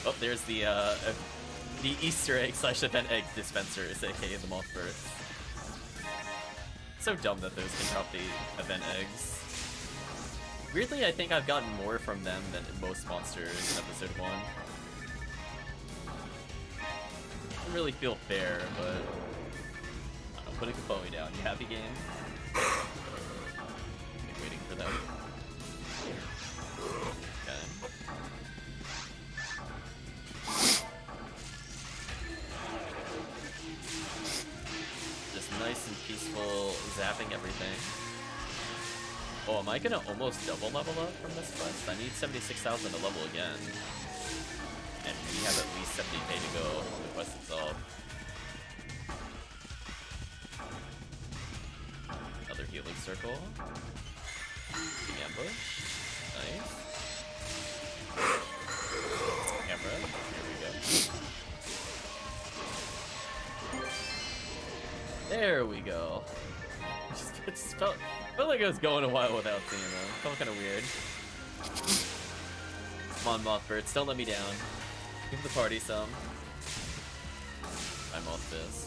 Oh, there's the Easter egg / event egg dispensers, aka the moth birds. So dumb that those can drop the event eggs. Weirdly, I think I've gotten more from them than most monsters in episode 1. Doesn't really feel fair, but I don't know, putting a Bowie down. You happy, game? I'm waiting for them. Okay. Just nice and peaceful, zapping everything. Oh, am I gonna almost double level up from this quest? I need 76,000 to level again. And we have at least 70k to go on the quest itself. Another healing circle. The ambush. Nice. Camera. Here we go. There we go. It just felt like I was going a while without seeing them. Felt kind of weird. Come on, Mothbirds, don't let me down. Give the party some. I'm Moth Fist.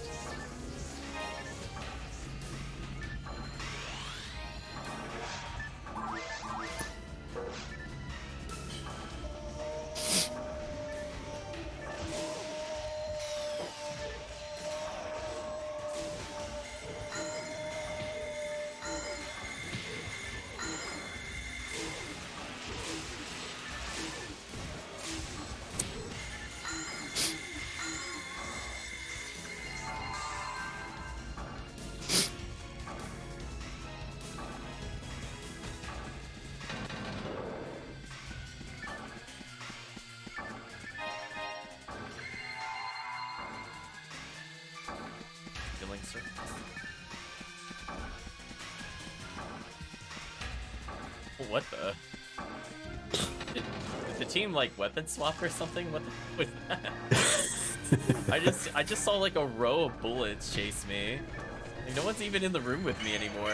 What the? Did the team like weapon swap or something? What the was that? I just saw like a row of bullets chase me. Like, no one's even in the room with me anymore.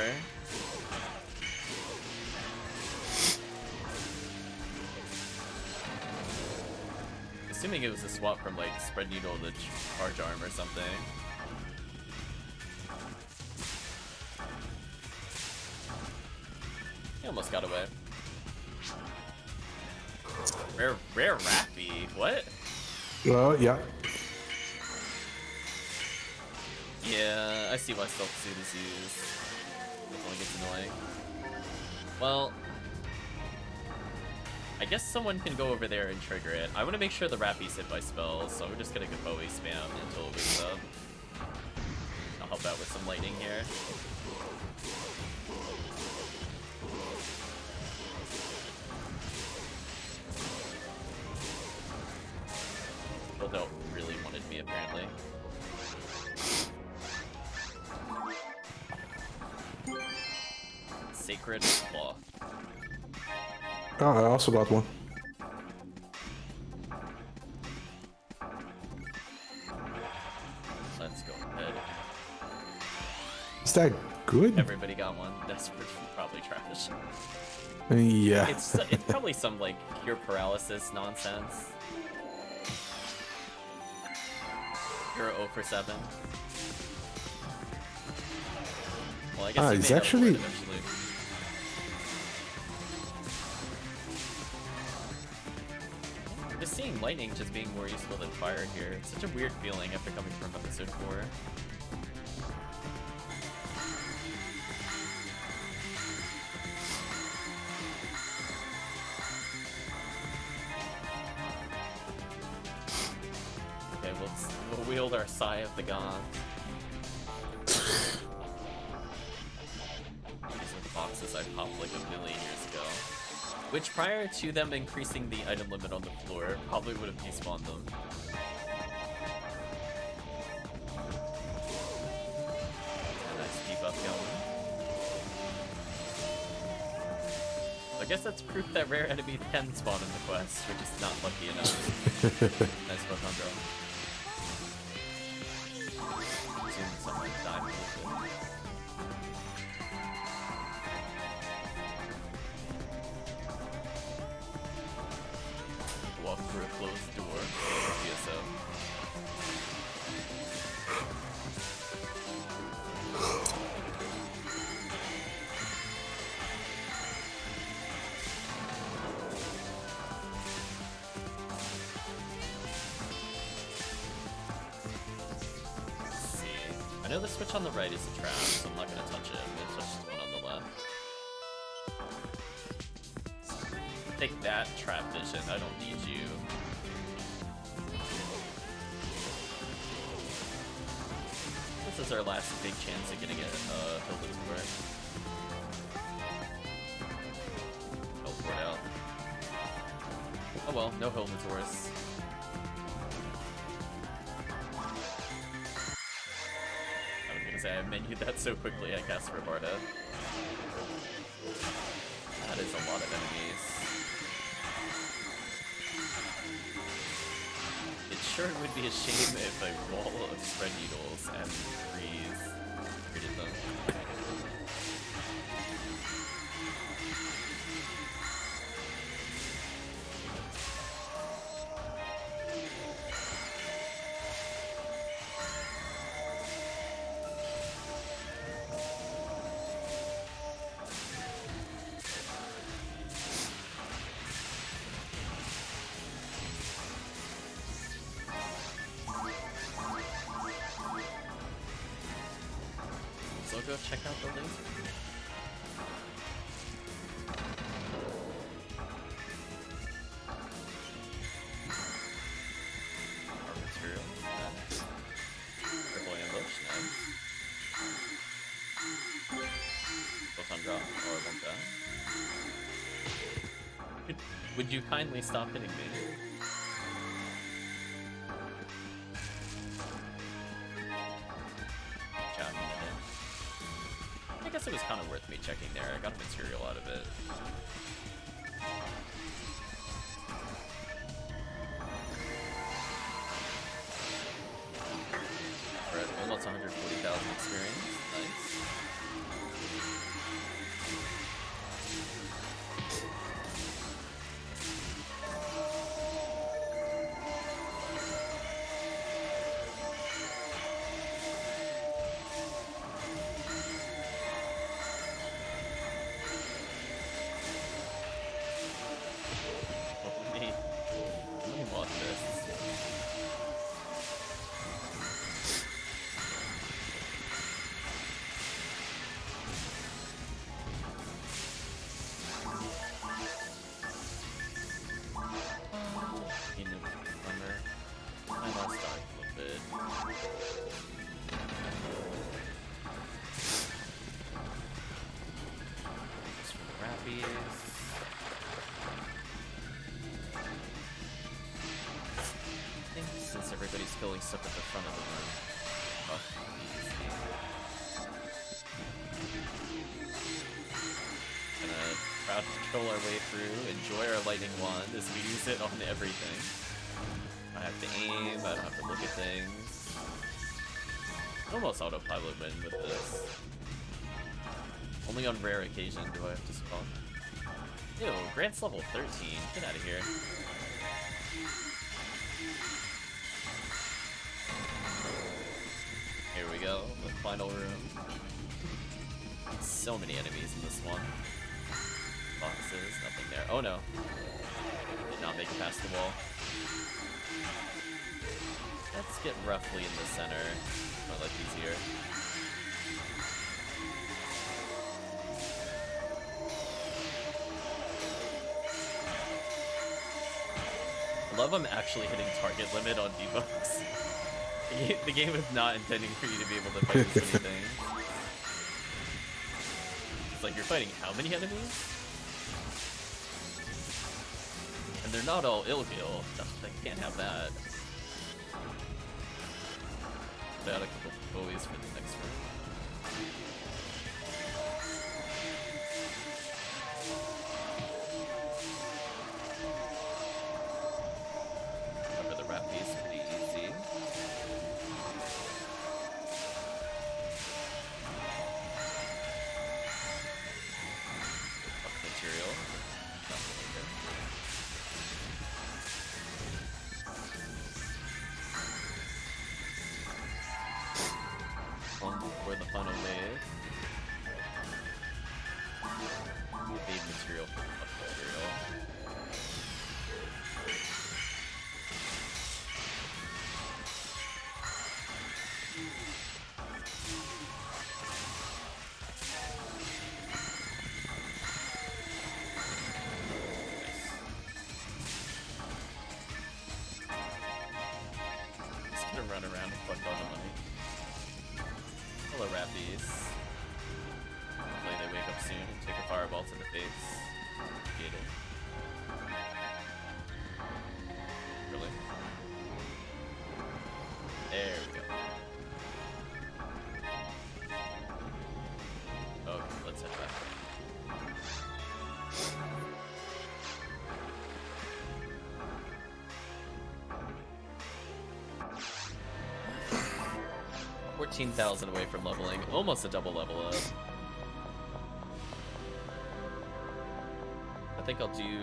Assuming it was a swap from like spread needle to charge arm or something. He almost got away. Rare Rappy. What? Well, yeah. Yeah, I see why Stealth Suit is used. Definitely gets annoying. Well, I guess someone can go over there and trigger it. I want to make sure the Rappy's hit by spells, so we're just gonna go Bowie spam until it wakes up. I'll help out with some lightning here. Build-out really wanted me, apparently. Sacred Cloth. Oh, I also got one. Let's go ahead. Is that good? Everybody got one. That's probably trash. Yeah. It's probably some like pure paralysis nonsense. You're 0 for 7. Well, I guess It's actually. Eventually. Just seeing lightning just being more useful than fire here. It's such a weird feeling after coming from episode 4. Okay, we'll wield our Sigh of the Gods. These are the boxes I popped like a million years ago. Which, prior to them increasing the item limit on the floor, probably would have despawned them. A nice debuff going. I guess that's proof that rare enemies can spawn in the quest, we're just not lucky enough. Nice Phantasy. Assume someone died a little bit. Walk through a closed door. PSO. Let's see. I know the switch on the right is a trap, so I'm not gonna touch it. I'm gonna touch the one on the left. Take that, trap vision. I don't need you. This is our last big chance of getting a Hell'Lizor. Teleport out. Oh well, no Hell'Lizors. I was gonna say I menued that so quickly I cast Robarda. That is a lot of enemies. It sure would be a shame if a wall of spread needles and freeze created them. So go check out the laser. Our material. Nice. Triple ambush. Nice. Both on draw. Or won't die. Would you kindly stop hitting me? I guess it was kind of worth me checking there. I got a material out of it. Alright, almost 140,000 experience. Nice. Let me watch this. I lost Dark a little bit. Just for the Rappies. Since everybody's filling stuff at the front of the room. Oh, easy. Gonna crowd control our way through, enjoy our lightning wand as we use it on everything. I have to aim, I don't have to look at things. Almost autopilot win with this. Only on rare occasion do I have to spawn. Ew, Grant's level 13. Get out of here. Here we go, the final room. So many enemies in this one. Boxes, nothing there. Oh no. Did not make it past the wall. Let's get roughly in the center. My life easier. I love I'm actually hitting target limit on debuffs. The game is not intending for you to be able to fight this many things. It's like you're fighting how many enemies? And they're not all ill-gil. They can't have that. Put out a couple buoys for the next room. Remember the wrap piece, pretty easy. Material. One for the final wave. Evade material for the material. Run around and collect all the money. Hello, Rappies. Hopefully they wake up soon and take a fireball to the face. Get it. Really? There we go. Okay, let's head back. $14,000 away from leveling, almost a double level up. I think I'll do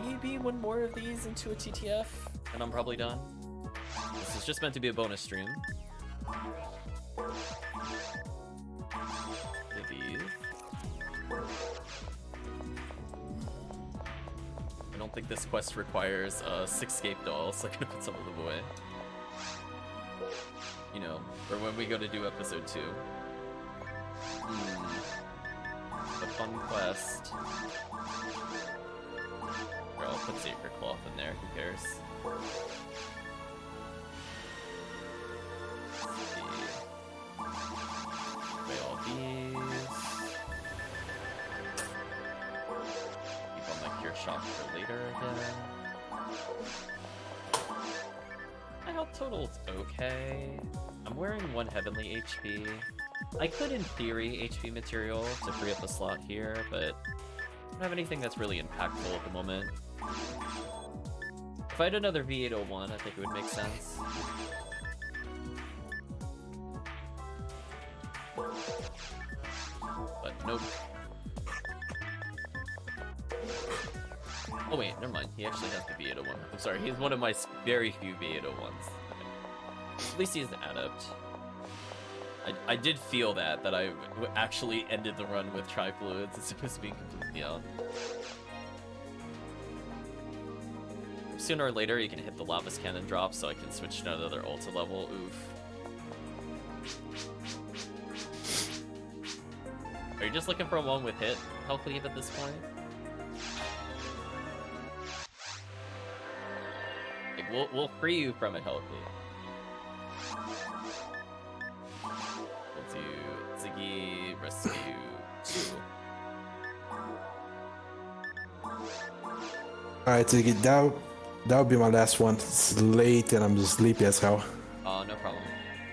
maybe one more of these into a TTF, and I'm probably done. This is just meant to be a bonus stream. Maybe. I don't think this quest requires 6 scape dolls, so I'm gonna put some of them away. You know, for when we go to do episode 2. The fun quest. Or I'll put Sacred Cloth in there, who cares? Let's see. Away all these. Keep on my Cure Shock for later again. My health total's okay. I'm wearing 1 heavenly HP. I could, in theory, HP material to free up a slot here, but I don't have anything that's really impactful at the moment. If I had another V801, I think it would make sense. But nope. Oh wait, never mind. He actually has the V801. I'm sorry, he's one of my very few V801s. At least he's an adept. I did feel that I actually ended the run with Tri-Fluids as opposed to being completely out. Sooner or later, you can hit the Lavas Cannon drop so I can switch to another ulti level. Oof. Are you just looking for a one with hit HellCleave at this point? Like, we'll free you from a HellCleave. We'll do Ziggy Rescue 2. Alright, Ziggy, that would be my last one. It's late and I'm just sleepy as hell. No problem.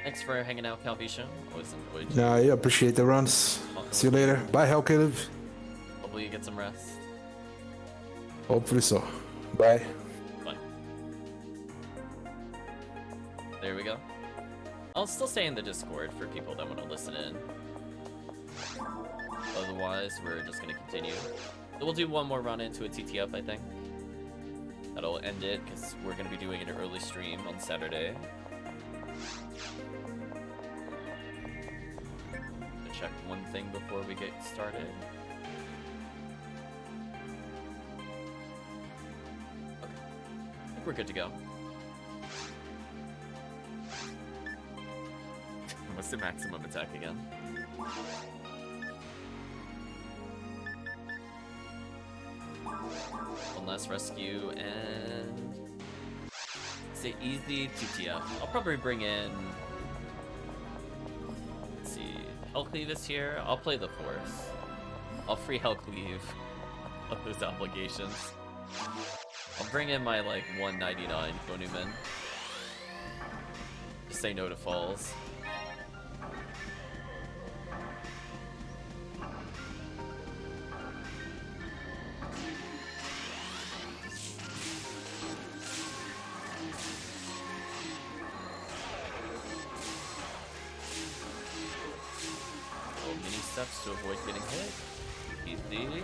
Thanks for hanging out, Calvitium. Always enjoyed. Nah, yeah, appreciate the runs. See you later. Bye, HellCleave. Hopefully you get some rest. Hopefully so. Bye. Bye. There we go. I'll still stay in the Discord for people that want to listen in. Otherwise, we're just going to continue. So we'll do one more run into a TTF, I think. That'll end it, because we're going to be doing an early stream on Saturday. Check one thing before we get started. we're good to go. What's the maximum attack again? One last rescue, and it's an easy TTF. I'll probably bring in, let's see, HellCleave is here. I'll play the Force. I'll free HellCleave of those obligations. I'll bring in my like 199 Konumen. Just say no to falls. To avoid getting hit. Easy.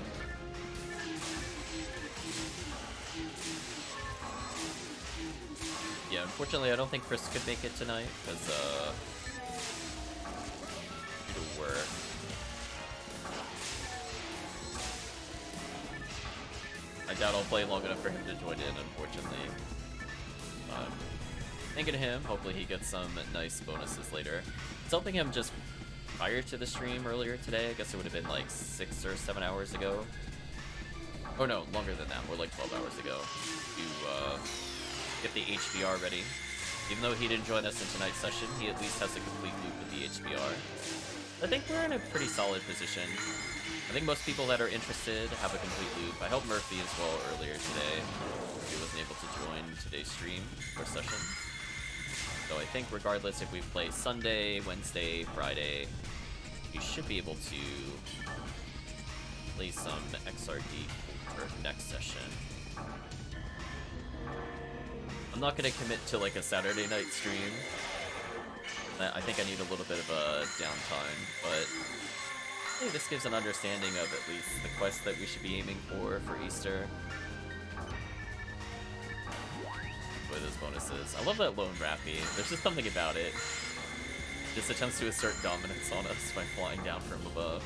Yeah, unfortunately I don't think Chris could make it tonight, because due to work. I doubt I'll play long enough for him to join in, unfortunately. Thinking of him, hopefully he gets some nice bonuses later. It's helping him just prior to the stream earlier today. I guess it would have been like 6 or 7 hours ago. Oh no, longer than that, more like 12 hours ago, to get the HBR ready. Even though he didn't join us in tonight's session, he at least has a complete loop with the HBR. I think we're in a pretty solid position. I think most people that are interested have a complete loop. I helped Murphy as well earlier today. He wasn't able to join today's stream or session. So I think regardless if we play Sunday, Wednesday, Friday, you should be able to play some XRD for next session. I'm not going to commit to like a Saturday night stream. I think I need a little bit of a downtime, but hey, this gives an understanding of at least the quest that we should be aiming for Easter. Enjoy those bonuses. I love that lone Rappy. There's just something about it. Just attempts to assert dominance on us by flying down from above.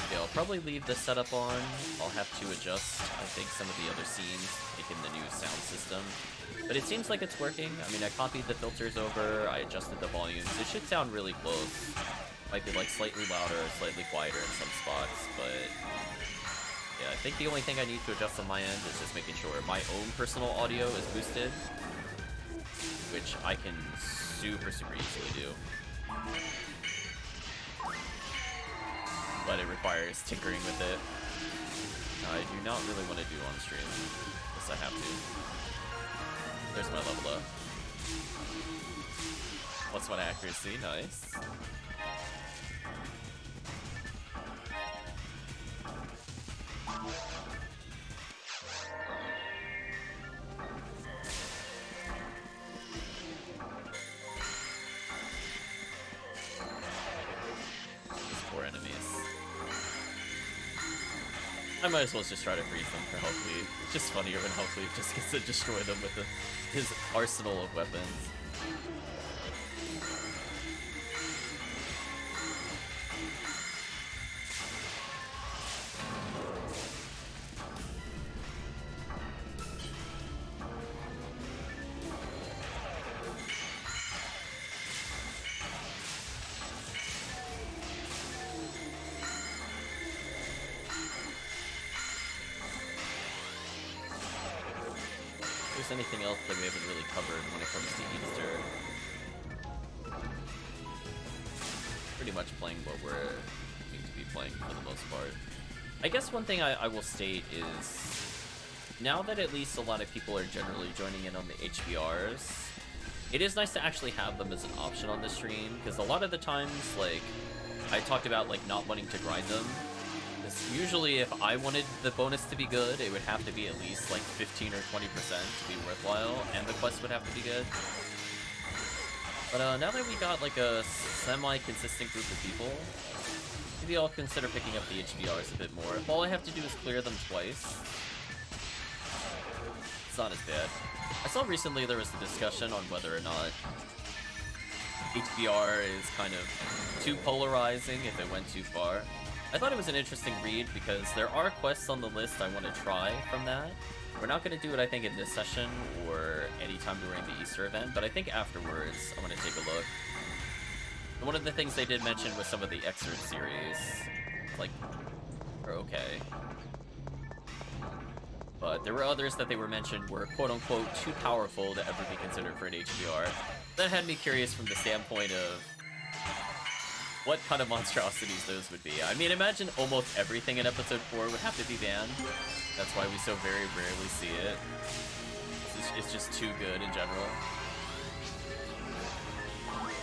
Okay, I'll probably leave this setup on. I'll have to adjust, I think, some of the other scenes, making the new sound system. But it seems like it's working. I mean, I copied the filters over, I adjusted the volumes. It should sound really close. Might be like slightly louder, slightly quieter in some spots, but yeah, I think the only thing I need to adjust on my end is just making sure my own personal audio is boosted, which I can super easily do. But it requires tinkering with it. I do not really want to do on stream, unless I have to. There's my level up. +1 accuracy, nice. These poor enemies. I might as well just try to freeze them for HellCleave. It's just funnier when HellCleave just gets to destroy them with his arsenal of weapons. Anything else that we haven't really covered when it comes to Easter? Pretty much playing what we're going to be playing for the most part. I guess one thing I will state is, now that at least a lot of people are generally joining in on the HBRs, it is nice to actually have them as an option on the stream, because a lot of the times, like, I talked about like not wanting to grind them. Usually if I wanted the bonus to be good, it would have to be at least like 15 or 20% to be worthwhile, and the quest would have to be good. But now that we got like a semi-consistent group of people, maybe I'll consider picking up the HBRs a bit more. If all I have to do is clear them twice, it's not as bad. I saw recently there was a discussion on whether or not HBR is kind of too polarizing if it went too far. I thought it was an interesting read because there are quests on the list I want to try from that. We're not going to do it, I think, in this session or anytime during the Easter event, but I think afterwards I want to take a look. And one of the things they did mention was some of the Excerpt series, like, are okay. But there were others that they were mentioned were quote-unquote too powerful to ever be considered for an HBR. That had me curious from the standpoint of what kind of monstrosities those would be. I mean, imagine almost everything in episode 4 would have to be banned. That's why we so very rarely see it. It's just too good in general.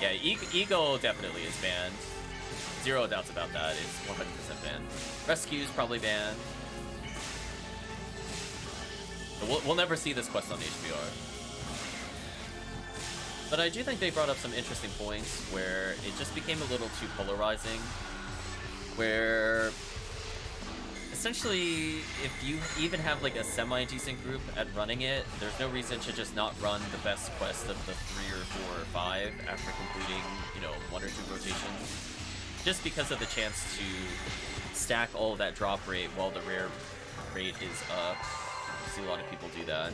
Yeah, Ego definitely is banned. Zero doubts about that. It's 100% banned. Rescue's probably banned. But we'll never see this quest on HBR. But I do think they brought up some interesting points where it just became a little too polarizing. Where essentially, if you even have like a semi-decent group at running it, there's no reason to just not run the best quest of the 3 or 4 or 5 after completing, you know, 1 or 2 rotations. Just because of the chance to stack all of that drop rate while the rare rate is up. You see a lot of people do that.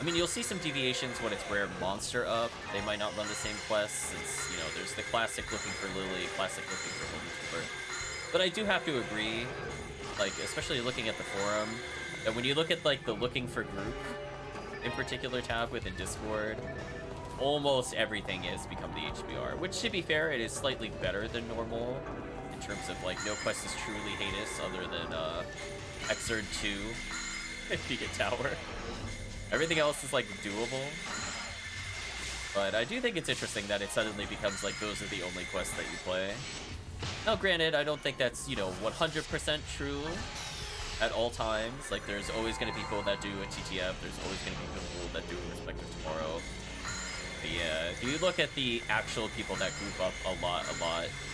I mean, you'll see some deviations when it's rare monster up. They might not run the same quests, since, you know, there's the classic looking for Lily, classic looking for Holy Trooper. But I do have to agree, like, especially looking at the forum, that when you look at, like, the looking for group, in particular tab within Discord, almost everything has become the HBR. Which, to be fair, it is slightly better than normal, in terms of, like, no quest is truly heinous other than, Exerd 2, if you get Tower. Everything else is, like, doable. But I do think it's interesting that it suddenly becomes, like, those are the only quests that you play. Now, granted, I don't think that's, you know, 100% true at all times. Like, there's always going to be people that do a TTF. There's always going to be people that do a Respect of Tomorrow. But yeah, if you look at the actual people that group up a lot,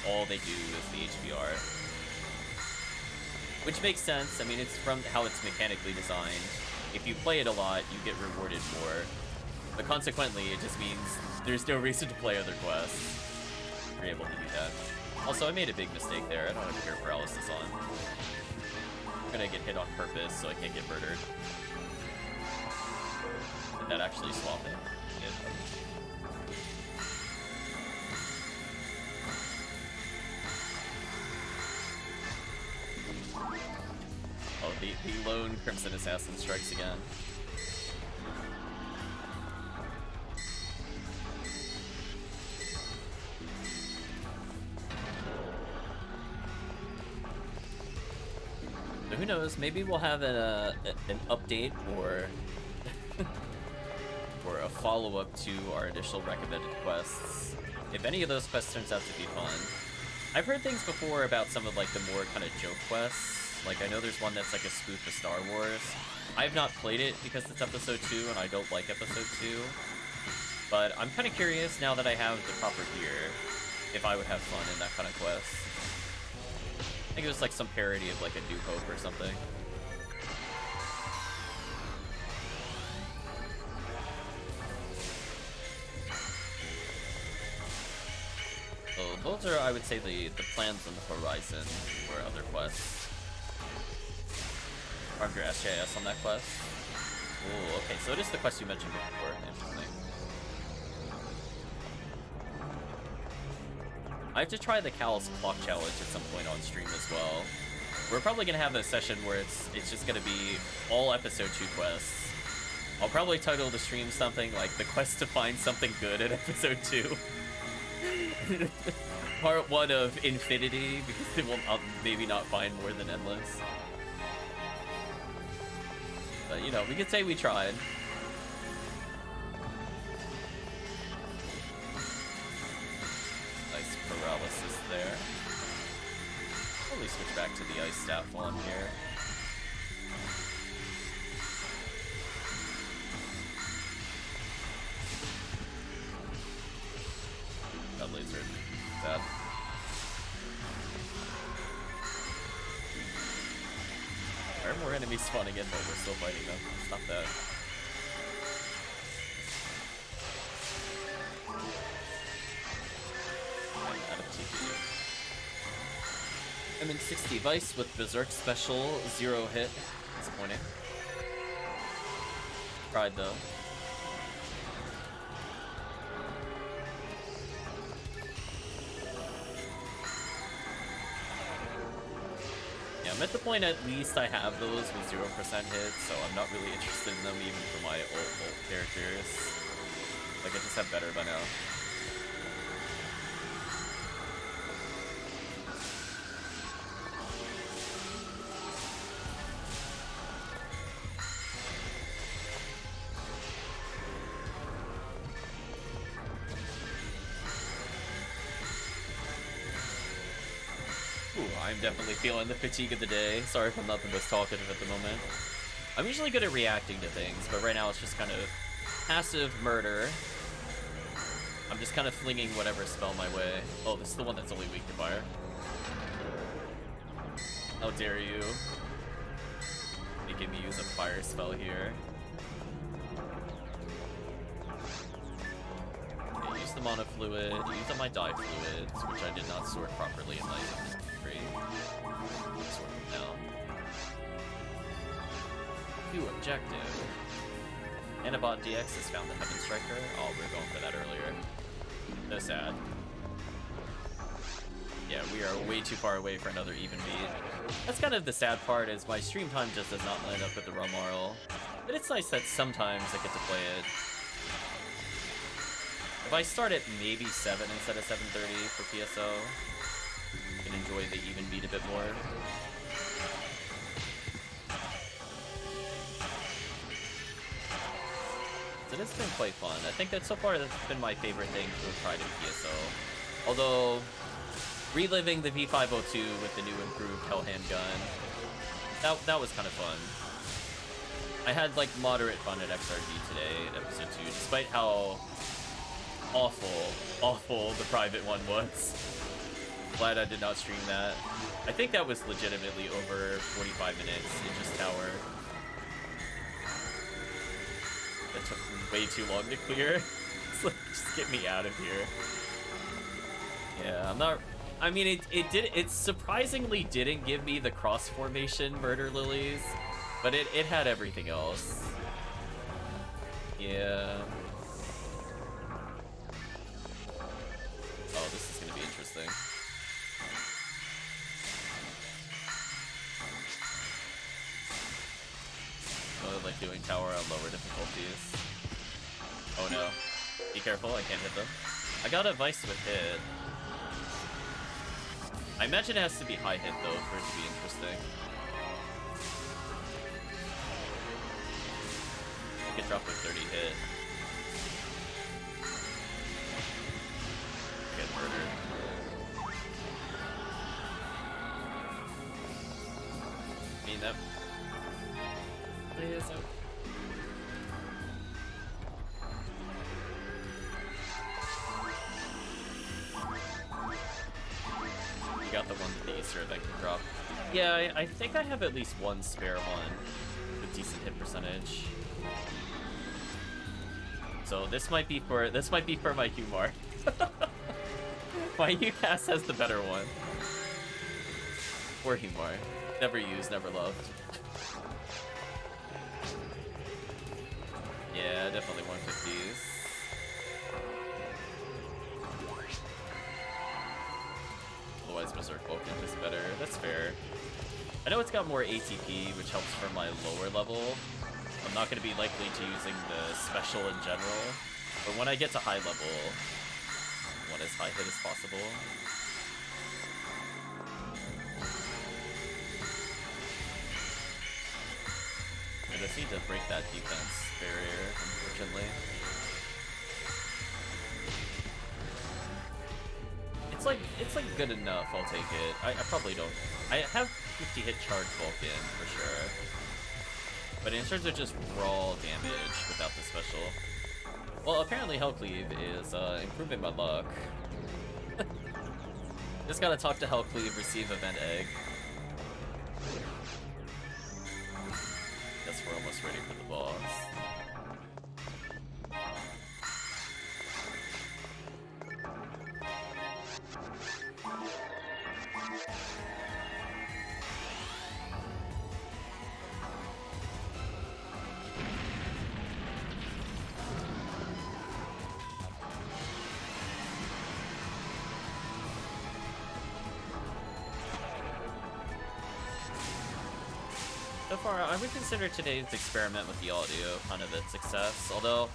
all they do is the HBR. Which makes sense. I mean, it's from how it's mechanically designed. If you play it a lot, you get rewarded more. But consequently, it just means there's no reason to play other quests. You're able to do that. Also, I made a big mistake there. I don't have Fear Paralysis on. I'm gonna get hit on purpose, so I can't get murdered. Did that actually swap it? It did. Oh, the lone Crimson Assassin strikes again. So who knows? Maybe we'll have an update or or a follow-up to our initial recommended quests. If any of those quests turns out to be fun. I've heard things before about some of like the more kind of joke quests. Like, I know there's one that's like a spoof of Star Wars. I've not played it because it's episode 2 and I don't like episode 2. But I'm kind of curious now that I have the proper gear if I would have fun in that kind of quest. I think it was like some parody of like a New Hope or something. So those are, I would say, the plans on the horizon for other quests. Arm your SJS on that quest. Ooh, okay, so it is the quest you mentioned before. Interesting. I have to try the Cal's Clock Challenge at some point on stream as well. We're probably gonna have a session where it's just gonna be all episode 2 quests. I'll probably title the stream something like the quest to find something good at episode 2. Part 1 of Infinity, because they will maybe not find more than Endless. But, you know, we could say we tried. Nice paralysis there. Probably switch back to the Ice Staff while I'm here. Got lasered. Sad. There are more enemies spawning in, but we're still fighting them. It's not that. I'm in 60 Vice with Berserk Special, 0 hit. Disappointing. Tried though. Yeah, I'm at the point at least I have those with 0% hits, so I'm not really interested in them even for my ult characters. Like, I just have better by now. Ooh, I'm definitely feeling the fatigue of the day. Sorry if I'm not the most talkative at the moment. I'm usually good at reacting to things, but right now it's just kind of passive murder. I'm just kind of flinging whatever spell my way. Oh, this is the one that's only weak to fire. How dare you? Making me use a fire spell here. Okay, use the mana fluid, use up my dye fluids, which I did not sort properly in my inventory. Sort them now. New objective. Anabot DX has found the Heaven Striker. Oh, we were going for that earlier. So sad. Yeah, we are way too far away for another even beat. That's kind of the sad part, is my stream time just does not line up with the Romarl. But it's nice that sometimes I get to play it. If I start at maybe 7 instead of 7:30 for PSO, I can enjoy the even beat a bit more. So it's been quite fun. I think that so far that's been my favorite thing to have tried in PSO. Although, reliving the V502 with the new improved Hellhand gun, that was kind of fun. I had like moderate fun at XRD today in episode 2, despite how awful the private one was. Glad I did not stream that. I think that was legitimately over 45 minutes in just tower. That took way too long to clear. It's like, just get me out of here. Yeah, I'm not... I mean, it surprisingly didn't give me the cross formation murder lilies, but it had everything else. Yeah. Oh, this is gonna be interesting. I like doing tower on lower difficulties. Oh no. Be careful, I can't hit them. I got a Vice with hit. I imagine it has to be high hit though for it to be interesting. I could drop a 30 hit. Get murdered. I mean, that... Please, you got the one that the Easter that can drop. Yeah, I think I have at least one spare one with decent hit percentage. So this might be for my Humar. My UCAS has the better one. Or Humar. Never used, never loved. Yeah, definitely 150s. Otherwise, Berserk Vulcan is better. That's fair. I know it's got more ATP, which helps for my lower level. I'm not going to be likely to using the special in general, but when I get to high level, I want as high hit as possible. I just need to break that defense barrier, unfortunately. It's like good enough, I'll take it. I probably don't... I have 50 hit charge Vulcan, for sure. But in terms of just raw damage without the special... Well, apparently HellCleave is improving my luck. Just gotta talk to HellCleave, receive event egg. Guess we're almost ready for the boss. far, I would consider today's experiment with the audio kind of a success, although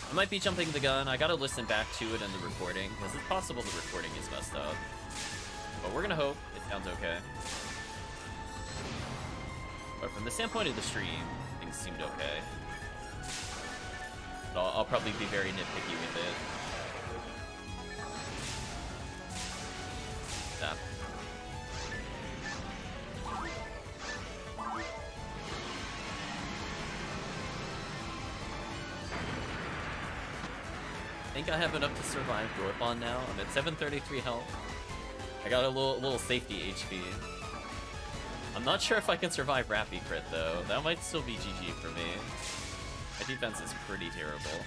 I might be jumping the gun. I gotta listen back to it in the recording, because it's possible the recording is messed up. But we're gonna hope it sounds okay. But from the standpoint of the stream, things seemed okay. But I'll probably be very nitpicky with it. Yeah. I think I have enough to survive Dorpon now. I'm at 733 health. I got a little safety HP. I'm not sure if I can survive Rappy crit though. That might still be GG for me. My defense is pretty terrible.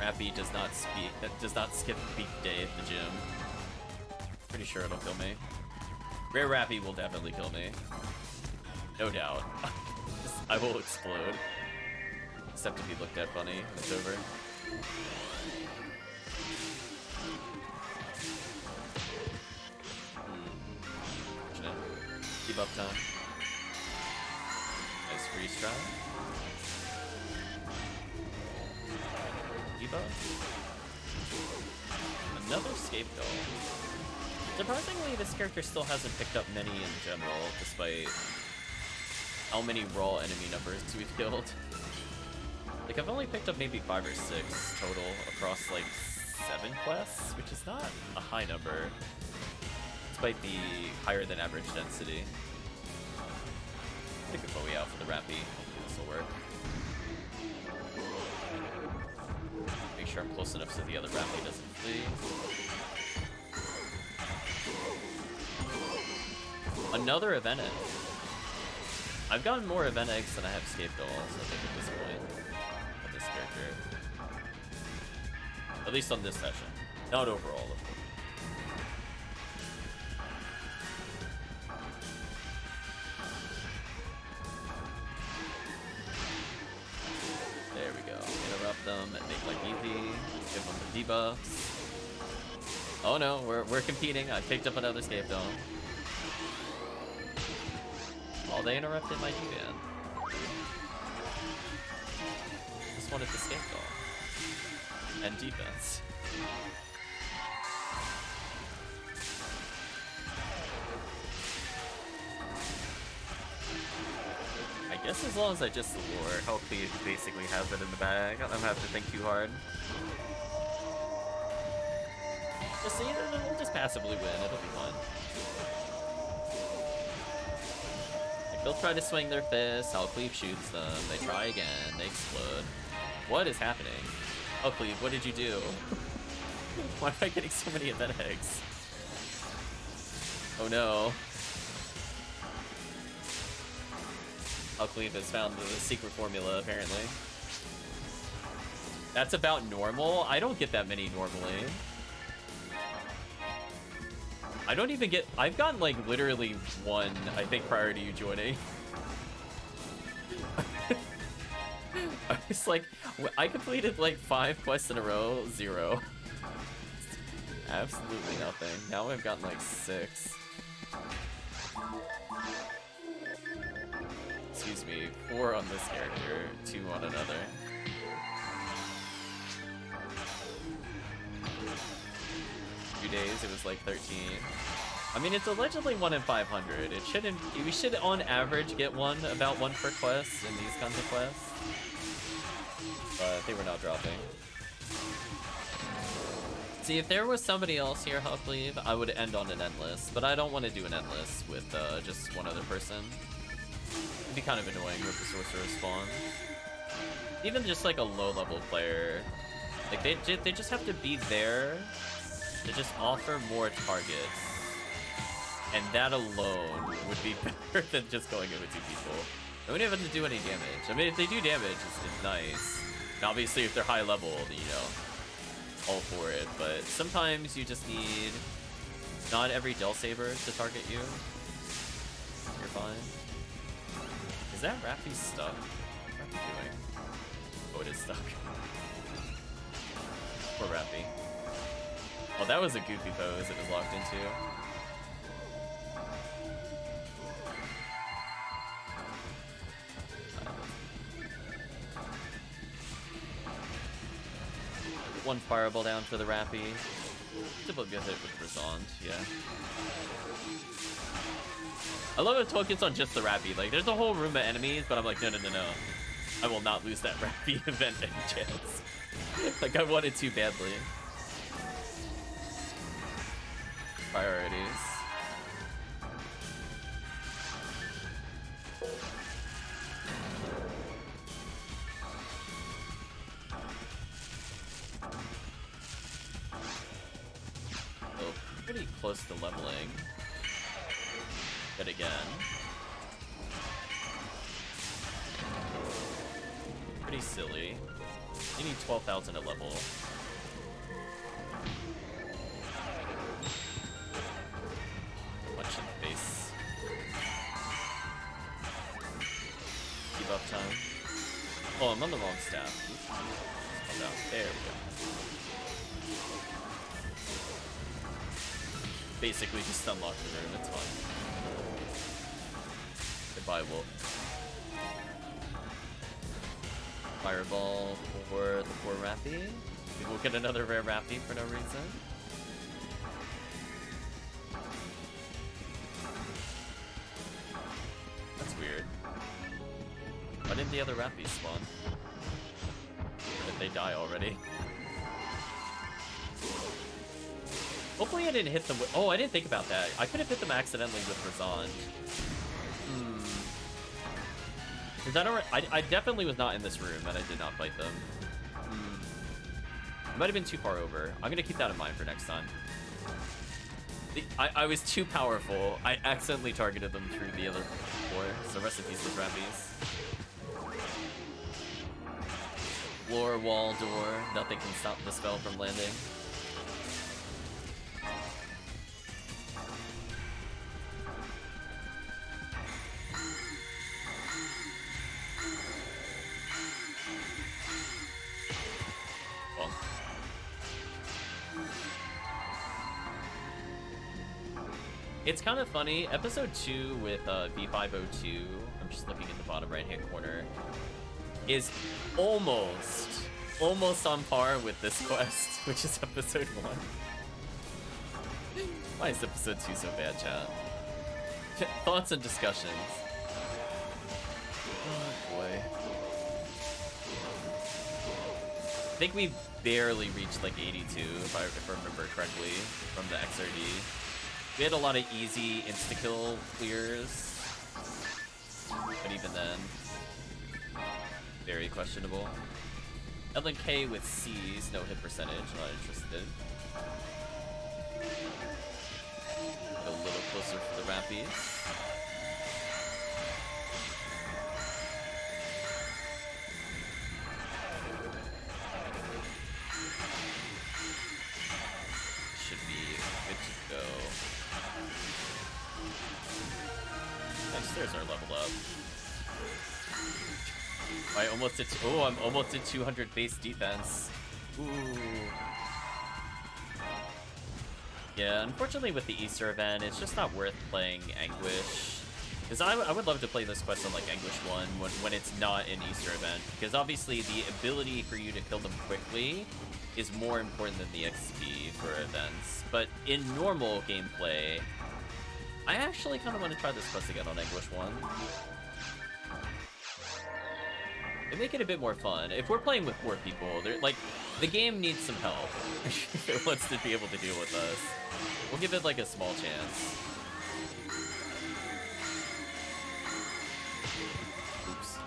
Rappy does not skip a peak day at the gym. Pretty sure it'll kill me. Rare Rappy will definitely kill me. No doubt. I will explode. Just have to be looked at funny when it's over. Debuff time. Nice freeze try. Debuff. Another scapegoat. Surprisingly, this character still hasn't picked up many in general, despite how many raw enemy numbers we've killed. Like, I've only picked up maybe 5 or 6 total across, like, 7 quests, which is not a high number, despite the higher than average density. Take a Bowie out for the Rappy. Hopefully this will work. Make sure I'm close enough so the other Rappy doesn't flee. Another event egg. I've gotten more event eggs than I have scapegoats, I think, at this point. Of this character. At least on this session. Not overall, of course. There we go. Interrupt them and make life easy. Give them the debuffs. Oh no, we're competing. I picked up another scapegoat. Oh, they interrupted my D-Van. Just wanted the scapegoat. And defense. I guess as long as I just lure, HellCleave basically has it in the bag. I don't have to think too hard. Just see, we'll just passively win. It'll be fun. They'll try to swing their fists, HellCleave shoots them, they try again, they explode. What is happening? HellCleave, what did you do? Why am I getting so many event eggs? Oh no. HellCleave has found the secret formula, apparently. That's about normal? I don't get that many normally. I don't even get... I've gotten, like, literally one, I think, prior to you joining. I was like... I completed, like, 5 quests in a row. 0. Absolutely nothing. Now I've gotten, like, 6. Excuse me. 4 on this character. 2 on another. Few days, it was like 13. I mean, it's allegedly 1 in 500. It shouldn't. We should, on average, get about one per quest in these kinds of quests. But they were not dropping. See, if there was somebody else here, HellCleave, I would end on an endless. But I don't want to do an endless with just one other person. It'd be kind of annoying with the sorcerer spawn. Even just like a low-level player, like they just have to be there. To just offer more targets, and that alone would be better than just going in with 2 people. They don't even have to do any damage. I mean, if they do damage, it's nice. And obviously, if they're high level, you know, all for it. But sometimes you just need not every Del Saber to target you. You're fine. Is that Rappy stuck? What's Rappy doing? Oh, it is stuck. Poor Rappy. Oh, that was a goofy pose it was locked into. One fireball down for the Rappy. Typical get hit with Resond, yeah. I love it focus on just the Rappy. Like, there's a whole room of enemies, but I'm like, no. I will not lose that Rappy event any chance. Like, I want it too badly. Priorities. Oh, pretty close to leveling. But again. Pretty silly. You need 12,000 to level. Punch in the face. Debuff time. Oh, I'm on the wrong staff. Let's come down. There we go. Basically just unlock the room, it's fine. Goodbye, Wolf. Fireball for the poor Rappy. Maybe we'll get another rare Rappy for no reason. That's weird. Why didn't the other Rappies spawn? Or did they die already? Hopefully I didn't hit them with— oh, I didn't think about that. I could have hit them accidentally with Resond. I definitely was not in this room, and I did not fight them. I might have been too far over. I'm gonna keep that in mind for next time. I was too powerful. I accidentally targeted them through the other floor, so rest in peace, those Rappies. Floor, wall, door. Nothing can stop the spell from landing. It's kind of funny. Episode 2 with V502, I'm just looking at the bottom right-hand corner, is almost on par with this quest, which is episode 1. Why is episode 2 so bad, chat? Thoughts and discussions. Oh boy. I think we barely reached like 82, if I remember correctly, from the XRD. We had a lot of easy insta-kill clears, but even then, very questionable. LNK with C's, no hit percentage, not interested. Go a little closer for the Rappies. Should be good to go. Stairs are leveled up. I almost did. Oh, I'm almost at 200 base defense. Ooh. Yeah, unfortunately with the Easter event, it's just not worth playing Anguish. Because I would love to play this quest on like Anguish 1 when it's not an Easter event. Because obviously the ability for you to kill them quickly is more important than the XP for events. But in normal gameplay, I actually kind of want to try this quest again on Anguish 1. It'd make it a bit more fun. If we're playing with 4 people, like, the game needs some help if it wants to be able to deal with us. We'll give it like a small chance. Oops.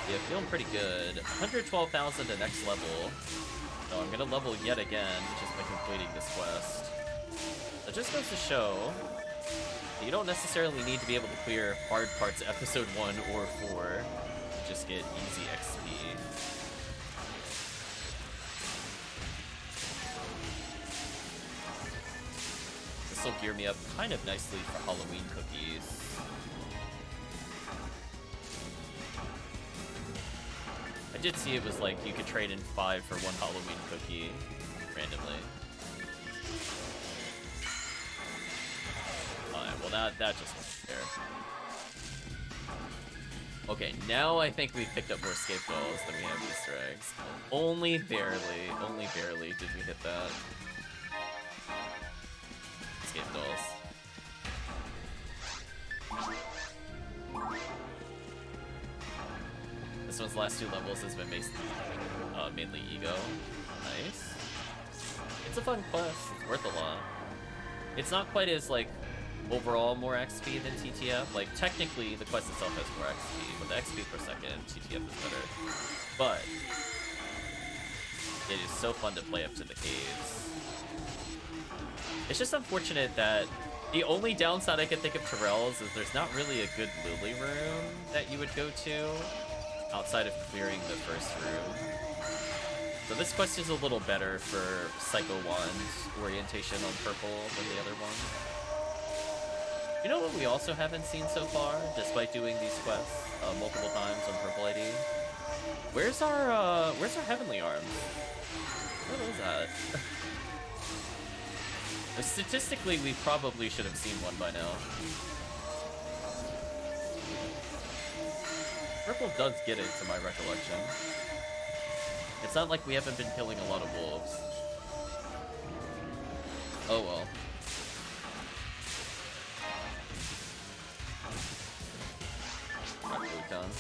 Yeah, feeling pretty good. 112,000 to next level. So I'm gonna level yet again just by completing this quest. It just goes to show that you don't necessarily need to be able to clear hard parts of episode 1 or 4 to just get easy XP. This will gear me up kind of nicely for Halloween cookies. I did see it was like you could trade in 5 for 1 Halloween cookie randomly. Well, that just wasn't fair. Okay, now I think we've picked up more scapegoals than we have Easter eggs. Only barely did we hit that. Scapegoals. This one's last 2 levels has been mainly ego. Nice. It's a fun quest. It's worth a lot. It's not quite as, like, overall more XP than TTF. Like, technically, the quest itself has more XP, but the XP per second, TTF is better. But it is so fun to play up to the caves. It's just unfortunate that the only downside I can think of Terrell's is there's not really a good Lily room that you would go to outside of clearing the first room. So this quest is a little better for Psycho Wand's orientation on purple than the other one. You know what we also haven't seen so far, despite doing these quests multiple times on purple ID? Where's our Heavenly Arms? What is that? Statistically, we probably should have seen one by now. Purple does get it, to my recollection. It's not like we haven't been killing a lot of wolves. Oh well. Not really done.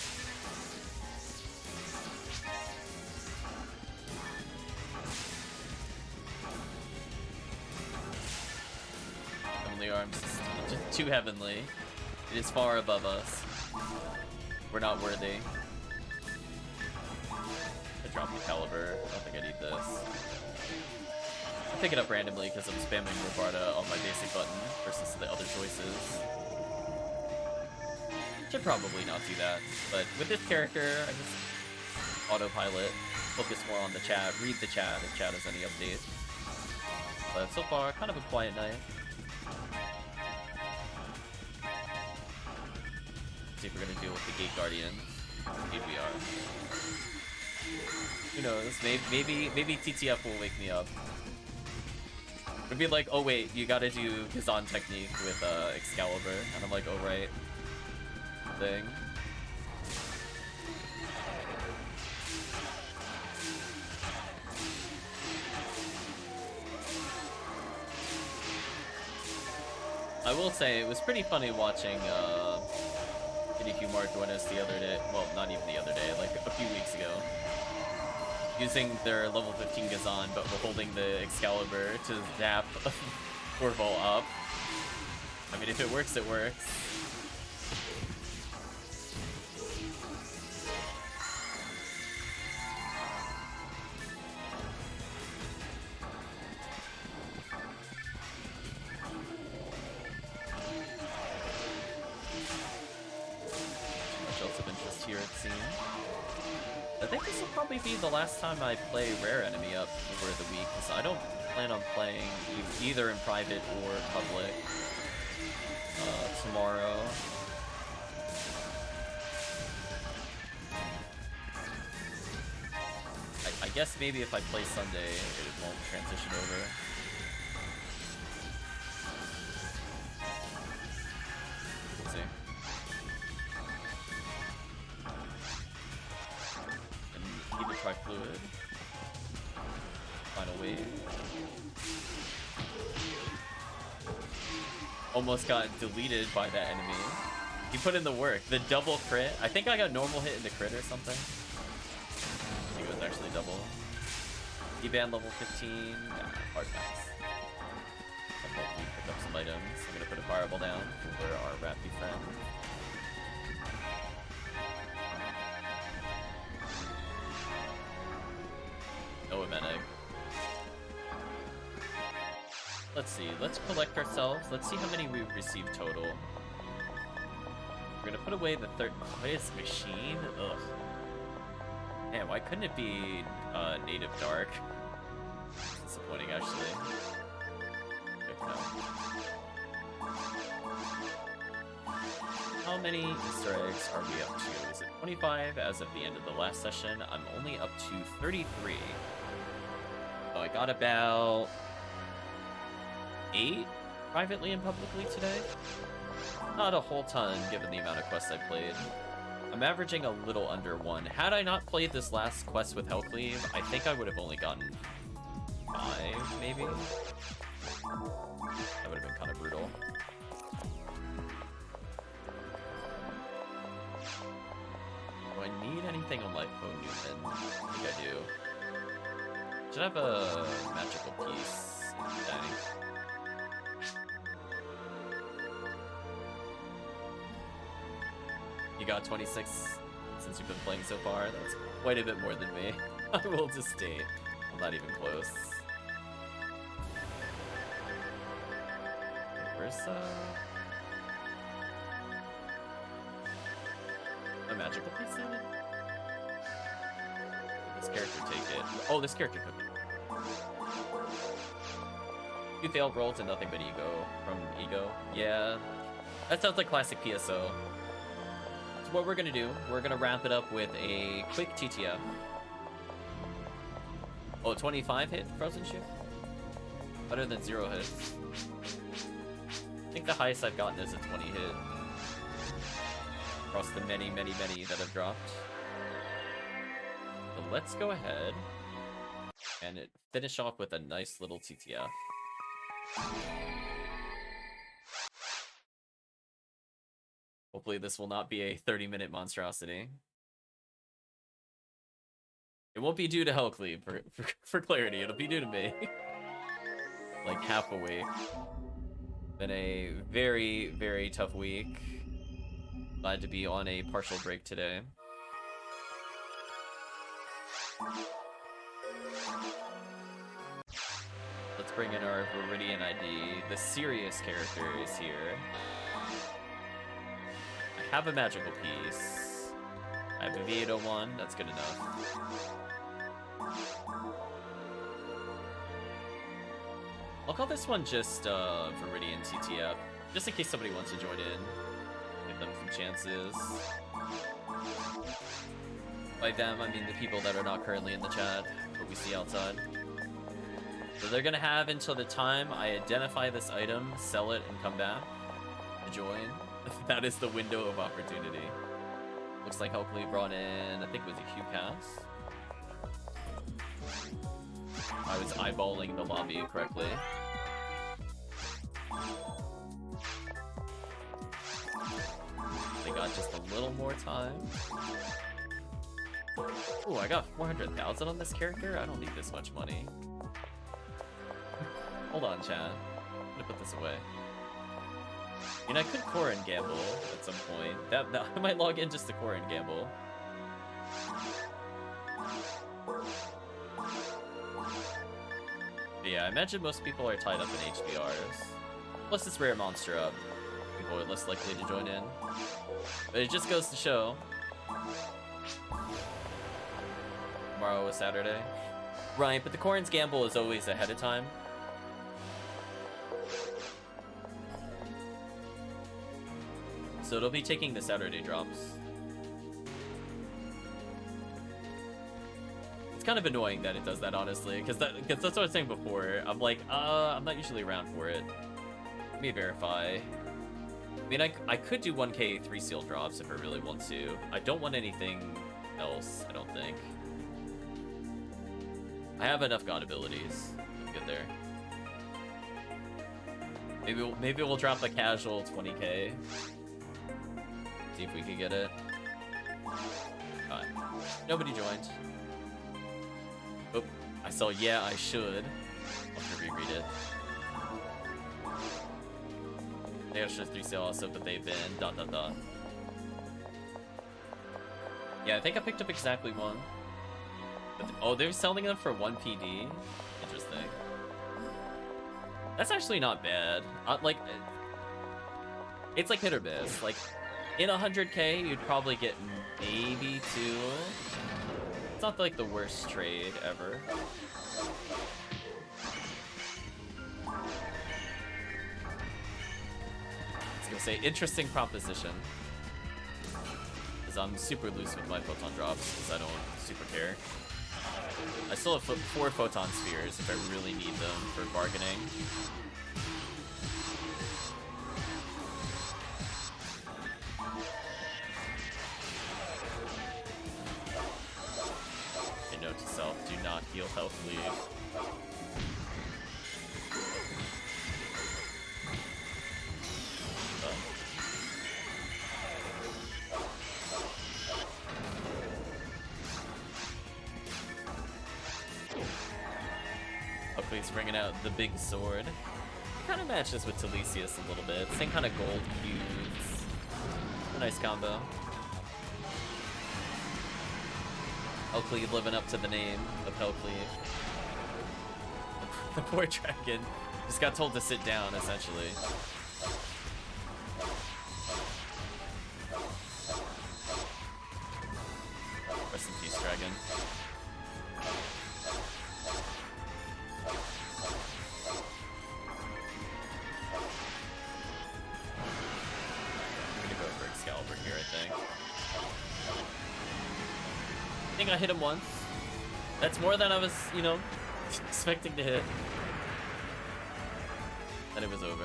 Heavenly Arms is just too heavenly. It is far above us. We're not worthy. I dropped the caliber. I don't think I need this. I pick it up randomly because I'm spamming Robarda on my basic button versus the other choices. Should probably not do that, but with this character, I just autopilot, focus more on the chat, read the chat if chat has any updates. But so far, kind of a quiet night. See if we're gonna deal with the Gate Guardians. Indeed we are. Who knows? Maybe TTF will wake me up. It'd be like, oh wait, you gotta do Kazan technique with Excalibur, and I'm like, oh right. Thing. I will say it was pretty funny watching Kumar join us the other day. Well, not even the other day, like a few weeks ago. Using their level 15 Gazan, but we're holding the Excalibur to zap Orville up. I mean, if it works, it works. Here it seems. I think this will probably be the last time I play Rare Enemy up for the week, because I don't plan on playing either in private or public tomorrow. I guess maybe if I play Sunday, it won't transition over. Let's see. Either try fluid. Final wave. Almost got deleted by that enemy. He put in the work. The double crit. I think I got normal hit into crit or something. I think it was actually double. E-band level 15. Nah, hard pass. I'll hopefully pick up some items. I'm gonna put a fireball down for our Rappy friend. No Emetic. Let's see, let's collect ourselves. Let's see how many we've received total. We're gonna put away the third. What is machine? Ugh. Man, why couldn't it be native dark? It's disappointing, actually. Okay, no. How many Easter eggs are we up to? Is it 25 as of the end of the last session? I'm only up to 33. So I got about 8 privately and publicly today. Not a whole ton given the amount of quests I played. I'm averaging a little under 1. Had I not played this last quest with HellCleave, I think I would have only gotten 5, maybe? That would have been kind of brutal. Do I need anything on like Bo Newton? I think I do. Should have a magical piece in the tank. You got 26 since you've been playing so far. That's quite a bit more than me. I will just state. I'm not even close. Where's a magical piece in it? This character take it. Oh, this character could. You failed roll to nothing but ego from ego. Yeah, that sounds like classic PSO. So what we're gonna do, we're gonna wrap it up with a quick TTF. Oh, 25 hit Frozen Shoe? Better than 0 hits. I think the highest I've gotten is a 20 hit. Across the many, many, many that have dropped. So let's go ahead and finish off with a nice little TTF. Hopefully this will not be a 30-minute monstrosity. It won't be due to HellCleave, for clarity. It'll be due to me. Like half a week. Been a very, very tough week. Glad to be on a partial break today. Let's bring in our Viridian ID. The serious character is here. I have a magical piece. I have a Vieto one. That's good enough. I'll call this one just Viridian TTF, just in case somebody wants to join in. Give them some chances. By them, I mean the people that are not currently in the chat, but we see outside. So they're gonna have until the time I identify this item, sell it, and come back to join. That is the window of opportunity. Looks like HellCleave brought in, I think it was a Q pass. I was eyeballing the lobby correctly. They got just a little more time. Ooh, I got 400,000 on this character? I don't need this much money. Hold on, chat. I'm gonna put this away. I mean, I could core and gamble at some point. That I might log in just to core and gamble. But yeah, I imagine most people are tied up in HBRs. Plus this rare monster up. People are less likely to join in. But it just goes to show. Tomorrow is Saturday. Right, but the Corrin's gamble is always ahead of time. So it'll be taking the Saturday drops. It's kind of annoying that it does that, honestly, because that's what I was saying before. I'm like, I'm not usually around for it. Let me verify. I mean, I could do 1k 3 seal drops if I really want to. I don't want anything else, I don't think. I have enough god abilities. I'm good there. Maybe we'll drop a casual 20k. See if we can get it. Nobody joined. Oh, I saw yeah, I should. I'll have to reread it. They have 3 sale also, but they've been ... Yeah, I think I picked up exactly one. But oh, they're selling them for 1 PD? Interesting. That's actually not bad. Like, it's like hit or miss. Like, in 100k, you'd probably get maybe 2. It's not like the worst trade ever. I was gonna say, interesting proposition. Because I'm super loose with my photon drops, because I don't super care. I still have 4 photon spheres if I really need them for bargaining. HellCleave. HellCleave's bringing out the big sword. It kind of matches with Talisius a little bit. Same kind of gold hues. A nice combo. HellCleave living up to the name of HellCleave. The poor dragon just got told to sit down, essentially. Rest in peace, dragon. I'm gonna go for Excalibur here, I think. I think I hit him once. That's more than I was, you know, expecting to hit. Then it was over.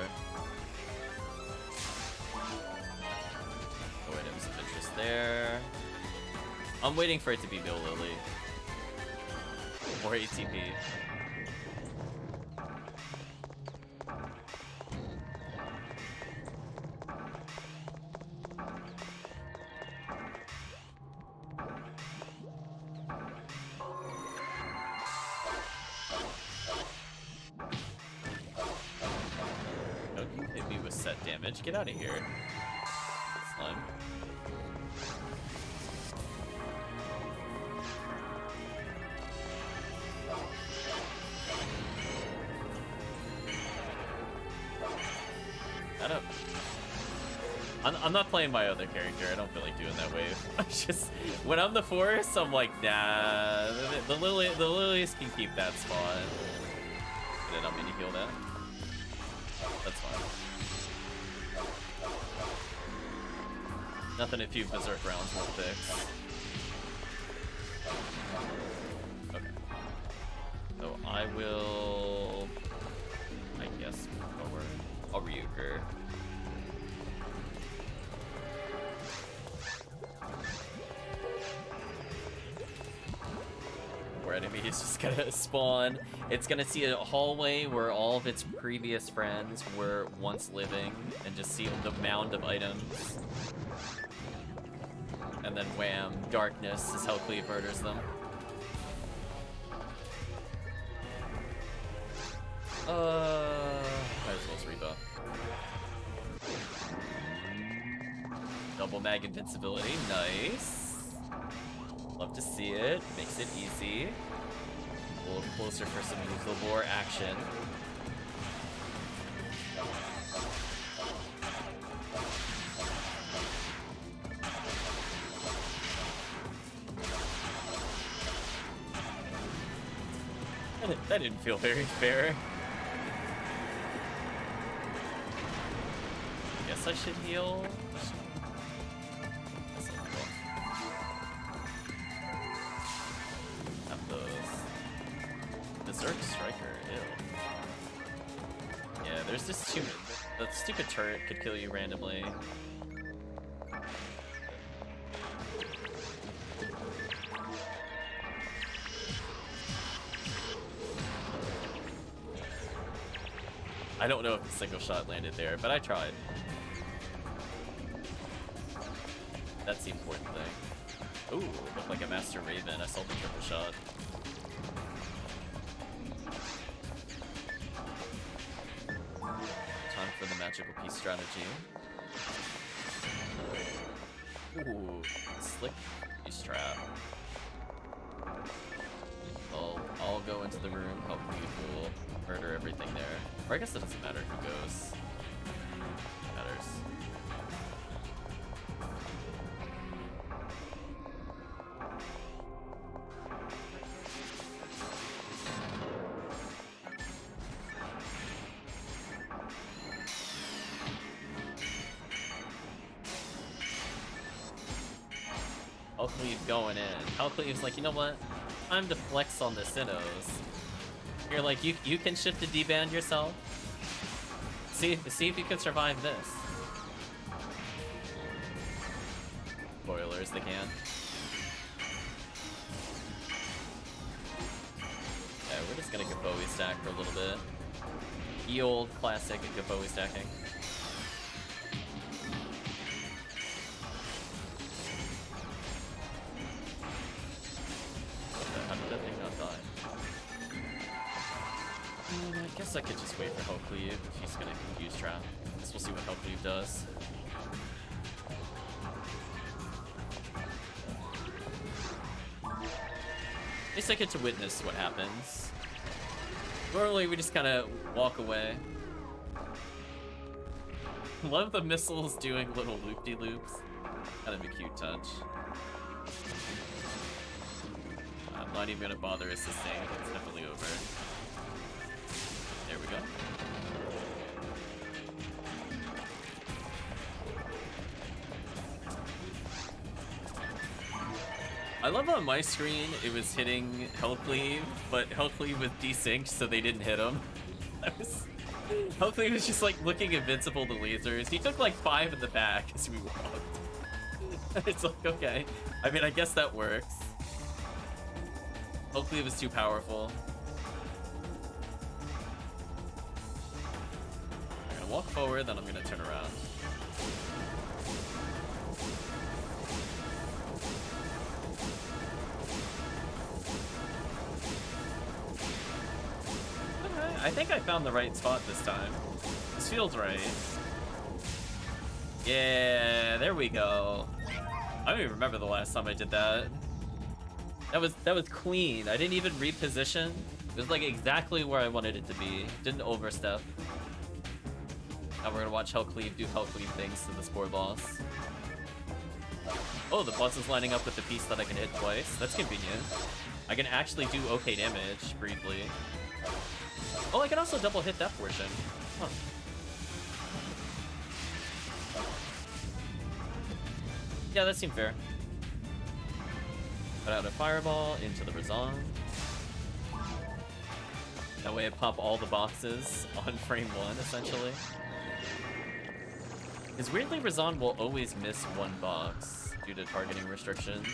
No items of interest there. I'm waiting for it to be Bill Lily. Or ATP. Get out of here. Slime. I'm not playing my other character. I don't feel like doing that wave. I just when I'm the forest, I'm like, nah. The lilies can keep that spot. Did I mean to heal that? That's fine. Nothing a few berserk rounds won't fix. Okay. So I will, I guess, forward. I'll Ryuger. More enemies just gonna spawn. It's gonna see a hallway where all of its previous friends were once living, and just see the mound of items. And then wham, darkness as HellCleave murders them. Might as well just rebuff. Double mag invincibility, nice. Love to see it, makes it easy. A little closer for some of the lore action. That didn't feel very fair. Guess I should heal. Have those. Berserk Striker, ew. Yeah, there's just too many. That stupid turret could kill you randomly. I don't know if a single shot landed there, but I tried. That's the important thing. Ooh, looked like a Master Raven. I saw the triple shot. Time for the magical piece strategy. Ooh, slick piece trap. I'll go into the room, help people murder everything there. Or I guess it doesn't matter who goes. It matters. HellCleave going in. HellCleave's like, you know what? Time to flex on the Sinnohs. You're like, you can shift to D-band yourself. See if you can survive this. Spoilers, they can. Alright, we're just gonna Gabowie stack for a little bit. The old classic Gabowie stacking. How did that thing not die? I guess I could just wait for HellCleave if he's gonna confuse trap. I guess we'll see what HellCleave does. At least I get to witness what happens. Normally we just kind of walk away. Love the missiles doing little loop-de-loops. Kind of a cute touch. I'm not even gonna bother assisting. It's definitely over. There we go. I love on my screen it was hitting HellCleave, but HellCleave was desynced so they didn't hit him. HellCleave was just like looking invincible to lasers. He took like 5 in the back as we walked. It's like, okay. I mean, I guess that works. HellCleave is too powerful. I'm gonna walk forward, then I'm gonna turn around. I think I found the right spot this time. This feels right. Yeah, there we go. I don't even remember the last time I did that. That was clean. I didn't even reposition. It was like exactly where I wanted it to be. Didn't overstep. Now we're gonna watch HellCleave do HellCleave things to the spore boss. Oh, the boss is lining up with the piece that I can hit twice. That's convenient. I can actually do okay damage briefly. Oh, I can also double hit that portion. Huh. Yeah, that seemed fair. Put out a fireball into the Razan. That way I pop all the boxes on frame 1, essentially. Because weirdly, Razan will always miss one box due to targeting restrictions.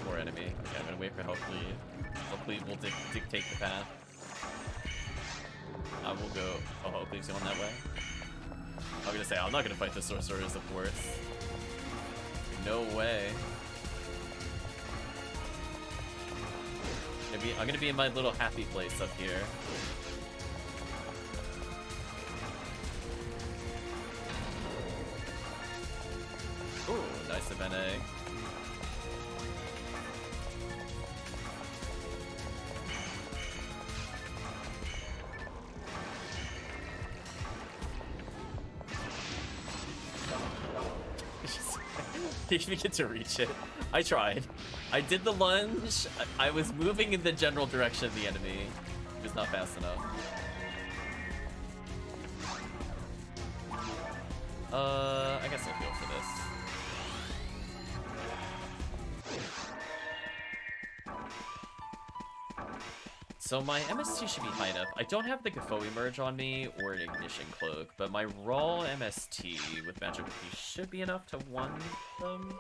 Poor enemy. Okay, I'm gonna wait for HellCleave. HellCleave will dictate the path. I will go. Oh, HellCleave's going that way. I'm gonna say, I'm not gonna fight the sorcerers, of course. No way. I'm gonna be in my little happy place up here. Ooh, nice event egg. Didn't even get to reach it. I tried. I did the lunge. I was moving in the general direction of the enemy. It was not fast enough. I guess I'll go for this. So my MST should be high enough. I don't have the Gafoe merge on me or an ignition cloak, but my raw MST with magical piece should be enough to one them.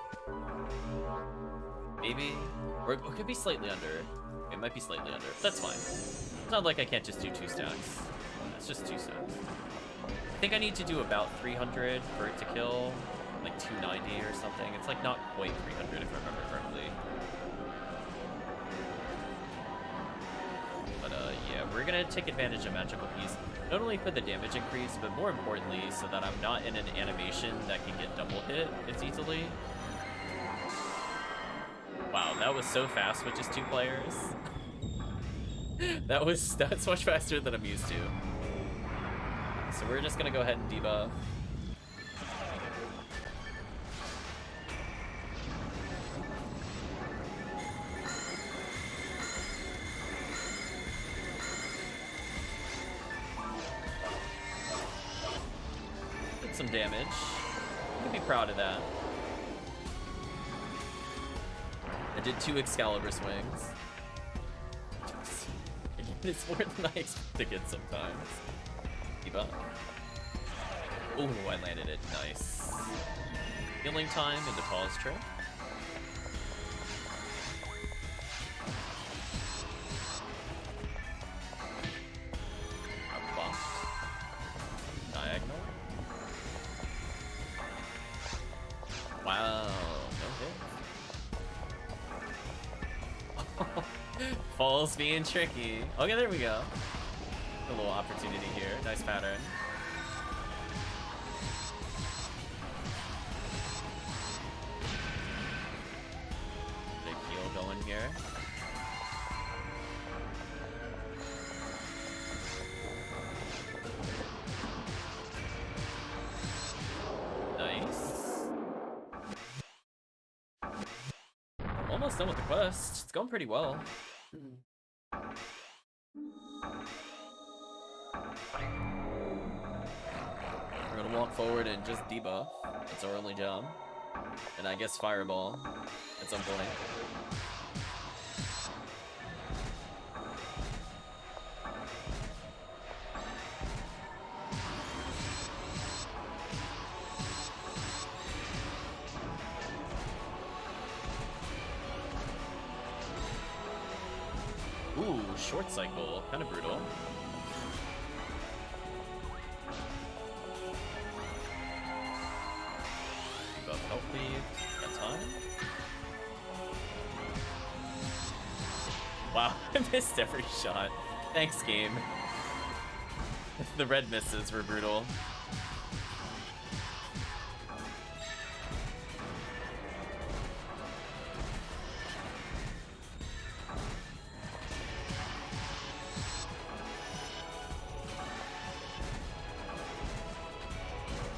Maybe, or it could be slightly under. It might be slightly under. That's fine. It's not like I can't just do 2 stacks. It's just 2 stacks. I think I need to do about 300 for it to kill, like 290 or something. It's like not quite 300 if I remember correctly. Yeah, we're gonna take advantage of magical piece, not only for the damage increase, but more importantly, so that I'm not in an animation that can get double hit as easily. Wow, that was so fast with just 2 players. That's much faster than I'm used to. So we're just gonna go ahead and debuff. Some damage. You can be proud of that. I did 2 Excalibur swings. It's more than I expect to get sometimes. Keep up. Ooh, I landed it. Nice. Healing time into pause trick. Falls being tricky. Okay, there we go. A little opportunity here. Nice pattern. Big heal going here. Nice. Almost done with the quest. It's going pretty well. We're gonna walk forward and just debuff. That's our only job. And I guess fireball at some point. Ooh, short cycle. Kind of brutal. Debuff HellCleave. Got time. Wow, I missed every shot. Thanks, game. The red misses were brutal.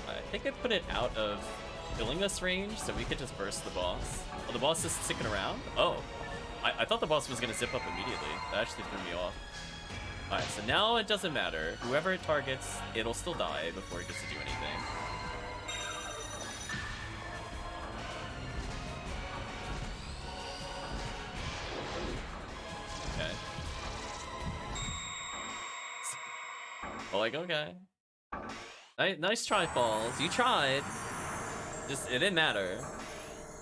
I think I put it out of killing us range so we could just burst the boss. Oh, the boss is sticking around? Oh. I thought the boss was going to zip up immediately. That actually threw me off. Alright, so now it doesn't matter. Whoever it targets, it'll still die before it gets to do anything. Okay. Well, like, okay. Nice try, Falls. You tried. Just, it didn't matter.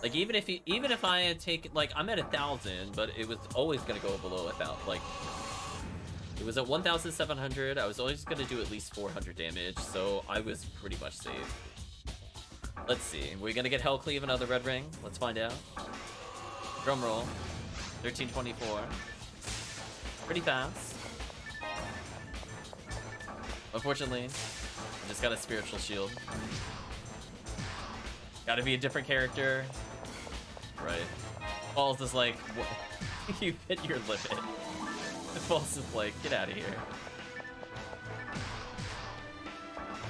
Like, even if I had taken, like, I'm at 1,000, but it was always gonna go below 1,000. Like, it was at 1,700. I was always gonna do at least 400 damage, so I was pretty much safe. Let's see. We're gonna get HellCleave another red ring. Let's find out. Drum roll. 1324. Pretty fast. Unfortunately, I just got a spiritual shield. Gotta be a different character. Right. Falls is like, what? You hit your limit. Falls is like, get out of here.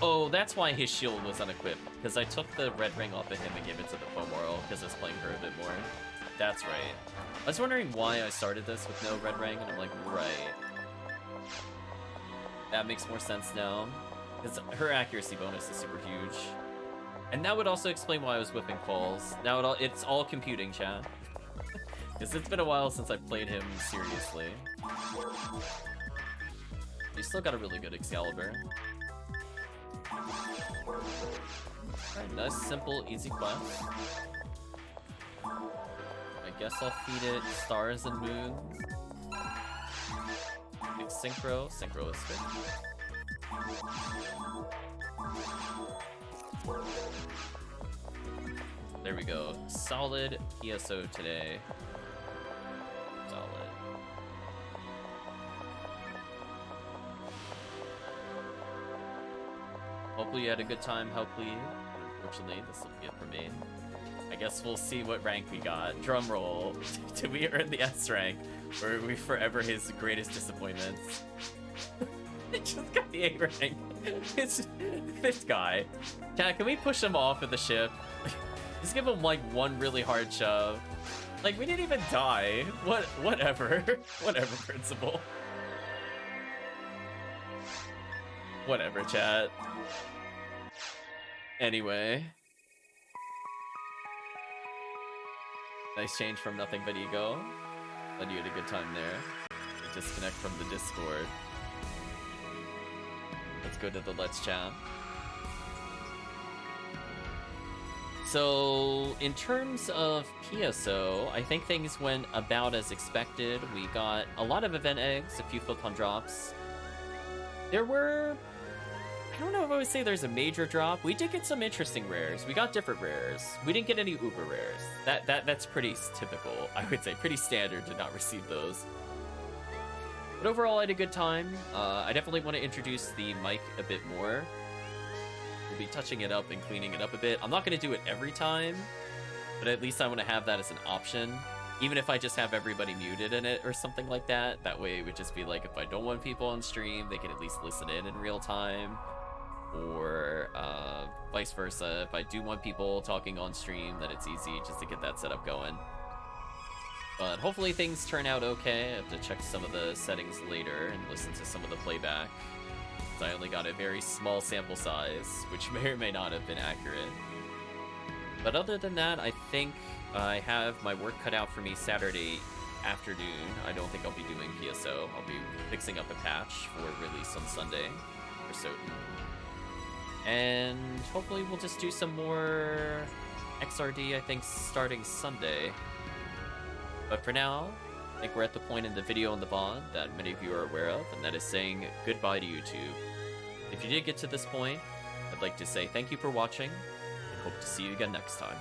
Oh, that's why his shield was unequipped. Because I took the red ring off of him and gave it to the Fomorl because I was playing her a bit more. That's right. I was wondering why I started this with no red ring, and I'm like, right. That makes more sense now. Because her accuracy bonus is super huge. And that would also explain why I was whipping Falls. Now it's all computing, chat. Because it's been a while since I played him seriously. He's still got a really good Excalibur. Alright, nice, simple, easy quest. I guess I'll feed it stars and moons. Big synchro. Synchro is good. There we go. Solid PSO today. Solid. Hopefully you had a good time, HellCleave. Unfortunately, this will be it for me. I guess we'll see what rank we got. Drum roll. Did we earn the S rank? Or are we forever his greatest disappointments? I just got the A rank. It's this guy. Chat, can we push him off of the ship? Just give him like one really hard shove. Like, we didn't even die. Whatever. Whatever, principal. Whatever, chat. Anyway. Nice change from nothing but ego. Glad you had a good time there. Disconnect from the Discord. Let's go to the Let's Chat. So, in terms of PSO, I think things went about as expected. We got a lot of event eggs, a few Photon drops. There were... I don't know if I would say there's a major drop. We did get some interesting rares. We got different rares. We didn't get any uber rares. That's pretty typical. I would say pretty standard to not receive those. But overall, I had a good time. I definitely want to introduce the mic a bit more. We'll be touching it up and cleaning it up a bit. I'm not going to do it every time, but at least I want to have that as an option. Even if I just have everybody muted in it or something like that. That way it would just be like, if I don't want people on stream, they can at least listen in real time. Or vice versa. If I do want people talking on stream, then it's easy just to get that setup going. But hopefully things turn out okay. I have to check some of the settings later and listen to some of the playback. I only got a very small sample size, which may or may not have been accurate. But other than that, I think I have my work cut out for me Saturday afternoon. I don't think I'll be doing PSO. I'll be fixing up a patch for release on Sunday, for certain. And hopefully we'll just do some more XRD, I think, starting Sunday. But for now, I think we're at the point in the video and the VOD that many of you are aware of, and that is saying goodbye to YouTube. If you did get to this point, I'd like to say thank you for watching, and hope to see you again next time.